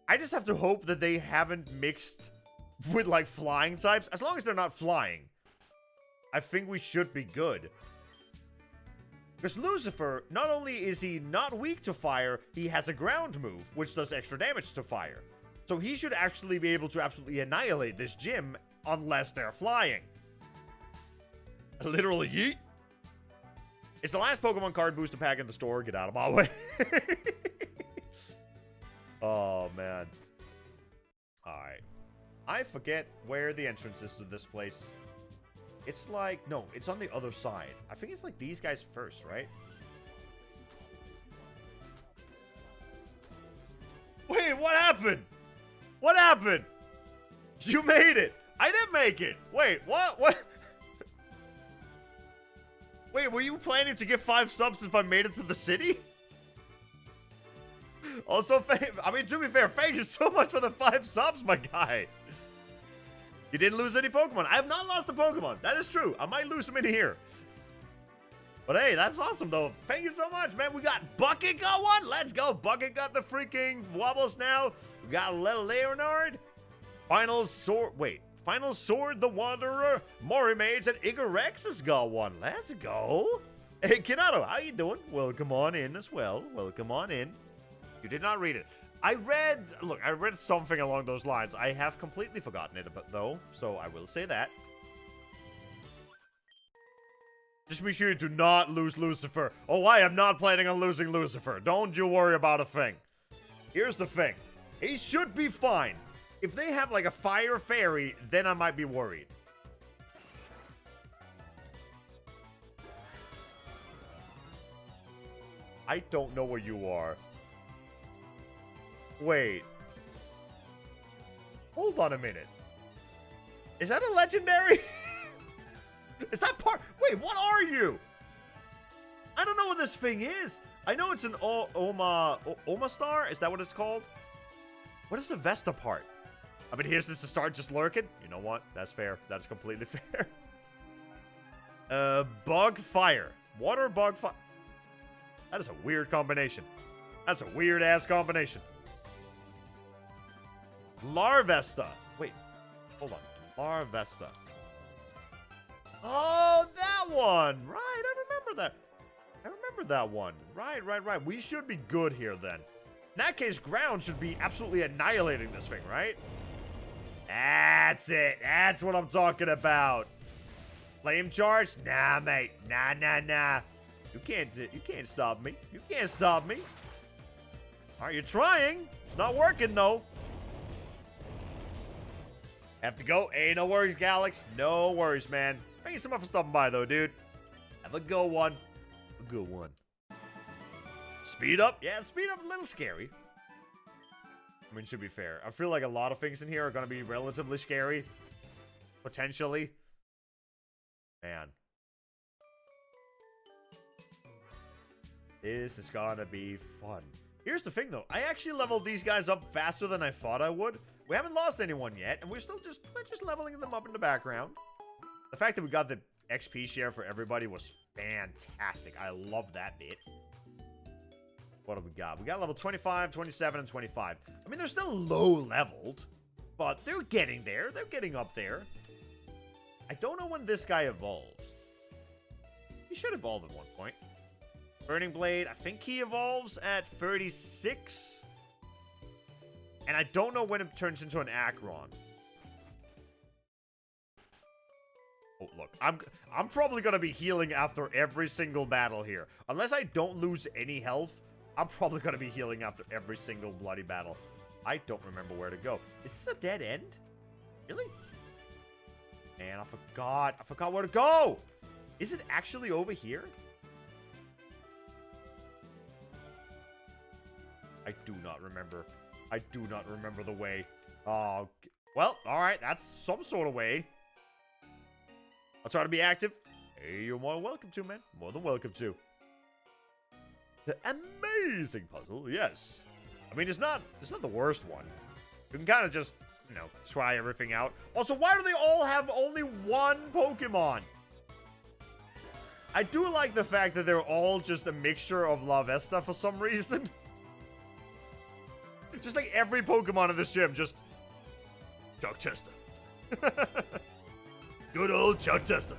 I just have to hope that they haven't mixed with, like, flying types. As long as they're not flying, I think we should be good. Because Lucifer, not only is he not weak to fire, he has a ground move, which does extra damage to fire. So he should actually be able to absolutely annihilate this gym, unless they're flying. Literally, yeet. It's the last Pokemon card booster pack in the store. Get out of my way. Oh, man. Alright. I forget where the entrance is to this place. It's like... No, it's on the other side. I think it's like these guys first, right? Wait, what happened? What happened? You made it. I didn't make it. Wait, what? What? Wait, were you planning to get 5 subs if I made it to the city? Also, I mean, to be fair, thank you so much for the 5 subs, my guy. You didn't lose any Pokemon. I have not lost a Pokemon. That is true. I might lose some in here. But hey, that's awesome, though. Thank you so much, man. We got Bucket got one. Let's go. Bucket got the freaking wobbles now. We got little Leonard. Final Sword. Wait. Final Sword, the Wanderer, Morimage, and Igarex has got one. Let's go. Hey, Kinato, how you doing? Welcome on in as well. Welcome on in. You did not read it. I read something along those lines. I have completely forgotten it, though, so I will say that. Just make sure you do not lose Lucifer. Oh, I am not planning on losing Lucifer. Don't you worry about a thing. Here's the thing. He should be fine. If they have, like, a fire fairy, then I might be worried. I don't know where you are. Wait. Hold on a minute. Is that a legendary? Is that part? Wait, what are you? I don't know what this thing is. I know it's an Oma Star. Is that what it's called? What is the Vesta part? I mean, here's this to start just lurking. You know what? That's fair. That's completely fair. Bug fire. Water bug fire. That is a weird combination. That's a weird-ass combination. Larvesta. Wait, hold on. Larvesta. Oh, that one. Right, I remember that. I remember that one. Right. We should be good here then. In that case, ground should be absolutely annihilating this thing, right? That's it. That's what I'm talking about. Flame charge? Nah, mate. Nah. You can't stop me. You can't stop me. All right, you're trying. It's not working, though. Have to go. Hey, no worries, Galax. No worries, man. Thank you so much for stopping by, though, dude. Have a good one. A good one. Speed up? Yeah, speed up a little scary. I mean, should be fair. I feel like a lot of things in here are going to be relatively scary. Potentially. Man. This is going to be fun. Here's the thing, though. I actually leveled these guys up faster than I thought I would. We haven't lost anyone yet, and we're just leveling them up in the background. The fact that we got the XP share for everybody was fantastic. I love that bit. What do we got? We got level 25, 27, and 25. I mean, they're still low-leveled, but they're getting there. They're getting up there. I don't know when this guy evolves. He should evolve at one point. Burning Blade, I think he evolves at 36. And I don't know when it turns into an Acheron. Oh, look. I'm probably going to be healing after every single battle here. Unless I don't lose any health, I'm probably going to be healing after every single bloody battle. I don't remember where to go. Is this a dead end? Really? Man, I forgot. I forgot where to go. Is it actually over here? I do not remember. I do not remember the way. Oh, well, all right. That's some sort of way. I'll try to be active. Hey, you're more than welcome to, man. More than welcome to. The amazing puzzle, yes. I mean, it's not the worst one. You can kind of just, you know, try everything out. Also, why do they all have only one Pokemon? I do like the fact that they're all just a mixture of Larvesta for some reason. Just like every Pokemon in this gym, just Chuck Chester. Good old Chuck Chester.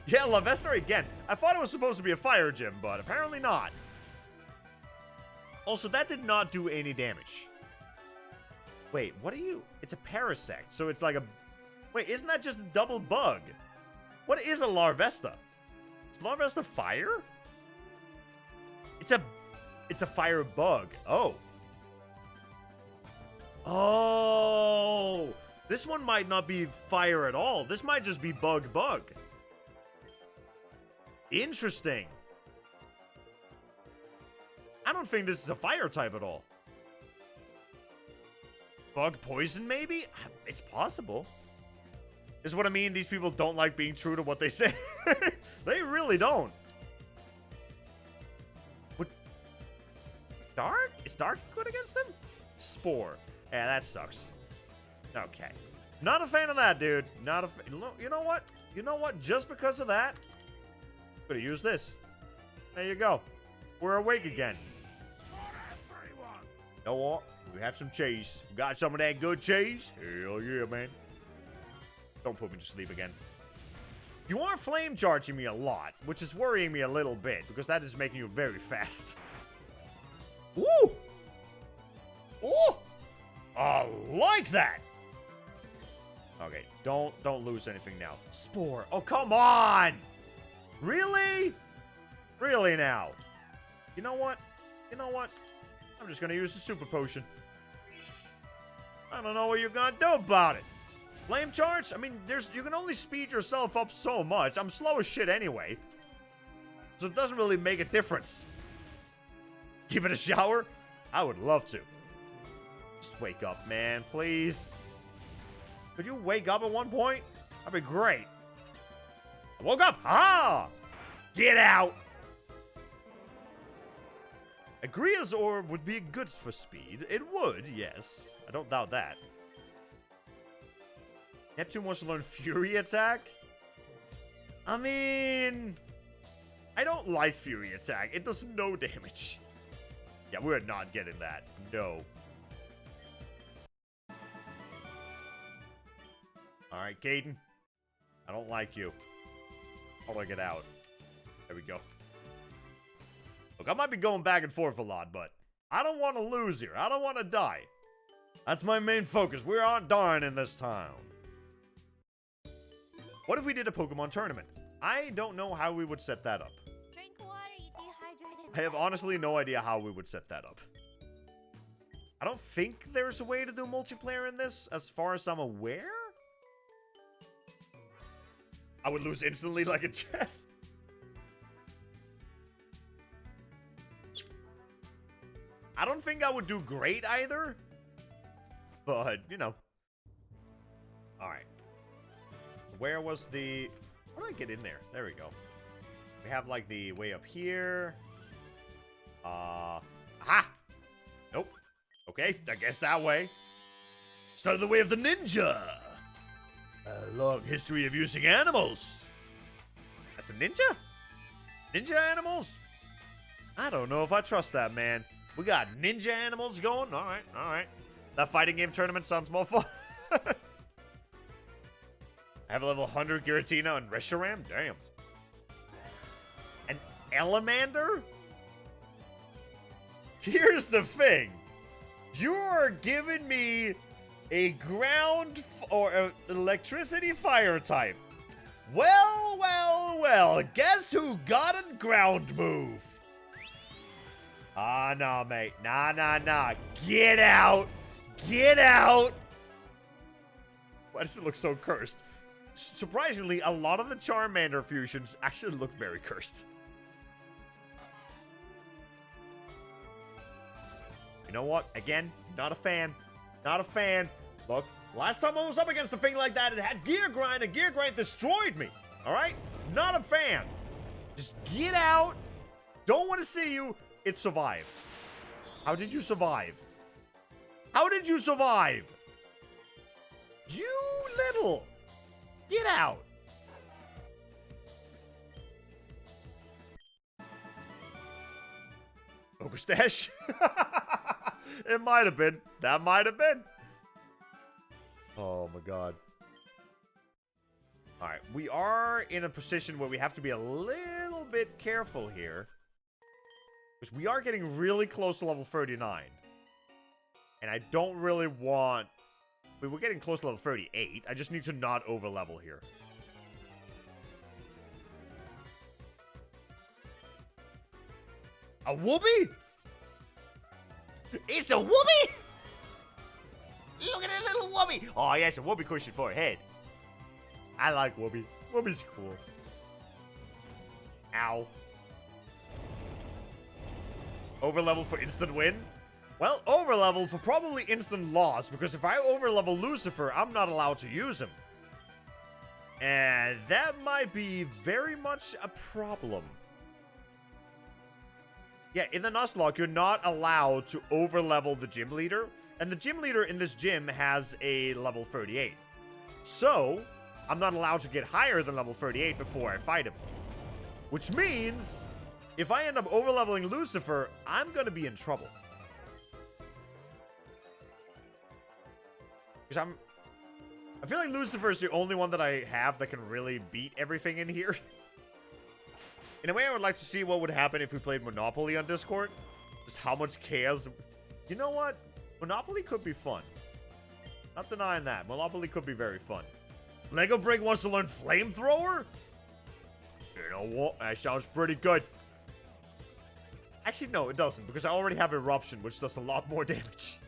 Yeah, Larvesta again. I thought it was supposed to be a fire gym, but apparently not. Also, that did not do any damage. Wait, what are you? It's a Parasect, so it's like a... Wait, isn't that just a double bug? What is a Larvesta? Is Larvesta fire? It's a fire bug. Oh. Oh. This one might not be fire at all. This might just be bug. Interesting. I don't think this is a fire type at all. Bug poison, maybe? It's possible. This is what I mean. These people don't like being true to what they say. They really don't. What? Dark? Is Dark good against him? Spore. Yeah, that sucks. Okay. Not a fan of that, dude. Not a fan. You know what? You know what? Just because of that, I'm gonna use this. There you go. We're awake again. You know what? We have some cheese. We got some of that good cheese? Hell yeah, man. Don't put me to sleep again. You are flame charging me a lot, which is worrying me a little bit, because that is making you very fast. Ooh! Ooh! I like that! Okay, don't lose anything now. Spore. Oh, come on! Really? Really now? You know what? You know what? I'm just gonna use the super potion. I don't know what you're gonna do about it. Flame charge? I mean, you can only speed yourself up so much. I'm slow as shit anyway. So it doesn't really make a difference. Give it a shower? I would love to. Just wake up, man, please. Could you wake up at one point? That'd be great. I woke up. Ah! Get out! Agria's orb would be good for speed. It would, yes. I don't doubt that. Neptune wants to learn Fury Attack? I mean... I don't like Fury Attack. It does no damage. Yeah, we're not getting that. No. Alright, Caden. I don't like you. How do I get out? There we go. Look, I might be going back and forth a lot, but I don't want to lose here. I don't want to die. That's my main focus. We aren't dying in this town. What if we did a Pokemon tournament? I don't know how we would set that up. Drink water, you dehydrated. I have honestly no idea how we would set that up. I don't think there's a way to do multiplayer in this, as far as I'm aware. I would lose instantly like a chess. I don't think I would do great either. But, you know. Alright. Where was the... How do I get in there? There we go. We have, like, the way up here. Aha! Nope. Okay, I guess that way. Started the way of the ninja. A long history of using animals. That's a ninja? Ninja animals? I don't know if I trust that, man. We got ninja animals going? Alright, alright. That fighting game tournament sounds more fun. I have a level 100 Giratina and Reshiram? Damn. An Elamander? Here's the thing. You're giving me a ground or an electricity fire type. Well, well, well. Guess who got a ground move? Ah, nah, mate. Nah, nah, nah. Get out. Get out. Why does it look so cursed? Surprisingly, a lot of the Charmander fusions actually look very cursed. You know what? Again, not a fan. Not a fan. Look, last time I was up against a thing like that, it had Gear Grind, and Gear Grind destroyed me. Alright? Not a fan. Just get out. Don't want to see you. It survived. How did you survive? How did you survive? You little. Get out. Ogre Stash? It might have been. That might have been. Oh my god. Alright, we are in a position where we have to be a little bit careful here. Because we are getting really close to level 39. And I don't really want... I mean, we're getting close to level 38. I just need to not over-level here. A Whoopee? It's a Whoopee? Look at that little Whoopee. Oh, yeah, it's a Whoopee cushion for a head. I like Whoopee. Whoopee's cool. Ow. Overlevel for instant win? Well, overlevel for probably instant loss, because if I overlevel Lucifer, I'm not allowed to use him. And that might be very much a problem. Yeah, in the Nuzlocke, you're not allowed to overlevel the gym leader, and the gym leader in this gym has a level 38. So, I'm not allowed to get higher than level 38 before I fight him. Which means, if I end up overleveling Lucifer, I'm gonna be in trouble. Because I feel like Lucifer is the only one that I have that can really beat everything in here. In a way, I would like to see what would happen if we played Monopoly on Discord. Just how much chaos. You know what? Monopoly could be fun. Not denying that. Monopoly could be very fun. Lego Brick wants to learn Flamethrower? You know what? That sounds pretty good. Actually, no, it doesn't. Because I already have Eruption, which does a lot more damage.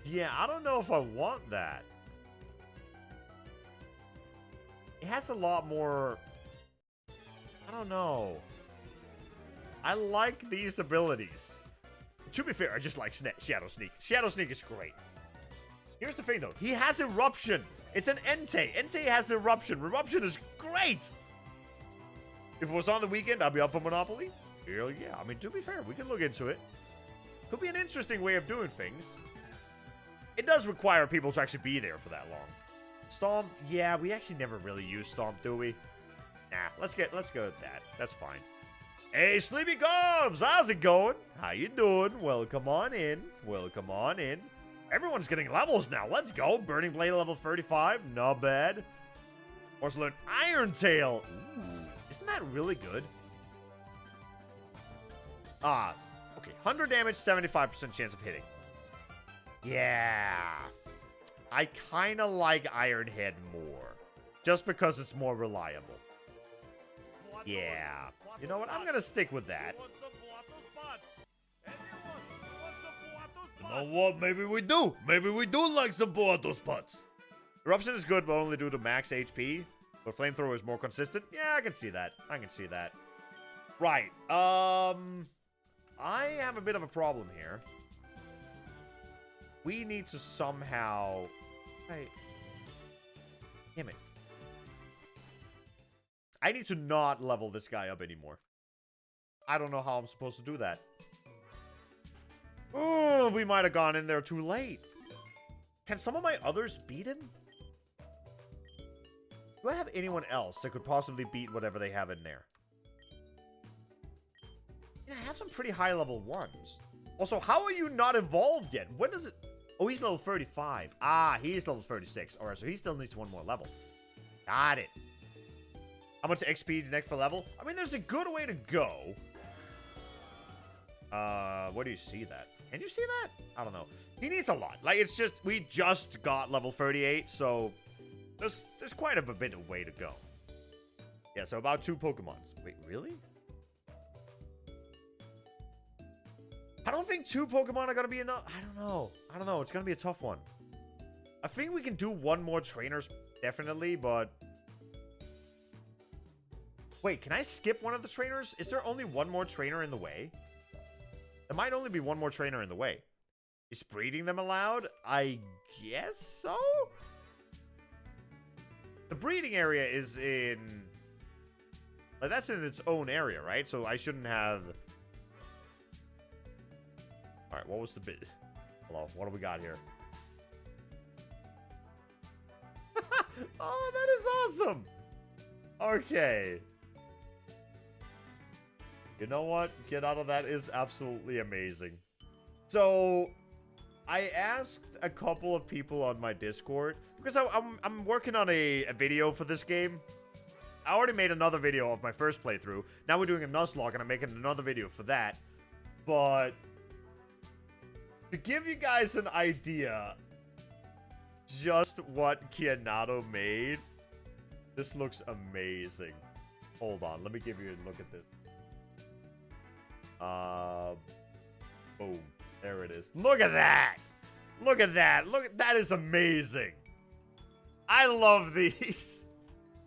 Yeah, I don't know if I want that. It has a lot more... I don't know. I like these abilities. To be fair, I just like Shadow Sneak. Shadow Sneak is great. Here's the thing, though. He has Eruption. It's an Entei. Entei has Eruption. Eruption is great. If it was on the weekend, I'd be up for Monopoly. Hell yeah. I mean, to be fair, we can look into it. Could be an interesting way of doing things. It does require people to actually be there for that long. Stomp, yeah, we actually never really use Stomp, do we? Nah, let's go with that. That's fine. Hey, Sleepy Govs, how's it going? How you doing? Welcome on in. Welcome on in. Everyone's getting levels now. Let's go. Burning Blade level 35. Not bad. Also learn Iron Tail. Ooh, isn't that really good? Ah, okay. 100 damage, 75% chance of hitting. Yeah. I kind of like Iron Head more. Just because it's more reliable. Yeah. You know what? I'm going to stick with that. You know what? Maybe we do. Maybe we do like some Boatos butts. Eruption is good, but only due to max HP. But Flamethrower is more consistent. Yeah, I can see that. I can see that. Right. I have a bit of a problem here. We need to somehow... Hey. Damn it. I need to not level this guy up anymore. I don't know how I'm supposed to do that. Oh, we might have gone in there too late. Can some of my others beat him? Do I have anyone else that could possibly beat whatever they have in there? Yeah, I have some pretty high level ones. Also, how are you not evolved yet? When does it... Oh, he's level 35. Ah, he's level 36. Alright, so he still needs one more level. Got it. How much XP is next for level? I mean, there's a good way to go. Where do you see that? Can you see that? I don't know. He needs a lot. Like, it's just... We just got level 38, so... There's quite a bit of way to go. Yeah, so about 2 Pokemons. Wait, really? I don't think 2 Pokemon are gonna be enough. I don't know. It's gonna be a tough one. I think we can do 1 more trainers, definitely, but... Wait, can I skip one of the trainers? Is there only 1 more trainer in the way? There might only be 1 more trainer in the way. Is breeding them allowed? I guess so? The breeding area is in... Like, that's in its own area, right? So I shouldn't have... Alright, what was the bit? Hello, what do we got here? Oh, that is awesome! Okay. You know what? Get out of that is absolutely amazing. So... I asked a couple of people on my Discord, because I'm working on a video for this game. I already made another video of my first playthrough. Now we're doing a Nuzlocke, and I'm making another video for that. But to give you guys an idea just what Kianato made, this looks amazing. Hold on, let me give you a look at this. Boom. There it is. Look at that! Look at that! Look, that is amazing! I love these!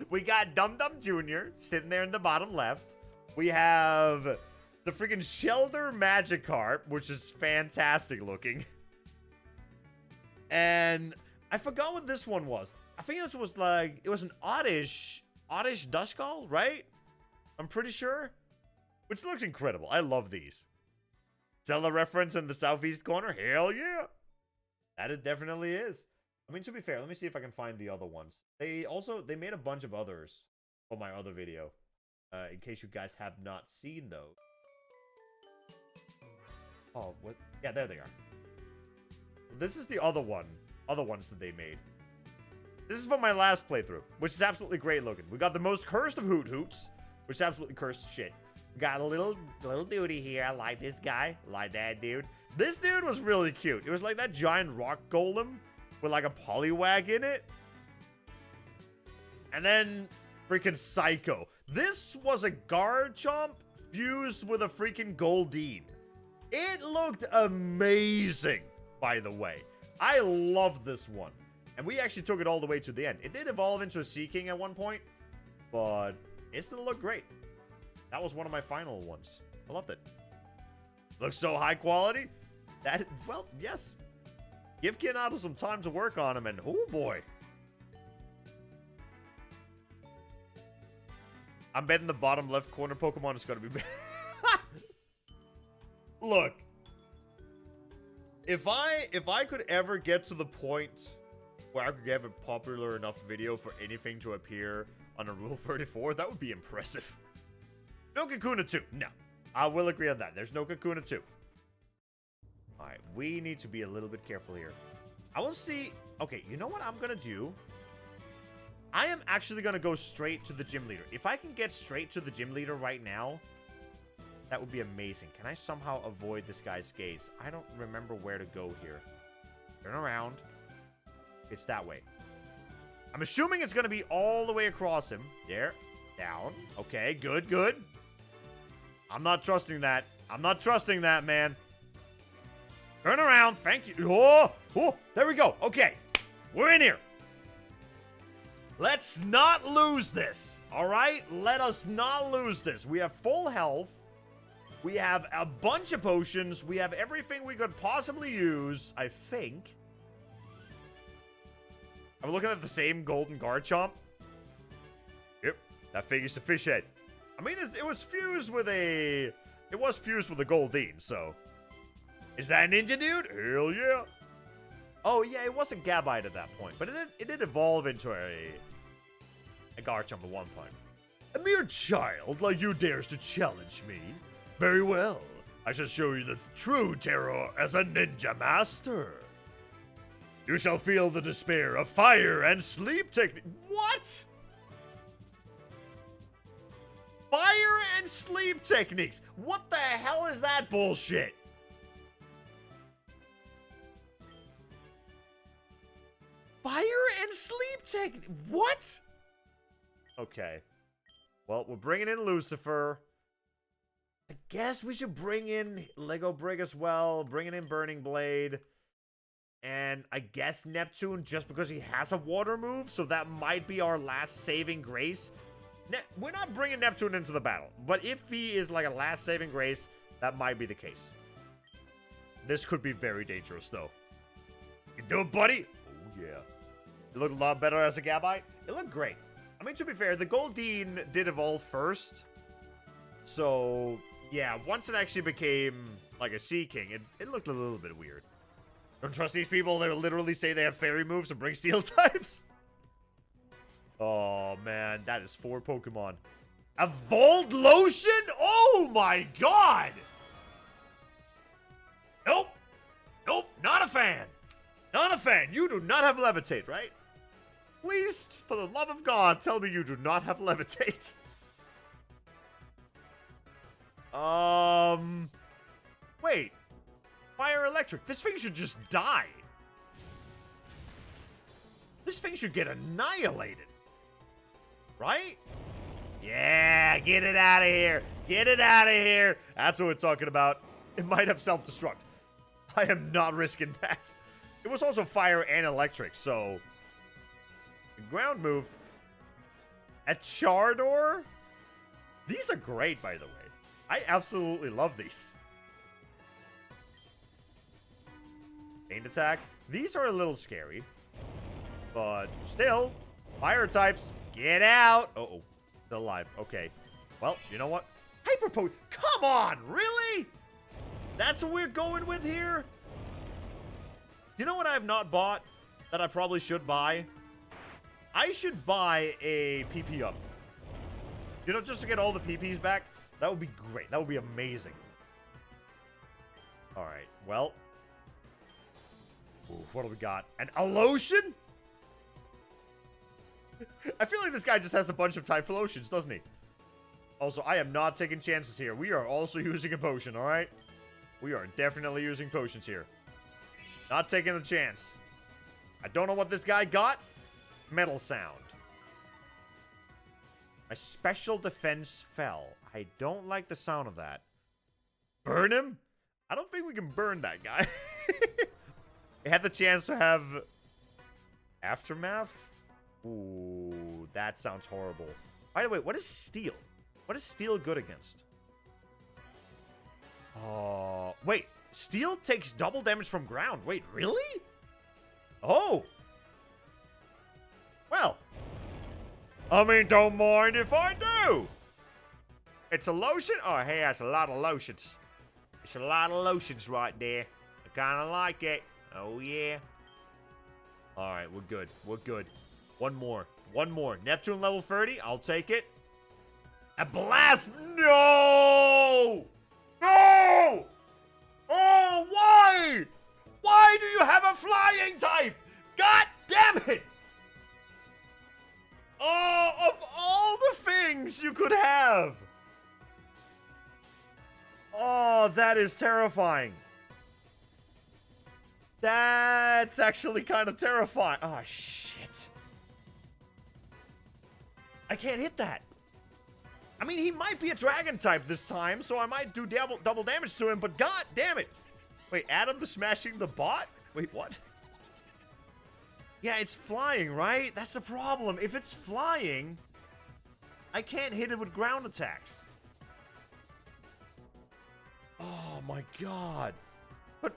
We got Dum Dum Jr. sitting there in the bottom left. We have the freaking Shelter Magikarp, which is fantastic looking. And I forgot what this one was. I think this was like, it was an Oddish Duskull, right? I'm pretty sure. Which looks incredible. I love these. Zelda reference in the southeast corner? Hell yeah! That it definitely is. I mean, to be fair, let me see if I can find the other ones. They made a bunch of others for my other video. In case you guys have not seen those. Oh, what? Yeah, there they are. This is the other ones that they made. This is from my last playthrough, which is absolutely great looking. We got the most cursed of Hoot Hoots, which is absolutely cursed shit. Got a little duty here. I like this guy. Like that dude. This dude was really cute. It was like that giant rock golem with like a Poliwag in it. And then freaking Psycho. This was a Garchomp fused with a freaking Goldeen. It looked amazing, by the way. I love this one. And we actually took it all the way to the end. It did evolve into a Sea King at one point, but it still looked great. That was one of my final ones. I loved it. Looks so high quality. That, well, yes. Give Kianato some time to work on him, and oh boy. I'm betting the bottom left corner Pokemon is going to be... Look. If I could ever get to the point where I could have a popular enough video for anything to appear on a Rule 34. That would be impressive. No Kakuna 2. No. I will agree on that. There's no Kakuna 2. Alright, we need to be a little bit careful here. I will see... Okay, you know what I'm going to do? I am actually going to go straight to the gym leader. If I can get straight to the gym leader right now, that would be amazing. Can I somehow avoid this guy's gaze? I don't remember where to go here. Turn around. It's that way. I'm assuming it's going to be all the way across him. There. Down. Okay, good, good. I'm not trusting that. I'm not trusting that, man. Turn around. Thank you. Oh, oh, there we go. Okay. We're in here. Let's not lose this. All right? Let us not lose this. We have full health. We have a bunch of potions. We have everything we could possibly use, I think. I'm looking at the same golden Garchomp. Yep, that figures the fish head. I mean, it was fused with a... It was fused with a Goldeen, so... Is that a ninja dude? Hell yeah. Oh, yeah, it was a Gabite at that point. But it did evolve into a Garchomp at one point. A mere child like you dares to challenge me? Very well. I shall show you the true terror as a ninja master. You shall feel the despair of fire and sleep technique. What? Fire and sleep techniques. What the hell is that bullshit? Fire and sleep technique. What? Okay. Well, we're bringing in Lucifer. I guess we should bring in Lego Brick as well. Bringing in Burning Blade. And I guess Neptune just because he has a water move. So that might be our last saving grace. We're not bringing Neptune into the battle. But if he is like a last saving grace, that might be the case. This could be very dangerous though. You do it, buddy? Oh yeah. It looked a lot better as a Gabite. It looked great. I mean, to be fair, the Goldeen did evolve first. So, yeah, once it actually became like a Sea King, it looked a little bit weird. Don't trust these people. They literally say they have fairy moves and bring steel types. Oh, man. That is 4 Pokemon. A Volt Lotion? Oh, my God. Nope. Nope. Not a fan. Not a fan. You do not have Levitate, right? Please, for the love of God, tell me you do not have Levitate. Wait. Fire Electric. This thing should just die. This thing should get annihilated. Right? Yeah, get it out of here. Get it out of here. That's what we're talking about. It might have self-destruct. I am not risking that. It was also fire and electric, so... Ground move. A Chardor? These are great, by the way. I absolutely love these. Paint attack. These are a little scary. But still, fire types, get out. Uh-oh. Still alive. Okay. Well, you know what? Hyper Potion. Come on, really? That's what we're going with here? You know what I have not bought that I probably should buy? I should buy a PP up. You know, just to get all the PPs back. That would be great. That would be amazing. Alright, well. Ooh, what do we got? An Alotion? I feel like this guy just has a bunch of Typhlosions, doesn't he? Also, I am not taking chances here. We are also using a potion, alright? We are definitely using potions here. Not taking a chance. I don't know what this guy got. Metal sound. My special defense fell. I don't like the sound of that. Burn him? I don't think we can burn that guy. It had the chance to have Aftermath. Ooh, that sounds horrible. By the way, what is steel? What is steel good against? Oh, wait. Steel takes double damage from ground. Wait, really? Oh. Well. I mean, don't mind if I do. It's a lotion? Oh, hey, that's a lot of lotions. It's a lot of lotions right there. I kind of like it. Oh, yeah. All right, we're good. We're good. One more. One more. Neptune level 30. I'll take it. A blast. No! No! Oh, why? Why do you have a flying type? God damn it! Oh, of all the things you could have. Oh, that is terrifying. That's actually kind of terrifying. Oh, shit. I can't hit that. I mean, he might be a dragon type this time, so I might do double damage to him, but god damn it. Wait, Adam the smashing the bot? Wait, what? Yeah, it's flying, right? That's the problem. If it's flying, I can't hit it with ground attacks. Oh my god. But,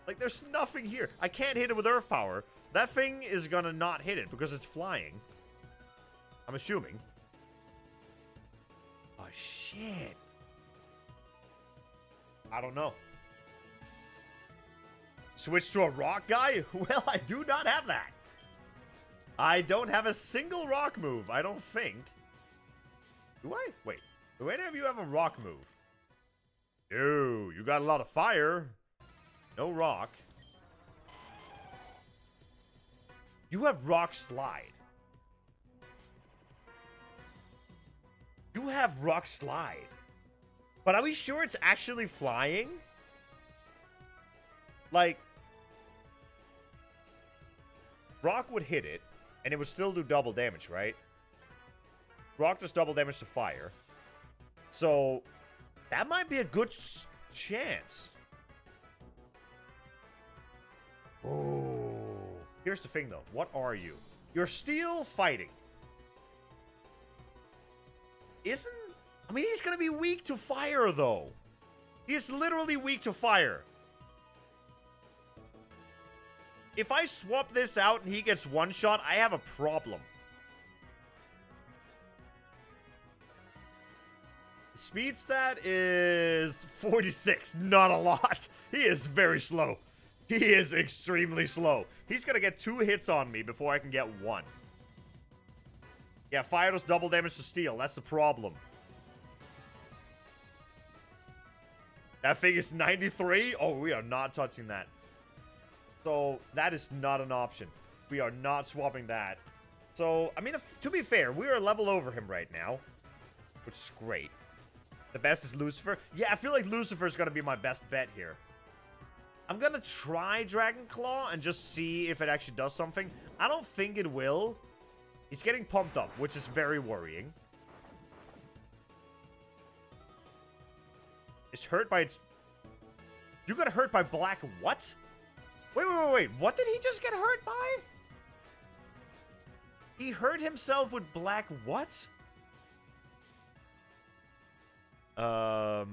like, there's nothing here. I can't hit it with earth power. That thing is gonna not hit it because it's flying. I'm assuming. Oh, shit. I don't know. Switch to a rock guy? Well, I do not have that. I don't have a single rock move, I don't think. Do I? Wait. Do any of you have a rock move? No, you got a lot of fire. No rock. You have rock slide. You have rock slide. But are we sure it's actually flying? Like, rock would hit it, and it would still do double damage, right? Rock does double damage to fire. So, that might be a good chance. Oh. Here's the thing, though. What are you? You're steel fighting. I mean, he's gonna be weak to fire, though. He's literally weak to fire. If I swap this out and he gets one shot, I have a problem. The speed stat is 46. Not a lot. He is very slow. He is extremely slow. He's gonna get 2 hits on me before I can get 1. Yeah, fire does double damage to steel. That's the problem. That thing is 93? Oh, we are not touching that. So, that is not an option. We are not swapping that. So, I mean, to be fair, we are a level over him right now. Which is great. The best is Lucifer. Yeah, I feel like Lucifer is going to be my best bet here. I'm going to try Dragon Claw and just see if it actually does something. I don't think it will. He's getting pumped up, which is very worrying. It's hurt by its... You got hurt by black what? Wait. What did he just get hurt by? He hurt himself with black what? Yeah,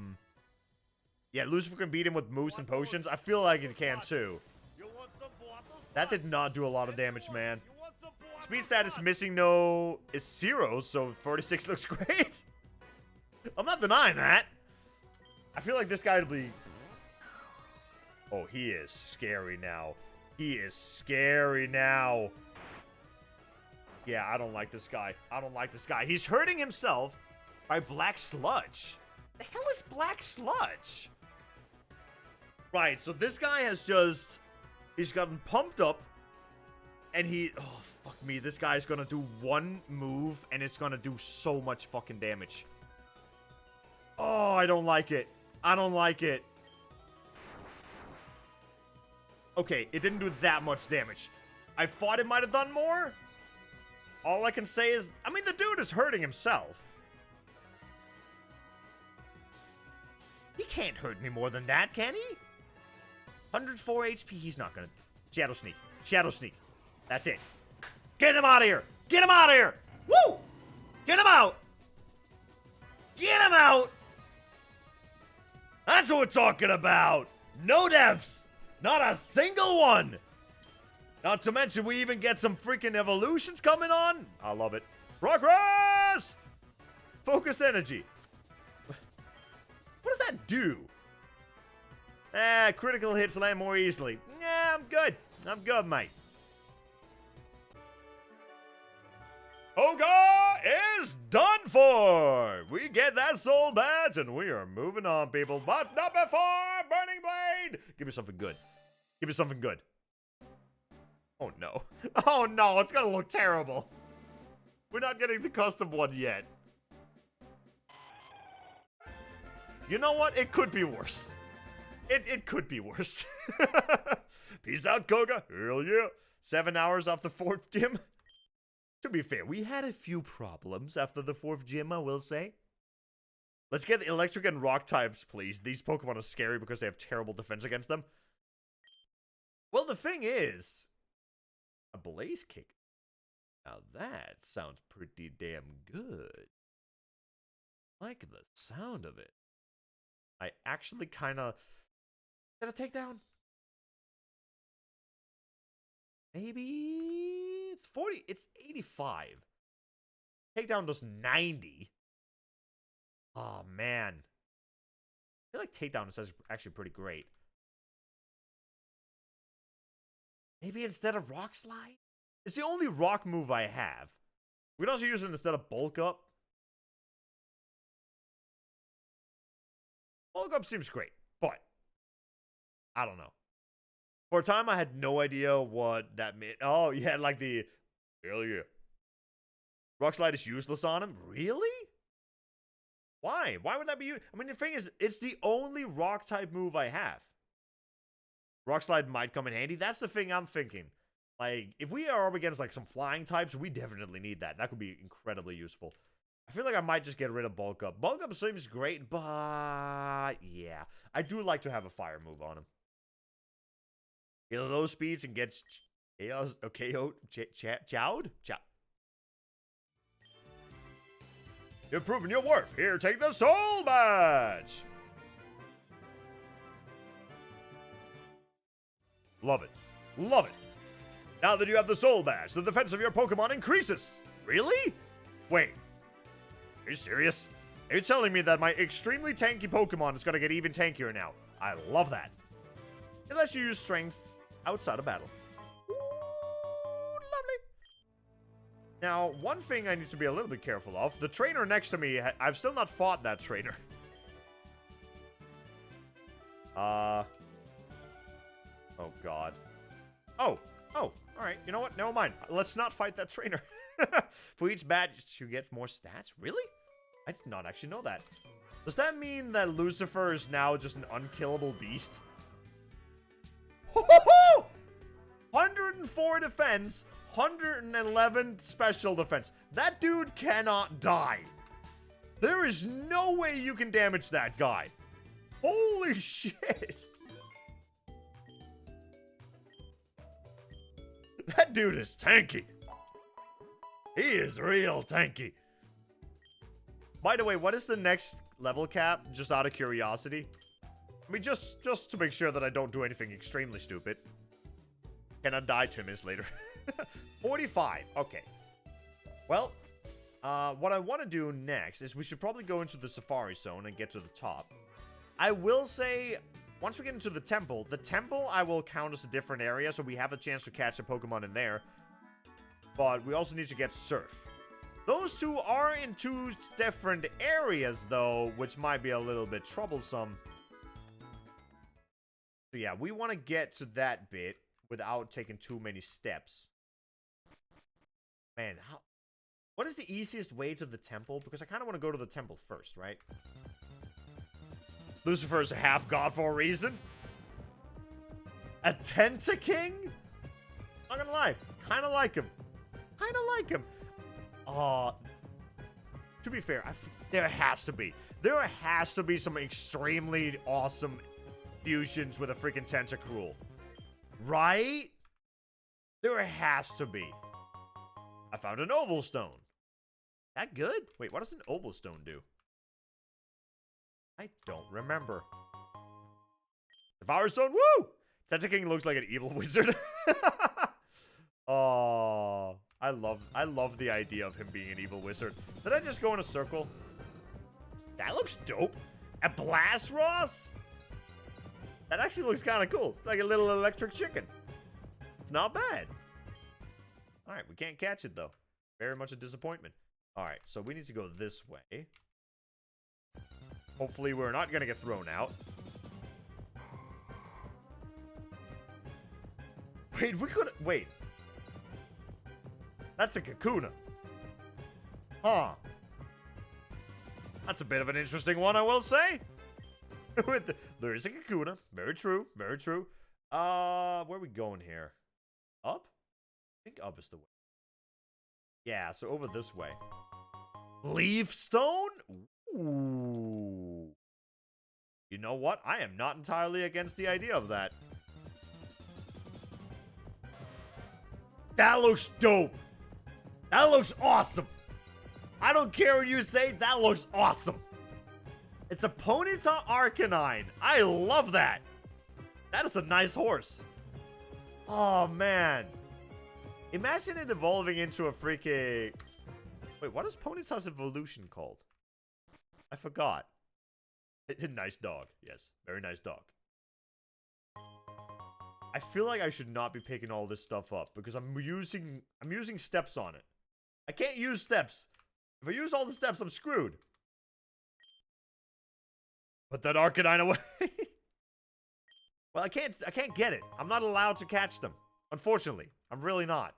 Lucifer can beat him with moves and potions. I feel like it can too. That did not do a lot of damage, man. Speed stat is missing no... is 0, so 46 looks great. I'm not denying that. I feel like this guy will be... Oh, he is scary now. He is scary now. Yeah, I don't like this guy. I don't like this guy. He's hurting himself by black sludge. The hell is black sludge? Right, so this guy has just... He's gotten pumped up. And he... Oh, fuck me. This guy's gonna do one move, and it's gonna do so much fucking damage. Oh, I don't like it. I don't like it. Okay, it didn't do that much damage. I thought it might have done more. All I can say is... I mean, the dude is hurting himself. He can't hurt me more than that, can he? 104 HP, he's not gonna... Shadow Sneak. Shadow Sneak. That's it. Get him out of here! Get him out of here! Woo! Get him out! Get him out! That's what we're talking about! No deaths! Not a single one! Not to mention, we even get some freaking evolutions coming on. I love it. Progress! Focus energy. What does that do? Critical hits land more easily. Yeah, I'm good. I'm good, mate. 4. We get that soul badge, and we are moving on, people. But not before Burning Blade. Give me something good. Give me something good. Oh, no. Oh, no. It's going to look terrible. We're not getting the custom one yet. You know what? It could be worse. It could be worse. Peace out, Koga. Hell yeah. 7 hours off the 4th gym. To be fair, we had a few problems after the 4th gym, I will say. Let's get electric and rock types, please. These Pokemon are scary because they have terrible defense against them. Well, the thing is, a Blaze Kick. Now that sounds pretty damn good. I like the sound of it. I actually kind of... Did I take down? Maybe... It's 40... It's 85. Takedown does 90. Oh, man. I feel like takedown is actually pretty great. Maybe instead of Rock Slide? It's the only rock move I have. We can also use it instead of Bulk Up. Bulk Up seems great, but I don't know. For a time, I had no idea what that meant. Oh, yeah, like the... Hell yeah. Rock Slide is useless on him? Really? Why? Why would that be... I mean, the thing is, it's the only rock-type move I have. Rock Slide might come in handy. That's the thing I'm thinking. Like, if we are up against, like, some flying types, we definitely need that. That could be incredibly useful. I feel like I might just get rid of Bulk Up. Bulk Up seems great, but... Yeah. I do like to have a fire move on him. Heal those speeds and gets... KO'd? Chowed? You've proven your worth. Here, take the Soul Badge! Love it. Love it. Now that you have the Soul Badge, the defense of your Pokemon increases. Really? Wait. Are you serious? Are you telling me that my extremely tanky Pokemon is going to get even tankier now? I love that. Unless you use Strength outside of battle. Ooh, lovely. Now, one thing I need to be a little bit careful of. The trainer next to me, I've still not fought that trainer. Oh, God. Oh, alright. You know what? Never mind. Let's not fight that trainer. For each badge, you get more stats? Really? I did not actually know that. Does that mean that Lucifer is now just an unkillable beast? 104 defense, 111 special defense. That dude cannot die. There is no way you can damage that guy. Holy shit. That dude is tanky. He is real tanky. By the way, what is the next level cap? Just out of curiosity. I mean, just to make sure that I don't do anything extremely stupid. Cannot die 10 minutes later. 45. Okay. Well, what I want to do next is we should probably go into the Safari Zone and get to the top. I will say, once we get into the temple I will count as a different area, so we have a chance to catch a Pokemon in there. But we also need to get Surf. Those two are in two different areas, though, which might be a little bit troublesome. So yeah, we want to get to that bit without taking too many steps. Man, what is the easiest way to the temple? Because I kind of want to go to the temple first, right? Lucifer is a half-god for a reason. A Tentaking? Not gonna lie, kind of like him. Kind of like him. To be fair, there has to be. There has to be some extremely awesome fusions with a freaking Tentacruel. Right? There has to be. I found an Oval Stone. That good? Wait, what does an Oval Stone do? I don't remember. Devour Stone, woo! Tentaking looks like an evil wizard. Oh, I love the idea of him being an evil wizard. Did I just go in a circle? That looks dope. A Blastros? That actually looks kind of cool. It's like a little electric chicken. It's not bad. Alright, we can't catch it though. Very much a disappointment. Alright, so we need to go this way. Hopefully we're not gonna get thrown out. Wait, we could... Wait. That's a Kakuna. Huh. That's a bit of an interesting one, I will say. There is a Kakuna. Very true. Very true. Where are we going here? Up? I think up is the way. Yeah, so over this way. Leaf stone? Ooh. You know what? I am not entirely against the idea of that. That looks dope. That looks awesome. I don't care what you say. That looks awesome. It's a Ponyta Arcanine. I love that. That is a nice horse. Oh, man. Imagine it evolving into a freaking... Wait, what is Ponyta's evolution called? I forgot. Nice dog. Yes, very nice dog. I feel like I should not be picking all this stuff up because I'm using steps on it. I can't use steps. If I use all the steps, I'm screwed. Put that Arcanine away. Well, I can't get it. I'm not allowed to catch them. Unfortunately, I'm really not.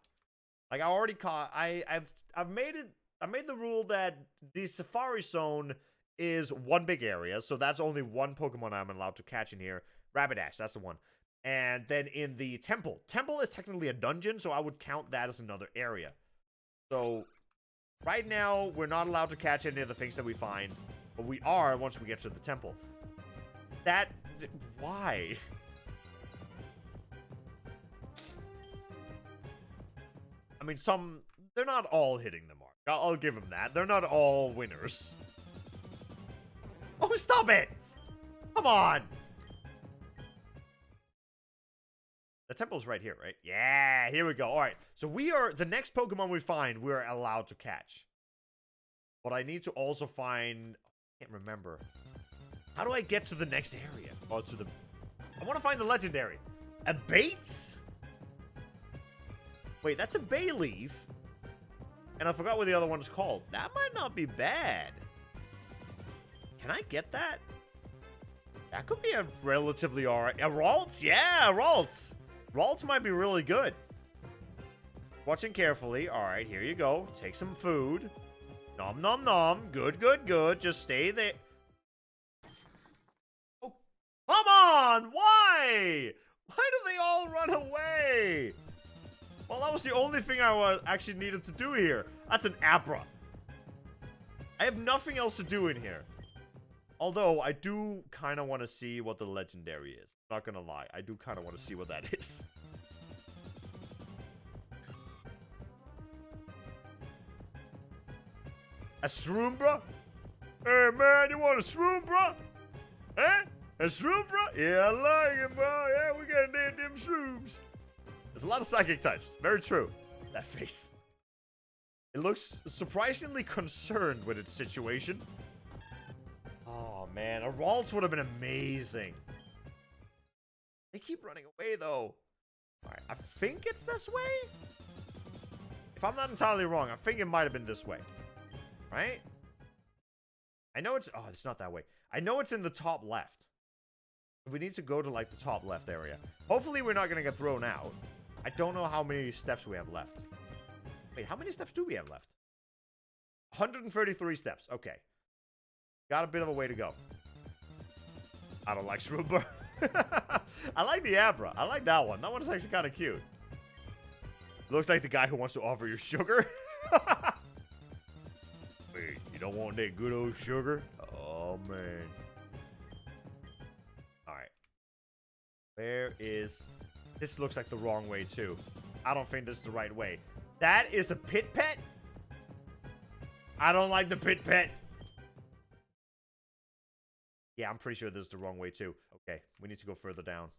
Like I already caught. I've made it. I made the rule that the Safari Zone is one big area, so that's only one Pokemon I'm allowed to catch in here. Rapidash, that's the one. And then in the Temple. Temple is technically a dungeon, so I would count that as another area. So, right now, we're not allowed to catch any of the things that we find. But we are once we get to the Temple. That... Why? I mean, they're not all hitting the mark. I'll give them that. They're not all winners. Oh, stop it! Come on! The temple's right here, right? Yeah, here we go. All right, so the next Pokemon we find, we're allowed to catch. But I need to also find, I can't remember. How do I get to the next area? Oh, I want to find the legendary. A Bates? Wait, that's a Bayleaf. And I forgot what the other one is called. That might not be bad. Can I get that? That could be a relatively alright. A Ralts? Yeah, Ralts. Ralts might be really good. Watching carefully. Alright, here you go. Take some food. Nom nom nom. Good, good, good. Just stay there. Oh, come on! Why? Why do they all run away? Well, that was the only thing I actually needed to do here. That's an Abra. I have nothing else to do in here. Although, I do kind of want to see what the legendary is. Not gonna lie. I do kind of want to see what that is. A Shroom, Hey, man, you want a Shroom, Eh? A Shroom, Yeah, I like it, bro. Yeah, we got them Shrooms. There's a lot of psychic types. Very true. That face. It looks surprisingly concerned with its situation. Oh, man. A Ralts would have been amazing. They keep running away, though. Alright, I think it's this way? If I'm not entirely wrong, I think it might have been this way. Right? I know it's... Oh, it's not that way. I know it's in the top left. We need to go to, like, the top left area. Hopefully, we're not going to get thrown out. I don't know how many steps we have left. Wait, how many steps do we have left? 133 steps. Okay. Got a bit of a way to go. I don't like Shroomber. I like the Abra. I like that one. That one's actually kind of cute. Looks like the guy who wants to offer you sugar. Wait, you don't want that good old sugar? Oh, man. Alright. Where is... This looks like the wrong way, too. I don't think this is the right way. That is a pit pet? I don't like the pit pet. Yeah, I'm pretty sure this is the wrong way, too. Okay, we need to go further down.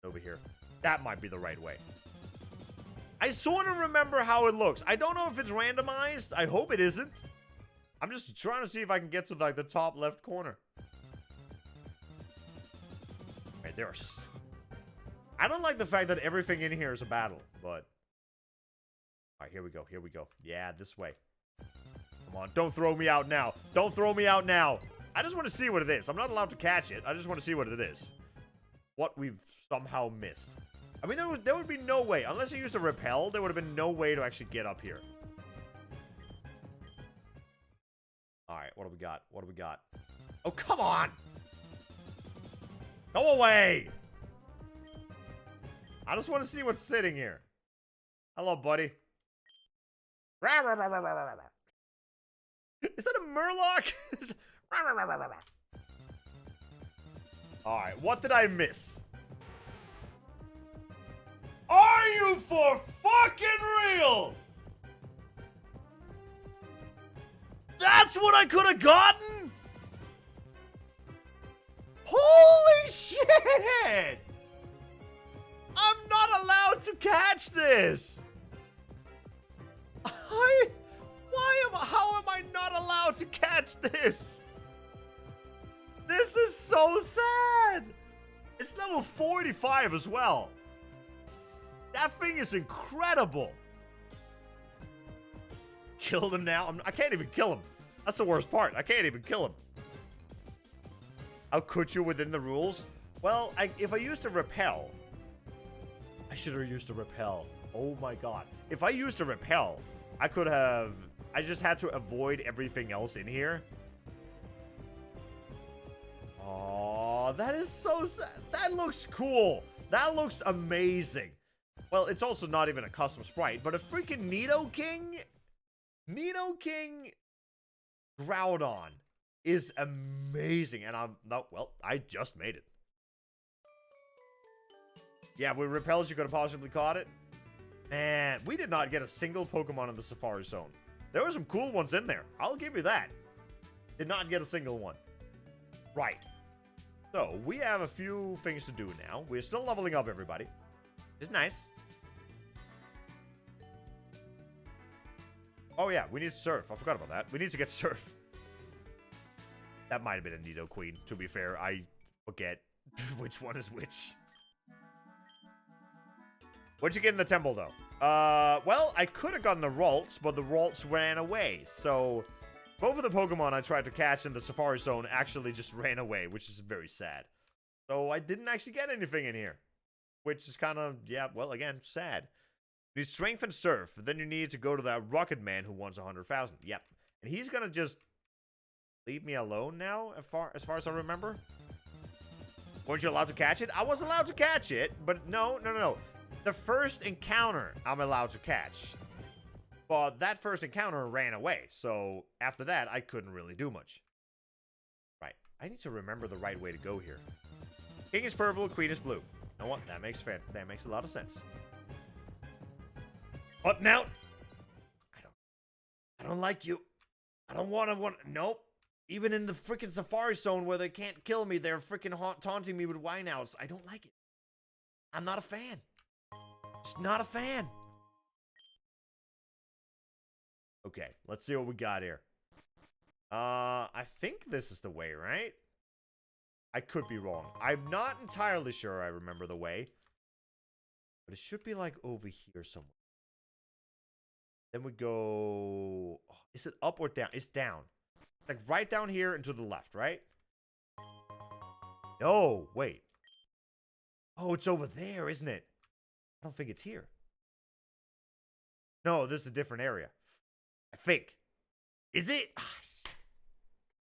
Over here. That might be the right way. I sort of remember how it looks. I don't know if it's randomized. I hope it isn't. I'm just trying to see if I can get to, like, the top left corner. Right, there are... I don't like the fact that everything in here is a battle, but... Alright, here we go, here we go. Yeah, this way. Come on, don't throw me out now. Don't throw me out now. I just want to see what it is. I'm not allowed to catch it. I just want to see what it is. What we've somehow missed. I mean, there would be no way. Unless I used a repel, there would have been no way to actually get up here. Alright, what do we got? What do we got? Oh, come on! Go away! I just want to see what's sitting here. Hello, buddy. Is that a Murloc? Alright, what did I miss? Are you for fucking real? That's what I could have gotten? Holy shit! I'm not allowed to catch this. How am I not allowed to catch this? This is so sad. It's level 45 as well. That thing is incredible. Kill him now? I can't even kill him. That's the worst part. I can't even kill him. How could you within the rules? Well, if I used a repel... I should have used a repel. Oh my god. If I used a repel, I could have... I just had to avoid everything else in here. Oh, that is so sad. That looks cool. That looks amazing. Well, it's also not even a custom sprite, but a freaking Nidoking Groudon is amazing. And I just made it. Yeah, with repels, you could have possibly caught it. Man, we did not get a single Pokemon in the Safari Zone. There were some cool ones in there. I'll give you that. Did not get a single one. Right. So, we have a few things to do now. We're still leveling up, everybody. It's nice. Oh, yeah. We need to surf. I forgot about that. We need to get surf. That might have been a Nidoqueen, to be fair. I forget which one is which. What'd you get in the temple, though? Well, I could have gotten the Ralts, but the Ralts ran away. So, both of the Pokemon I tried to catch in the Safari Zone actually just ran away, which is very sad. So, I didn't actually get anything in here. Which is kind of, yeah, well, again, sad. You need Strength and Surf. Then you need to go to that Rocket Man who wants 100,000. Yep. And he's gonna just leave me alone now, as far as I remember. Weren't you allowed to catch it? I was allowed to catch it, but no. The first encounter I'm allowed to catch. But that first encounter ran away, so after that, I couldn't really do much. Right. I need to remember the right way to go here. King is purple, queen is blue. You know what? That makes a lot of sense. But now, I don't like you. I don't want to. Nope. Even in the freaking Safari Zone where they can't kill me, they're freaking taunting me with wineouts. I don't like it. I'm not a fan. Just not a fan. Okay, let's see what we got here. I think this is the way, right? I could be wrong. I'm not entirely sure I remember the way. But it should be like over here somewhere. Then we go... Oh, is it up or down? It's down. Like right down here and to the left, right? No, wait. Oh, it's over there, isn't it? I don't think it's here. No, this is a different area. I think. Is it?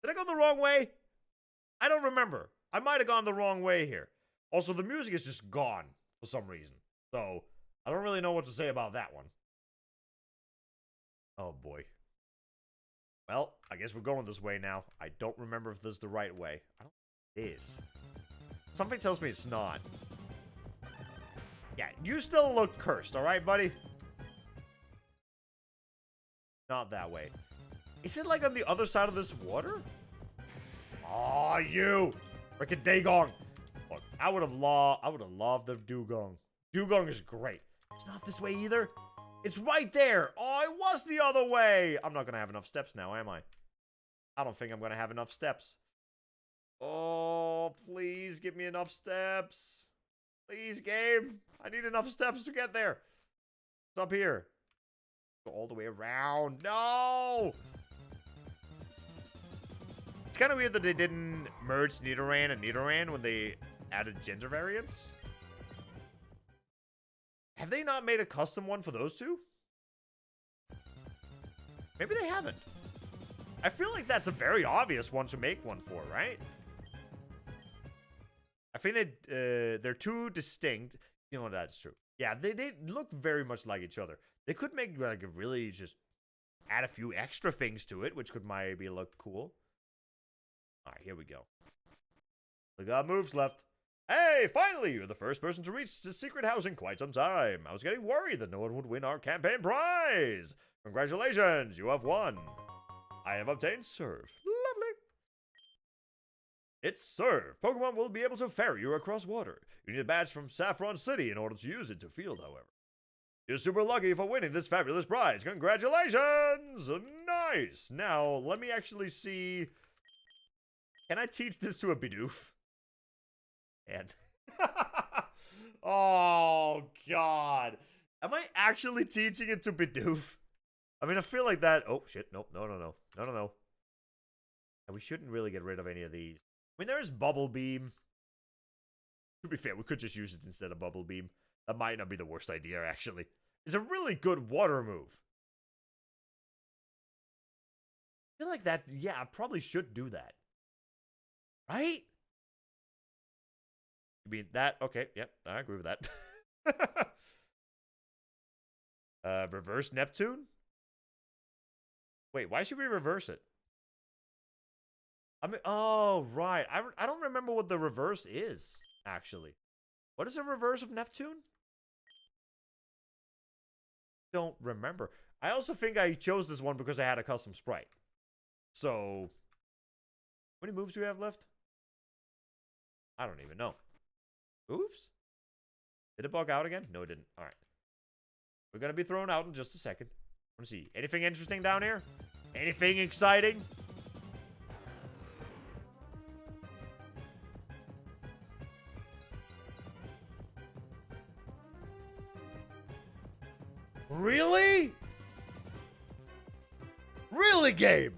Did I go the wrong way? I don't remember. I might have gone the wrong way here. Also, the music is just gone for some reason. So, I don't really know what to say about that one. Oh, boy. Well, I guess we're going this way now. I don't remember if this is the right way. I don't think it is. Something tells me it's not. Yeah, you still look cursed, alright, buddy? Not that way. Is it like on the other side of this water? Aw, you! Frickin' Dagong! Look, I would have loved the Dugong. Dugong is great. It's not this way either. It's right there! Oh, it was the other way! I'm not gonna have enough steps now, am I? I don't think I'm gonna have enough steps. Oh, please give me enough steps. Please, game. I need enough steps to get there. It's up here. Go all the way around. No! It's kind of weird that they didn't merge Nidoran and Nidoran when they added gender variants. Have they not made a custom one for those two? Maybe they haven't. I feel like that's a very obvious one to make one for, right? I think that they're too distinct. You know, that's true. Yeah, they look very much like each other. They could make like a really just add a few extra things to it, which could maybe look cool. All right, here we go. We got moves left. Hey, finally, you're the first person to reach the secret house in quite some time. I was getting worried that no one would win our campaign prize. Congratulations, you have won. I have obtained Serve. Lovely. It's Serve. Pokemon will be able to ferry you across water. You need a badge from Saffron City in order to use it to field, however. You're super lucky for winning this fabulous prize. Congratulations! Nice! Now, let me actually see... Can I teach this to a Bidoof? And... oh, God. Am I actually teaching it to Bidoof? I mean, I feel like that... Oh, shit. Nope. No. And we shouldn't really get rid of any of these. I mean, there's Bubble Beam. To be fair, we could just use it instead of Bubble Beam. That might not be the worst idea, actually. It's a really good water move. I feel like that... Yeah, I probably should do that. Right? You mean that? Okay, yep, I agree with that. Reverse Neptune? Wait, why should we reverse it? I mean, oh, right. I don't remember what the reverse is, actually. What is the reverse of Neptune? Don't remember. I also think I chose this one because I had a custom sprite. So, how many moves do we have left? I don't even know. Moves? Did it bug out again? No, it didn't. All right. We're going to be thrown out in just a second. I want to see. Anything interesting down here? Anything exciting? Really? Really, game?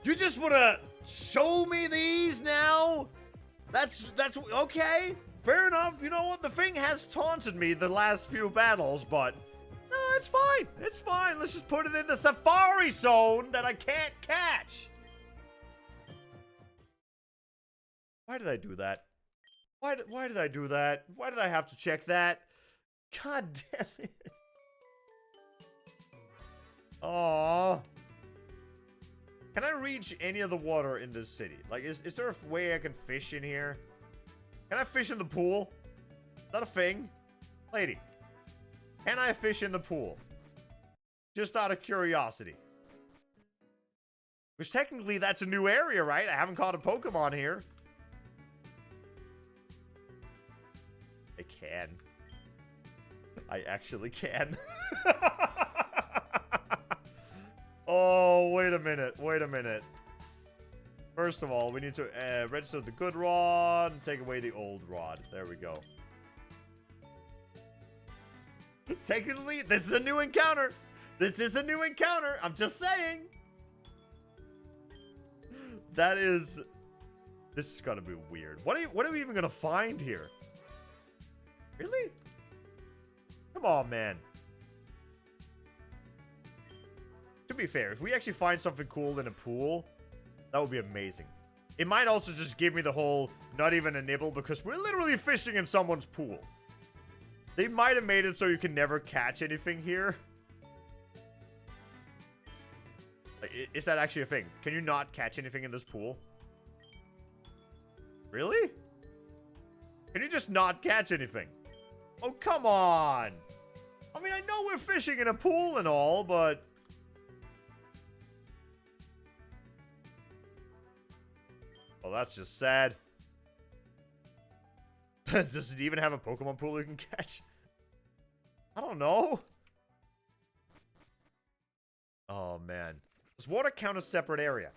You just want to show me these now? That's okay. Fair enough. You know what? The thing has taunted me the last few battles, but no, it's fine. It's fine. Let's just put it in the Safari Zone that I can't catch. Why did I do that? Why did I do that? Why did I have to check that? God damn it. Aww. Can I reach any of the water in this city? Like, is there a way I can fish in here? Can I fish in the pool? Is that a thing? Lady, can I fish in the pool? Just out of curiosity. Which technically that's a new area, right? I haven't caught a Pokemon here. I can. I actually can. Oh, wait a minute. First of all, we need to register the good rod and take away the old rod. There we go. Technically, this is a new encounter. This is a new encounter. I'm just saying. That is... This is gonna be weird. What are we even gonna find here? Really? Come on, man. To be fair, if we actually find something cool in a pool, that would be amazing. It might also just give me the whole not even a nibble because we're literally fishing in someone's pool. They might have made it so you can never catch anything here. Like, is that actually a thing? Can you not catch anything in this pool? Really? Can you just not catch anything? Oh, come on. I mean, I know we're fishing in a pool and all, but... Oh, that's just sad. Does it even have a Pokemon pool you can catch? I don't know. Oh, man. Does water count as separate area?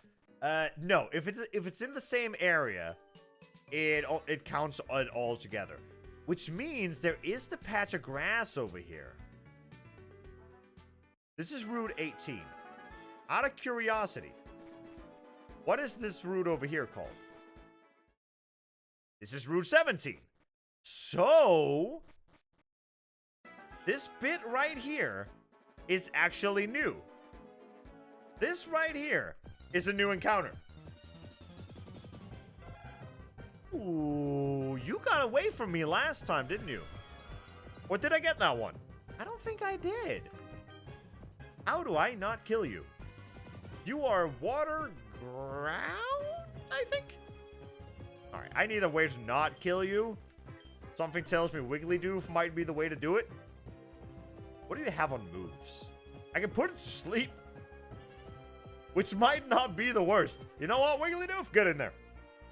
No. If it's in the same area, it counts it all together. Which means there is the patch of grass over here. This is Route 18. Out of curiosity, What is this route over here called? This is Route 17. So, this bit right here is actually new. This right here is a new encounter. Ooh, you got away from me last time, didn't you? Or did I get that one? I don't think I did. How do I not kill you? You are water ground, I think? Alright, I need a way to not kill you. Something tells me Wiggly Doof might be the way to do it. What do you have on moves? I can put it to sleep. Which might not be the worst. You know what, Wiggly Doof? Get in there.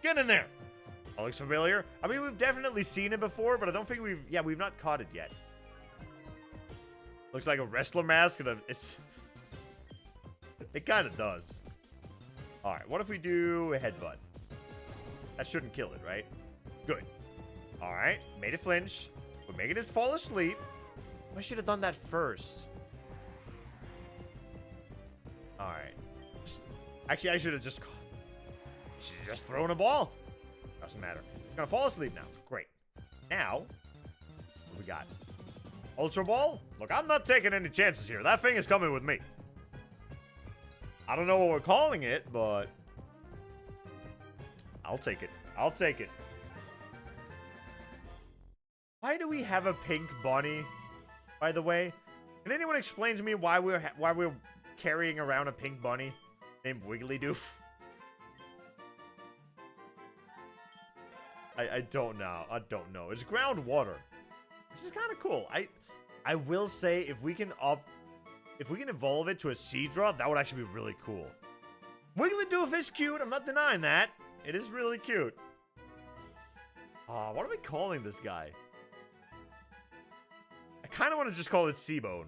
Get in there. That looks familiar. I mean, we've definitely seen it before, but I don't think we've not caught it yet. Looks like a wrestler mask, and it kind of does. Alright, what if we do a headbutt? That shouldn't kill it, right? Good. Alright, made it flinch. We're making it fall asleep. I should have done that first. Alright. Actually, I should have just thrown a ball. Doesn't matter. It's gonna fall asleep now. Great. Now, what do we got? Ultra Ball? Look, I'm not taking any chances here. That thing is coming with me. I don't know what we're calling it, but I'll take it. I'll take it. Why do we have a pink bunny, by the way? Can anyone explain to me why we're carrying around a pink bunny named Wiggly Doof? I don't know. I don't know. It's groundwater. This is kind of cool. I will say if we can evolve it to a Seadra, that would actually be really cool. Wiggly Doof is cute. I'm not denying that. It is really cute. What are we calling this guy? I kind of want to just call it Seabone.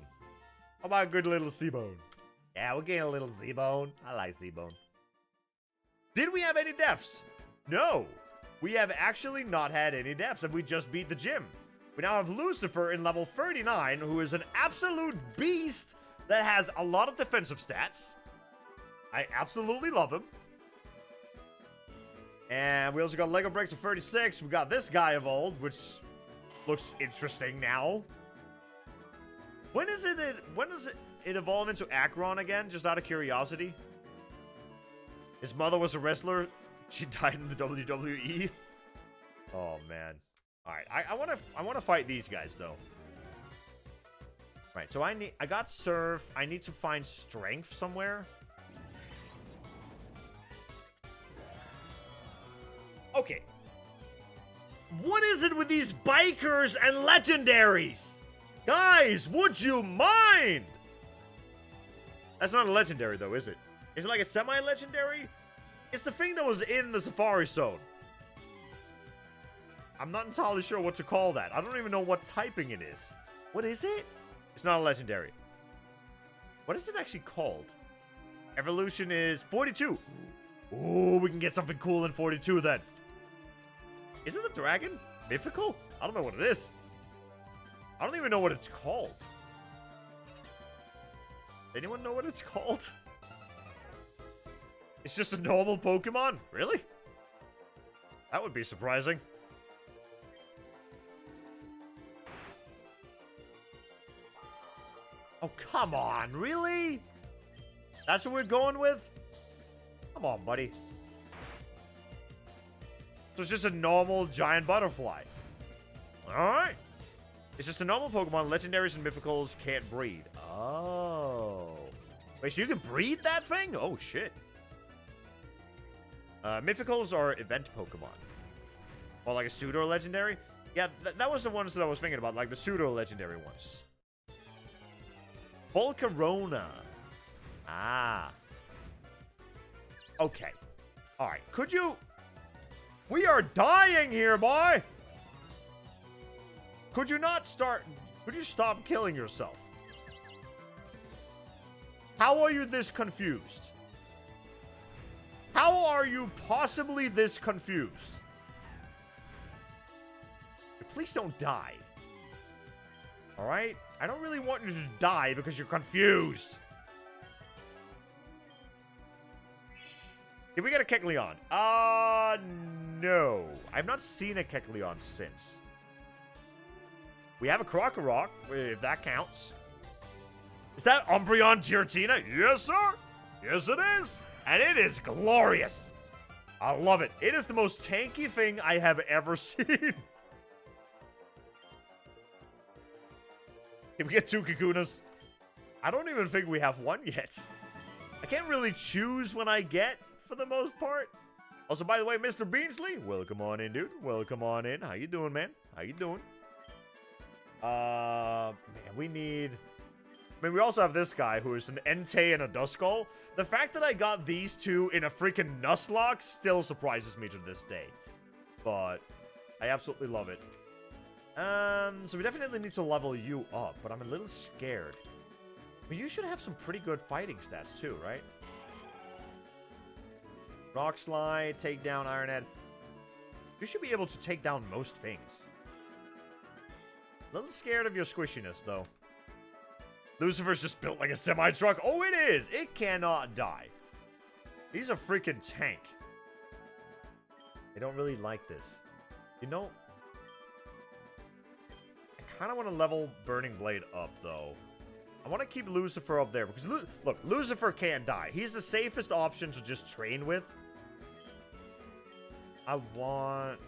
How about a good little Seabone? Yeah, we're getting a little Seabone. I like Seabone. Did we have any deaths? No. We have actually not had any deaths, and we just beat the gym. We now have Lucifer in level 39, who is an absolute beast that has a lot of defensive stats. I absolutely love him. And we also got Lego Bricks at 36. We got this guy evolved, which looks interesting now. When does it evolve into Akron again, just out of curiosity? His mother was a wrestler. She died in the WWE. Oh man. Alright, I wanna fight these guys though. Right, so I got Surf. I need to find Strength somewhere. Okay. What is it with these bikers and legendaries? Guys, would you mind? That's not a legendary though, is it? Is it like a semi-legendary? It's the thing that was in the Safari Zone. I'm not entirely sure what to call that. I don't even know what typing it is. What is it? It's not a legendary. What is it actually called? Evolution is 42. Ooh, we can get something cool in 42 then. Is it a dragon? Mythical? I don't know what it is. I don't even know what it's called. Anyone know what it's called? It's just a normal Pokemon? Really? That would be surprising. Oh, come on. Really? That's what we're going with? Come on, buddy. So it's just a normal giant butterfly. Alright. It's just a normal Pokemon. Legendaries and Mythicals can't breed. Oh. Wait, so you can breed that thing? Oh, shit. Mythicals are event Pokemon. Or like a pseudo-legendary? Yeah, that was the ones that I was thinking about. Like the pseudo-legendary ones. Volcarona. Ah. Okay. Alright. Could you... We are dying here, boy! Could you not start... Could you stop killing yourself? How are you this confused? How are you possibly this confused? Please don't die. Alright? I don't really want you to die because you're confused. Did we get a Kecleon? No. I've not seen a Kecleon since. We have a Krokorok, if that counts. Is that Umbreon Giratina? Yes, sir. Yes, it is. And it is glorious. I love it. It is the most tanky thing I have ever seen. Can we get 2 Kakunas? I don't even think we have one yet. I can't really choose when I get, for the most part. Also, by the way, Mr. Beansley, welcome on in, dude. Welcome on in. How you doing, man? How you doing? Man, we need... I mean, we also have this guy who is an Entei and a Duskull. The fact that I got these two in a freaking Nuzlocke still surprises me to this day. But I absolutely love it. So we definitely need to level you up, but I'm a little scared. I mean, you should have some pretty good fighting stats too, right? Rock Slide, take down Iron Head. You should be able to take down most things. A little scared of your squishiness, though. Lucifer's just built like a semi-truck. Oh, it is! It cannot die. He's a freaking tank. I don't really like this. You know, I kind of want to level Burning Blade up, though. I want to keep Lucifer up there, because, look, Lucifer can't die. He's the safest option to just train with. I want...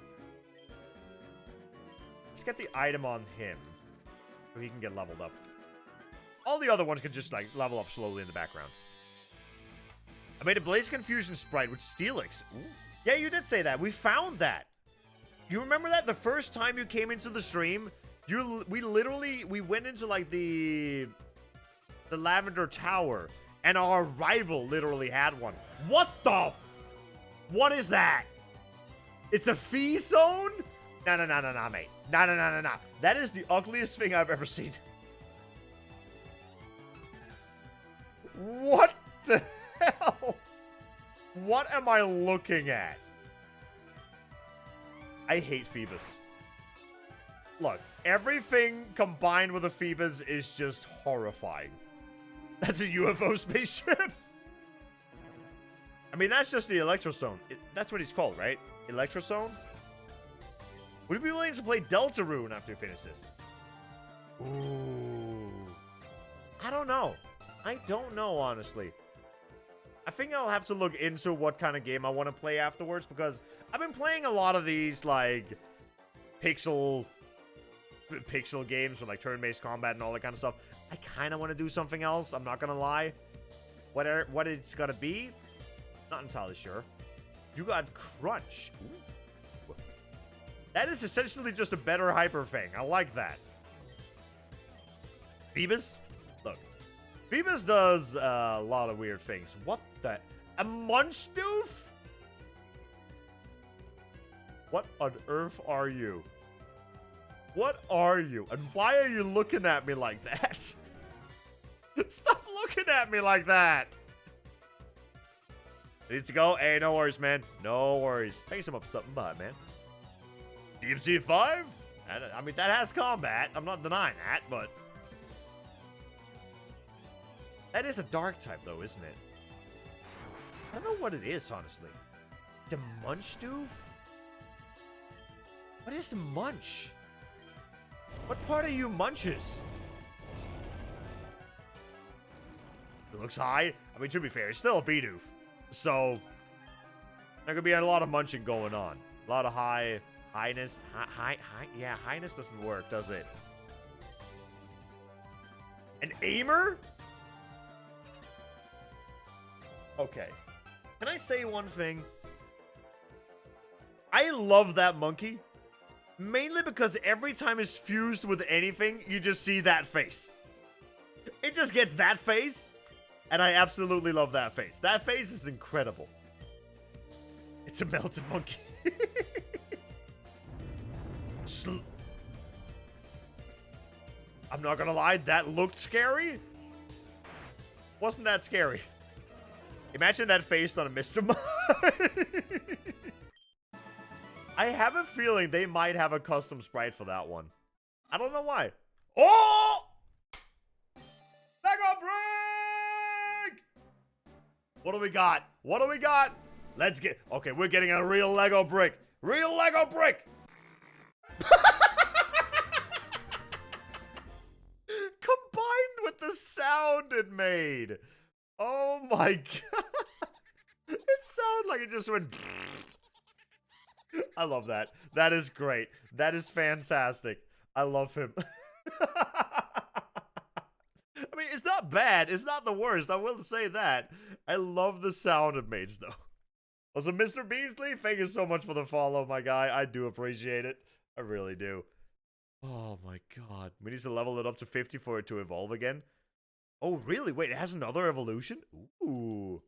Let's get the item on him, so he can get leveled up. All the other ones can just, like, level up slowly in the background. I made a Blaze Confusion sprite with Steelix. Ooh. Yeah, you did say that. We found that. You remember that the first time you came into the stream? We went into, like, the Lavender Tower, and our rival literally had one. What the? What is that? It's a fee zone? No, mate. No. That is the ugliest thing I've ever seen. What the hell? What am I looking at? I hate Phoebus. Look, everything combined with a Phoebus is just horrifying. That's a UFO spaceship? I mean, that's just the Electrozone. That's what he's called, right? Electrozone? Would you be willing to play Deltarune after you finish this? Ooh. I don't know. I don't know, honestly. I think I'll have to look into what kind of game I want to play afterwards, because I've been playing a lot of these, like, pixel games with, like, turn-based combat and all that kind of stuff. I kind of want to do something else, I'm not going to lie. What it's going to be, not entirely sure. You got Crunch. Ooh. That is essentially just a better Hyper Fang. I like that. Phoebus? Look. Phoebus does a lot of weird things. What the? A Munchdoof? What on earth are you? What are you? And why are you looking at me like that? Stop looking at me like that. Need to go? Hey, no worries, man. No worries. Thanks so much for stopping by, man. DMC 5? I mean, that has combat. I'm not denying that, but... That is a dark type, though, isn't it? I don't know what it is, honestly. The Munchdoof? What is the Munch? What part of you munches? It looks high. I mean, to be fair, it's still a Bidoof. So, there could be a lot of munching going on. A lot of highness. Yeah, highness doesn't work, does it? An Aimer? Okay. Can I say one thing? I love that monkey. Mainly because every time it's fused with anything, you just see that face. It just gets that face. And I absolutely love that face. That face is incredible. It's a melted monkey. I'm not gonna lie, that looked scary. Wasn't that scary? Imagine that face on a Mr. Mime. I have a feeling they might have a custom sprite for that one. I don't know why. Oh! Lego break! What do we got? What do we got? Let's get... Okay, we're getting a real Lego brick. Real Lego brick! Combined with the sound it made. Oh my god. It sounded like it just went... I love that. That is great. That is fantastic. I love him. I mean, it's not bad. It's not the worst. I will say that. I love the sound it makes, though. Also, Mr. Beasley, thank you so much for the follow, my guy. I do appreciate it. I really do. Oh, my God. We need to level it up to 50 for it to evolve again. Oh, really? Wait, it has another evolution? Ooh.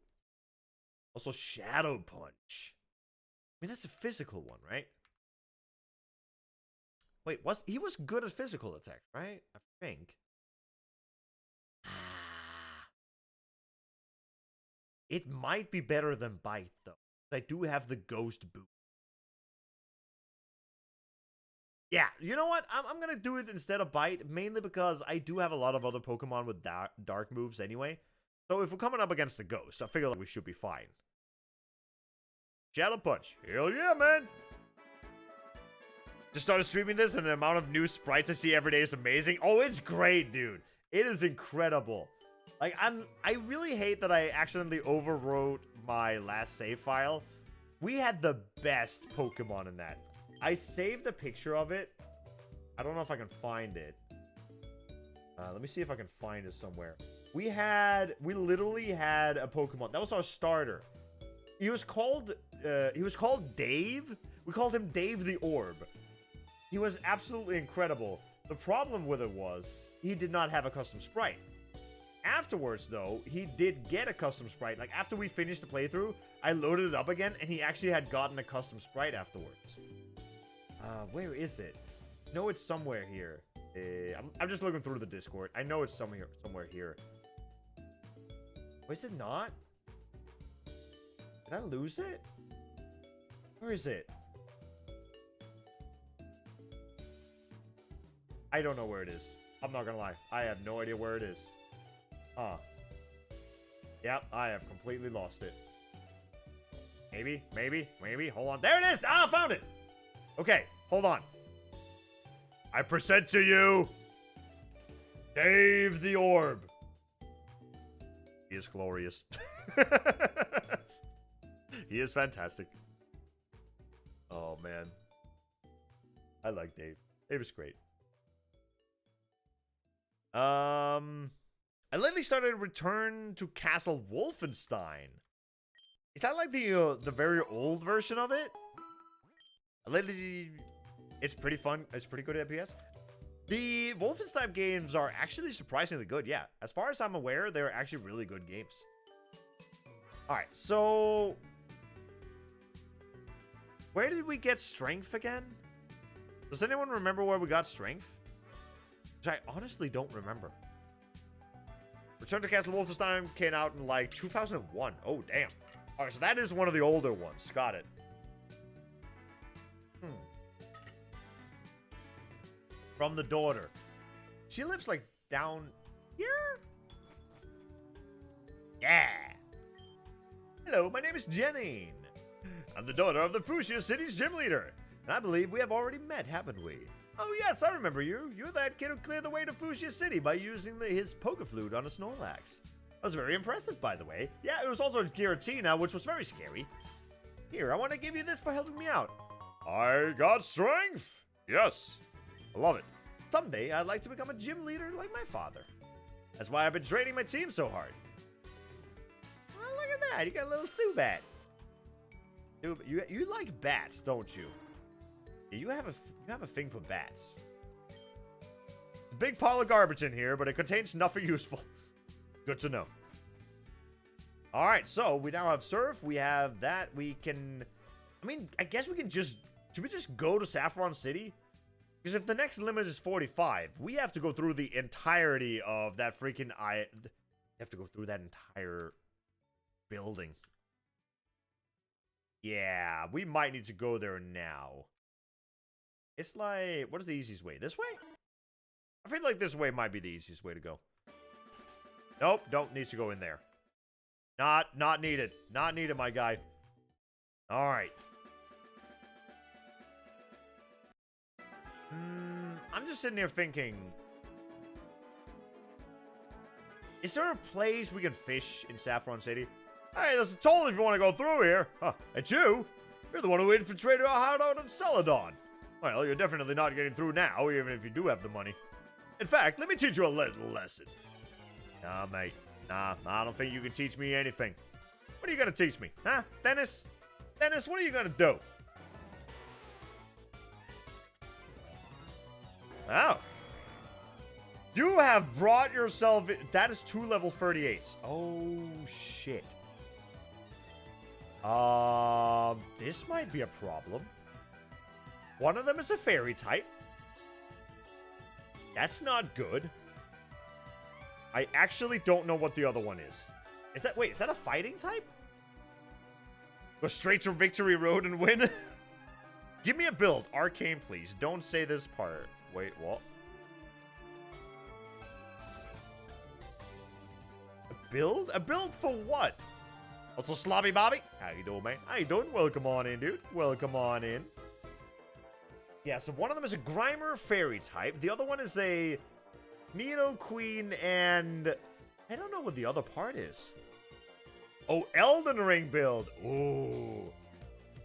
Also, Shadow Punch. I mean, that's a physical one, right? Wait, he was good at physical attack, right? I think. It might be better than Bite, though. I do have the Ghost Boot. Yeah, you know what? I'm going to do it instead of Bite, mainly because I do have a lot of other Pokemon with dark moves anyway. So if we're coming up against the Ghost, I figure like we should be fine. Shadow Punch. Hell yeah, man. Just started streaming this, and the amount of new sprites I see every day is amazing. Oh, it's great, dude. It is incredible. Like, I really hate that I accidentally overwrote my last save file. We had the best Pokemon in that. I saved a picture of it. I don't know if I can find it. Let me see if I can find it somewhere. We literally had a Pokemon. That was our starter. He was called Dave. We called him Dave the Orb. He was absolutely incredible. The problem with it was he did not have a custom sprite. Afterwards, though, he did get a custom sprite. Like, after we finished the playthrough, I loaded it up again, and he actually had gotten a custom sprite afterwards. Where is it? No, it's somewhere here. I'm just looking through the Discord. I know it's somewhere here. Wait, is it not? Did I lose it? Where is it? I don't know where it is. I'm not gonna lie. I have no idea where it is. Huh. Yep, I have completely lost it. Maybe. Hold on. There it is! Ah, I found it! Okay, hold on. I present to you... Dave the Orb. He is glorious. He is fantastic. Oh, man. I like Dave. Dave is great. I lately started Return to Castle Wolfenstein. Is that like the very old version of it? Lately, it's pretty fun. It's pretty good FPS. The Wolfenstein games are actually surprisingly good. Yeah, as far as I'm aware, they're actually really good games. All right, so where did we get strength again? Does anyone remember where we got strength? Which I honestly don't remember. Return to Castle Wolfenstein came out in like 2001. Oh, damn. All right, so that is one of the older ones. Got it. From the daughter. She lives like down here? Yeah. Hello, my name is Jenny. I'm the daughter of the Fuchsia City's gym leader. And I believe we have already met, haven't we? Oh, yes, I remember you. You're that kid who cleared the way to Fuchsia City by using his poker flute on a Snorlax. That was very impressive, by the way. Yeah, it was also a Giratina, which was very scary. Here, I want to give you this for helping me out. I got strength. Yes. I love it. Someday, I'd like to become a gym leader like my father. That's why I've been training my team so hard. Oh, look at that. You got a little Zubat. You like bats, don't you? You have a thing for bats. Big pile of garbage in here, but it contains nothing useful. Good to know. Alright, so we now have Surf. We have that. We can... I mean, I guess we can just... Should we just go to Saffron City? Because if the next limit is 45, we have to go through the entirety of that freaking... have to go through that entire building. Yeah, we might need to go there now. It's like... What is the easiest way? This way? I feel like this way might be the easiest way to go. Nope, don't need to go in there. Not needed. Not needed, my guy. Alright. I'm just sitting here thinking, is there a place we can fish in Saffron City? Hey, there's a toll if you want to go through here. Huh, and you? You're the one who infiltrated our hideout in Celadon. Well, you're definitely not getting through now, even if you do have the money. In fact, let me teach you a little lesson. Nah, mate. Nah, I don't think you can teach me anything. What are you gonna teach me? Huh? Dennis? Dennis, what are you gonna do? Oh. You have brought yourself... That is 2 level 38s. Oh, shit. This might be a problem. One of them is a fairy type. That's not good. I actually don't know what the other one is. Wait, is that a fighting type? Go straight to Victory Road and win? Give me a build. Arcane, please. Don't say this part. Wait, what? A build? A build for what? What's a slobby bobby? How you doing, man? How you doing? Welcome on in, dude. Welcome on in. Yeah, so one of them is a Grimer fairy type. The other one is a Nido Queen and... I don't know what the other part is. Oh, Elden Ring build. Ooh.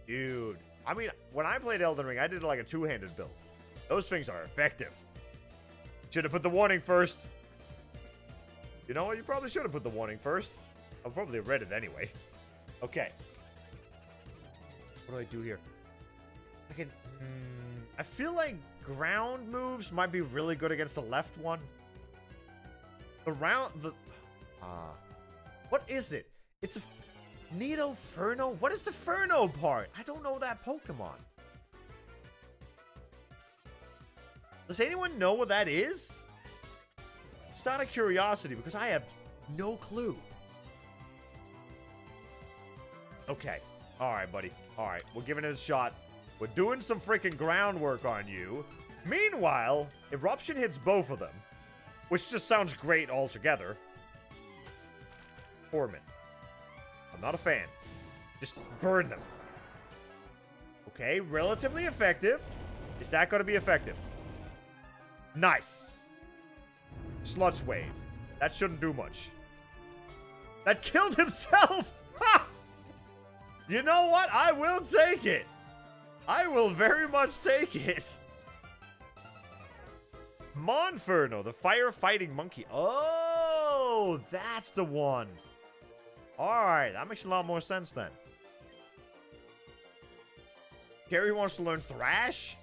Dude. I mean, when I played Elden Ring, I did like a 2-handed build. Those things are effective. Should have put the warning first. You know what? You probably should have put the warning first. I'll probably have read it anyway. Okay. What do I do here? I can... I feel like ground moves might be really good against the left one. What is it? It's a Nido Furno? What is the Furno part? I don't know that Pokemon. Does anyone know what that is? It's out of curiosity because I have no clue. Okay. Alright, buddy. Alright, we're giving it a shot. We're doing some freaking groundwork on you. Meanwhile, Eruption hits both of them, which just sounds great altogether. Torment. I'm not a fan. Just burn them. Okay, relatively effective. Is that going to be effective? Nice. Sludge Wave. That shouldn't do much. That killed himself! Ha! You know what? I will take it. I will very much take it. Monferno, the fire-fighting monkey. Oh, that's the one. Alright, that makes a lot more sense then. Gary wants to learn Thrash?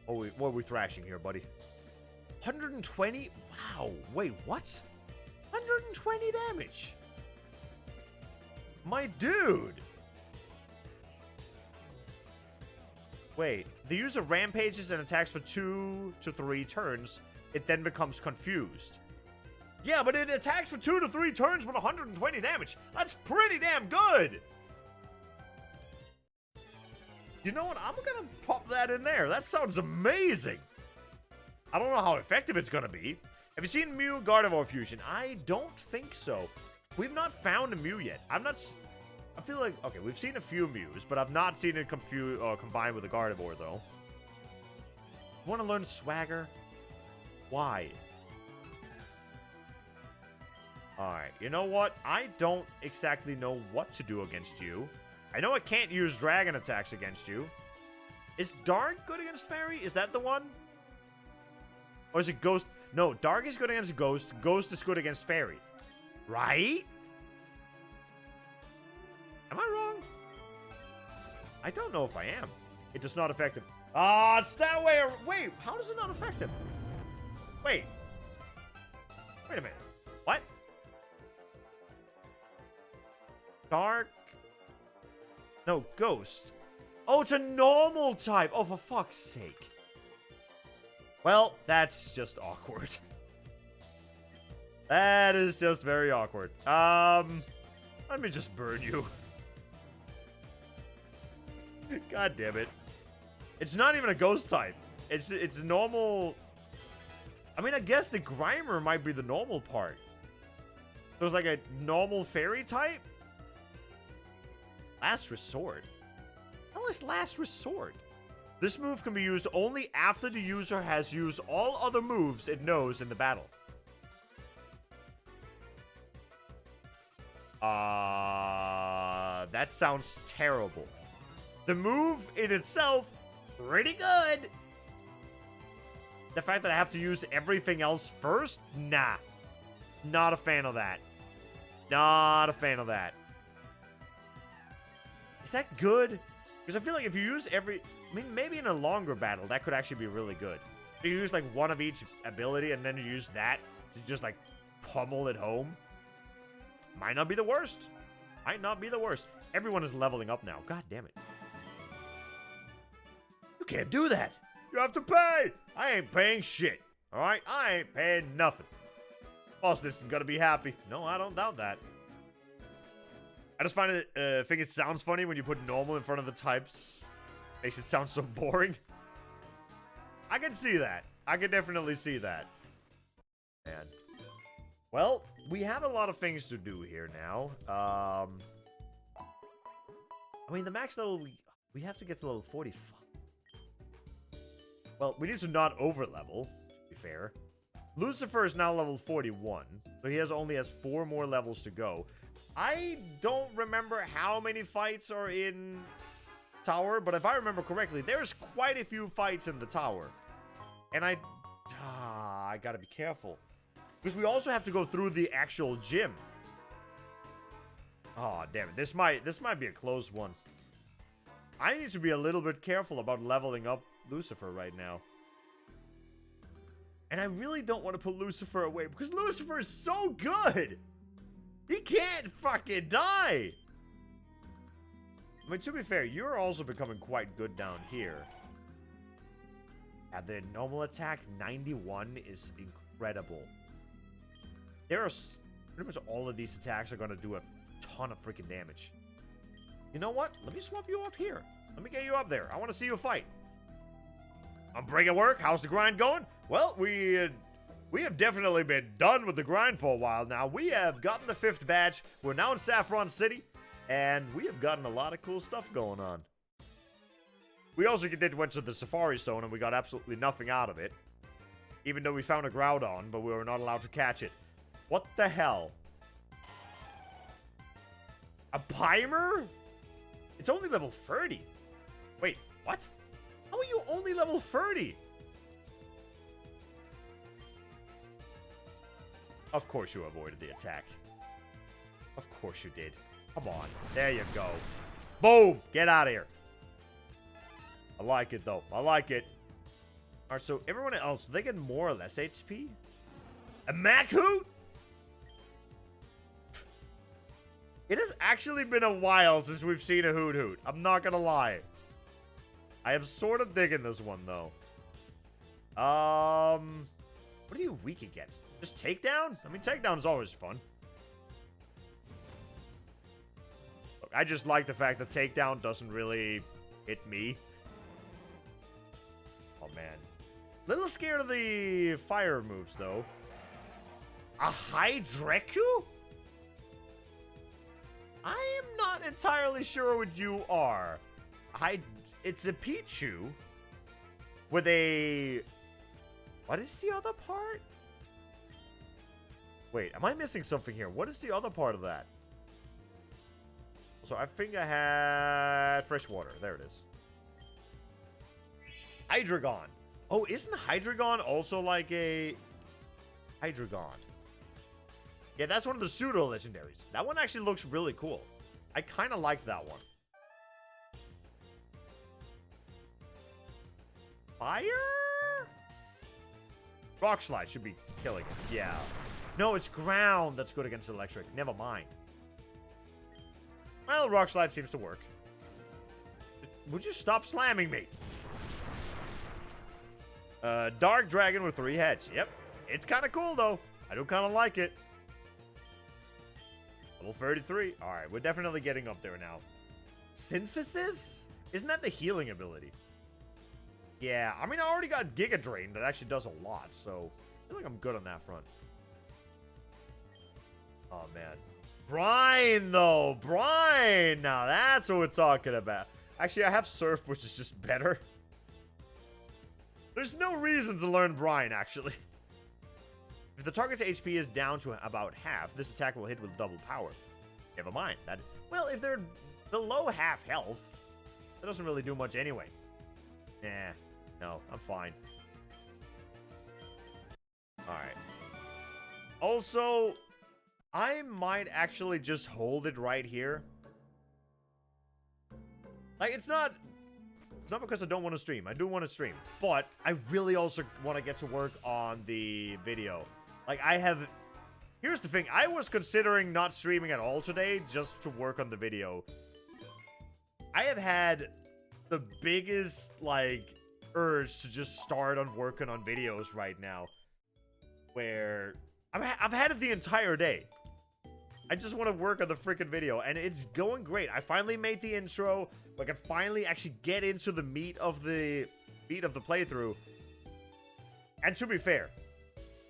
Oh, what are we thrashing here, buddy? 120? Wow. Wait, what? 120 damage. My dude. Wait, the user rampages and attacks for 2 to 3 turns. It then becomes confused. Yeah, but it attacks for 2 to 3 turns with 120 damage. That's pretty damn good. You know what? I'm gonna pop that in there. That sounds amazing. I don't know how effective it's gonna be. Have you seen Mew Gardevoir Fusion? I don't think so. We've not found a Mew yet. I feel like, okay, we've seen a few Mews, but I've not seen it combined with a Gardevoir, though. Want to learn Swagger? Why? Alright, you know what? I don't exactly know what to do against you. I know I can't use dragon attacks against you. Is Dark good against Fairy? Is that the one? Or is it Ghost? No, Dark is good against Ghost. Ghost is good against Fairy. Right? Am I wrong? I don't know if I am. It does not affect him. Ah, it's that way. Wait, how does it not affect him? Wait. Wait a minute. What? Dark? No, Ghost. Oh, it's a normal type. Oh, for fuck's sake. Well, that's just awkward. That is just very awkward. Let me just burn you. God damn it. It's not even a ghost type. It's normal. I mean, I guess the Grimer might be the normal part. There's like a normal fairy type? Last Resort? What is Last Resort? This move can be used only after the user has used all other moves it knows in the battle. That sounds terrible. The move in itself, pretty good. The fact that I have to use everything else first? Nah. Not a fan of that. Not a fan of that. Is that good? Because I feel like if you use every... I mean, maybe in a longer battle, that could actually be really good. You use, like, one of each ability, and then you use that to just, like, pummel it home. Might not be the worst. Might not be the worst. Everyone is leveling up now. God damn it. You can't do that. You have to pay. I ain't paying shit. Alright? I ain't paying nothing. Boss isn't gonna be happy. No, I don't doubt that. I just find it, think it sounds funny when you put normal in front of the types. Makes it sound so boring. I can see that. I can definitely see that. Man. Well, we have a lot of things to do here now. I mean, the max level, we have to get to level 45. Well, we need to not over-level, to be fair. Lucifer is now level 41, so he only has 4 more levels to go. I don't remember how many fights are in Tower, but if I remember correctly, there's quite a few fights in the Tower. And I gotta be careful. Because we also have to go through the actual gym. Oh, damn it. This might be a close one. I need to be a little bit careful about leveling up Lucifer right now. And I really don't want to put Lucifer away because Lucifer is so good. He can't fucking die. I mean, to be fair, you're also becoming quite good down here. The normal attack, 91, is incredible. There are... Pretty much all of these attacks are going to do a ton of freaking damage. You know what? Let me swap you up here. Let me get you up there. I want to see you fight. I'm breaking work. How's the grind going? Well, we have definitely been done with the grind for a while now. We have gotten the 5th badge. We're now in Saffron City. And we have gotten a lot of cool stuff going on. We also went to the Safari Zone and we got absolutely nothing out of it. Even though we found a Groudon, but we were not allowed to catch it. What the hell? A Pimer? It's only level 30. Wait, what? How are you only level 30? Of course you avoided the attack. Of course you did. Come on. There you go. Boom! Get out of here. I like it, though. I like it. Alright, so everyone else, they get more or less HP? A Machoot? It has actually been a while since we've seen a Hoot Hoot. I'm not gonna lie. I am sort of digging this one, though. What are you weak against? Just Takedown? I mean, Takedown is always fun. Look, I just like the fact that Takedown doesn't really hit me. Oh, man. Little scared of the fire moves, though. A Hydreigu? I am not entirely sure what you are. It's a Pichu with a... What is the other part? Wait, am I missing something here? What is the other part of that? So I think I had fresh water. There it is. Hydreigon. Oh, isn't Hydreigon also like a... Hydreigon. Yeah, that's one of the pseudo-legendaries. That one actually looks really cool. I kind of like that one. Fire? Rock Slide should be killing it. Yeah. No, it's ground that's good against electric. Never mind. Well, Rock Slide seems to work. Would you stop slamming me? Dark Dragon with 3 heads. Yep. It's kind of cool, though. I do kind of like it. Level 33. Alright, we're definitely getting up there now. Synthesis? Isn't that the healing ability? Yeah, I mean, I already got Giga Drain that actually does a lot, so I feel like I'm good on that front. Oh, man. Brine, though. Brine. Now, that's what we're talking about. Actually, I have Surf, which is just better. There's no reason to learn Brine, actually. If the target's HP is down to about half, this attack will hit with double power. Never mind. Well, if they're below half health, that doesn't really do much anyway. Nah. No, I'm fine. Alright. Also, I might actually just hold it right here. Like, it's not because I don't want to stream. I do want to stream. But I really also want to get to work on the video. Like, here's the thing. I was considering not streaming at all today just to work on the video. I have had the biggest, like, urge to just start on working on videos right now. Where I've had it the entire day. I just want to work on the freaking video, and it's going great. I finally made the intro. I can finally actually get into the meat of the playthrough. And to be fair,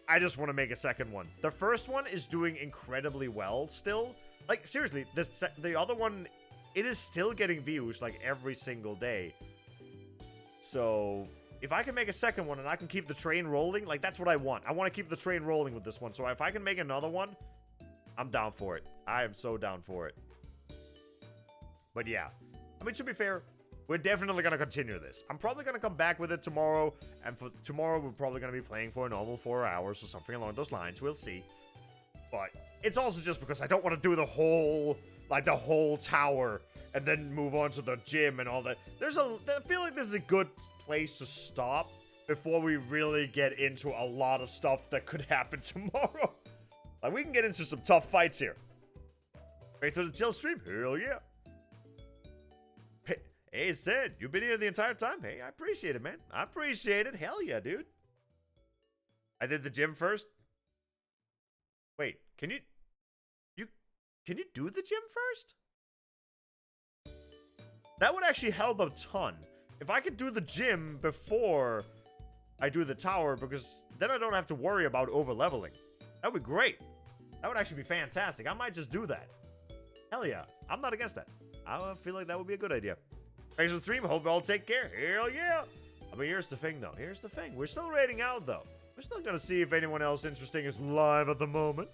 I just want to make a second one. The first one is doing incredibly well still. Like, seriously, the other one, it is still getting views, like, every single day. So, if I can make a second one and I can keep the train rolling, like, that's what I want. I want to keep the train rolling with this one. So, if I can make another one, I'm down for it. I am so down for it. But yeah. I mean, to be fair, we're definitely going to continue this. I'm probably going to come back with it tomorrow. And for tomorrow, we're probably going to be playing for a normal 4 hours or something along those lines. We'll see. But it's also just because I don't want to do the whole tower and then move on to the gym and all that. I feel like this is a good place to stop before we really get into a lot of stuff that could happen tomorrow. Like, we can get into some tough fights here. Right through the chill stream? Hell yeah. Hey, Sid, you've been here the entire time? Hey, I appreciate it, man. I appreciate it. Hell yeah, dude. I did the gym first. Wait, can you do the gym first? That would actually help a ton. If I could do the gym before I do the tower, because then I don't have to worry about over-leveling. That would be great. That would actually be fantastic. I might just do that. Hell yeah. I'm not against that. I feel like that would be a good idea. Thanks for the stream. Hope you all take care. Hell yeah. I mean, here's the thing, though. Here's the thing. We're still rating out, though. We're still going to see if anyone else interesting is live at the moment.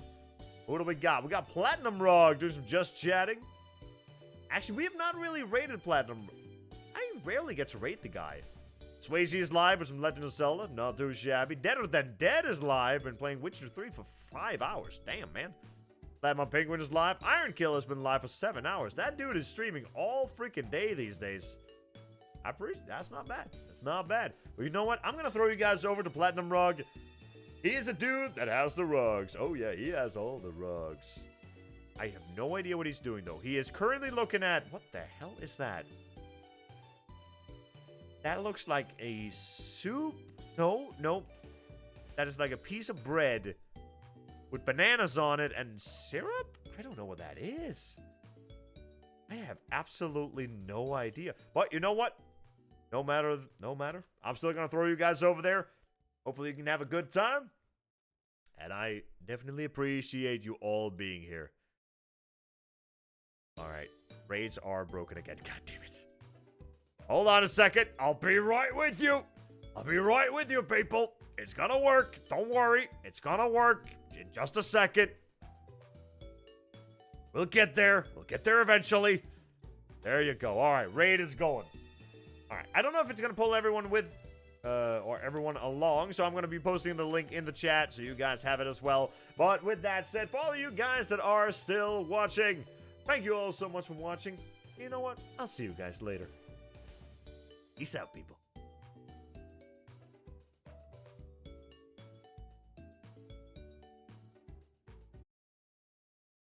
What do we got? We got Platinum Rog doing some just chatting. Actually, we have not really rated Platinum. I rarely get to rate the guy. Swayze is live with some Legend of Zelda. Not too shabby. Deader Than Dead is live. Been playing Witcher 3 for 5 hours. Damn, man. Lemon Penguin is live. Iron Kill has been live for 7 hours. That dude is streaming all freaking day these days. That's not bad. That's not bad. But you know what? I'm going to throw you guys over to Platinum Rug. He is a dude that has the rugs. Oh, yeah. He has all the rugs. I have no idea what he's doing, though. He is currently looking at... What the hell is that? That looks like a soup. No. That is like a piece of bread with bananas on it and syrup? I don't know what that is. I have absolutely no idea. But you know what? No matter. I'm still going to throw you guys over there. Hopefully you can have a good time. And I definitely appreciate you all being here. Alright. Raids are broken again. God damn it. Hold on a second. I'll be right with you. I'll be right with you, people. It's gonna work. Don't worry. It's gonna work. In just a second. We'll get there. We'll get there eventually. There you go. Alright. Raid is going. Alright. I don't know if it's gonna pull everyone with... or everyone along. So I'm going to be posting the link in the chat so you guys have it as well. But with that said, for all of you guys that are still watching, thank you all so much for watching. You know what? I'll see you guys later. Peace out, people.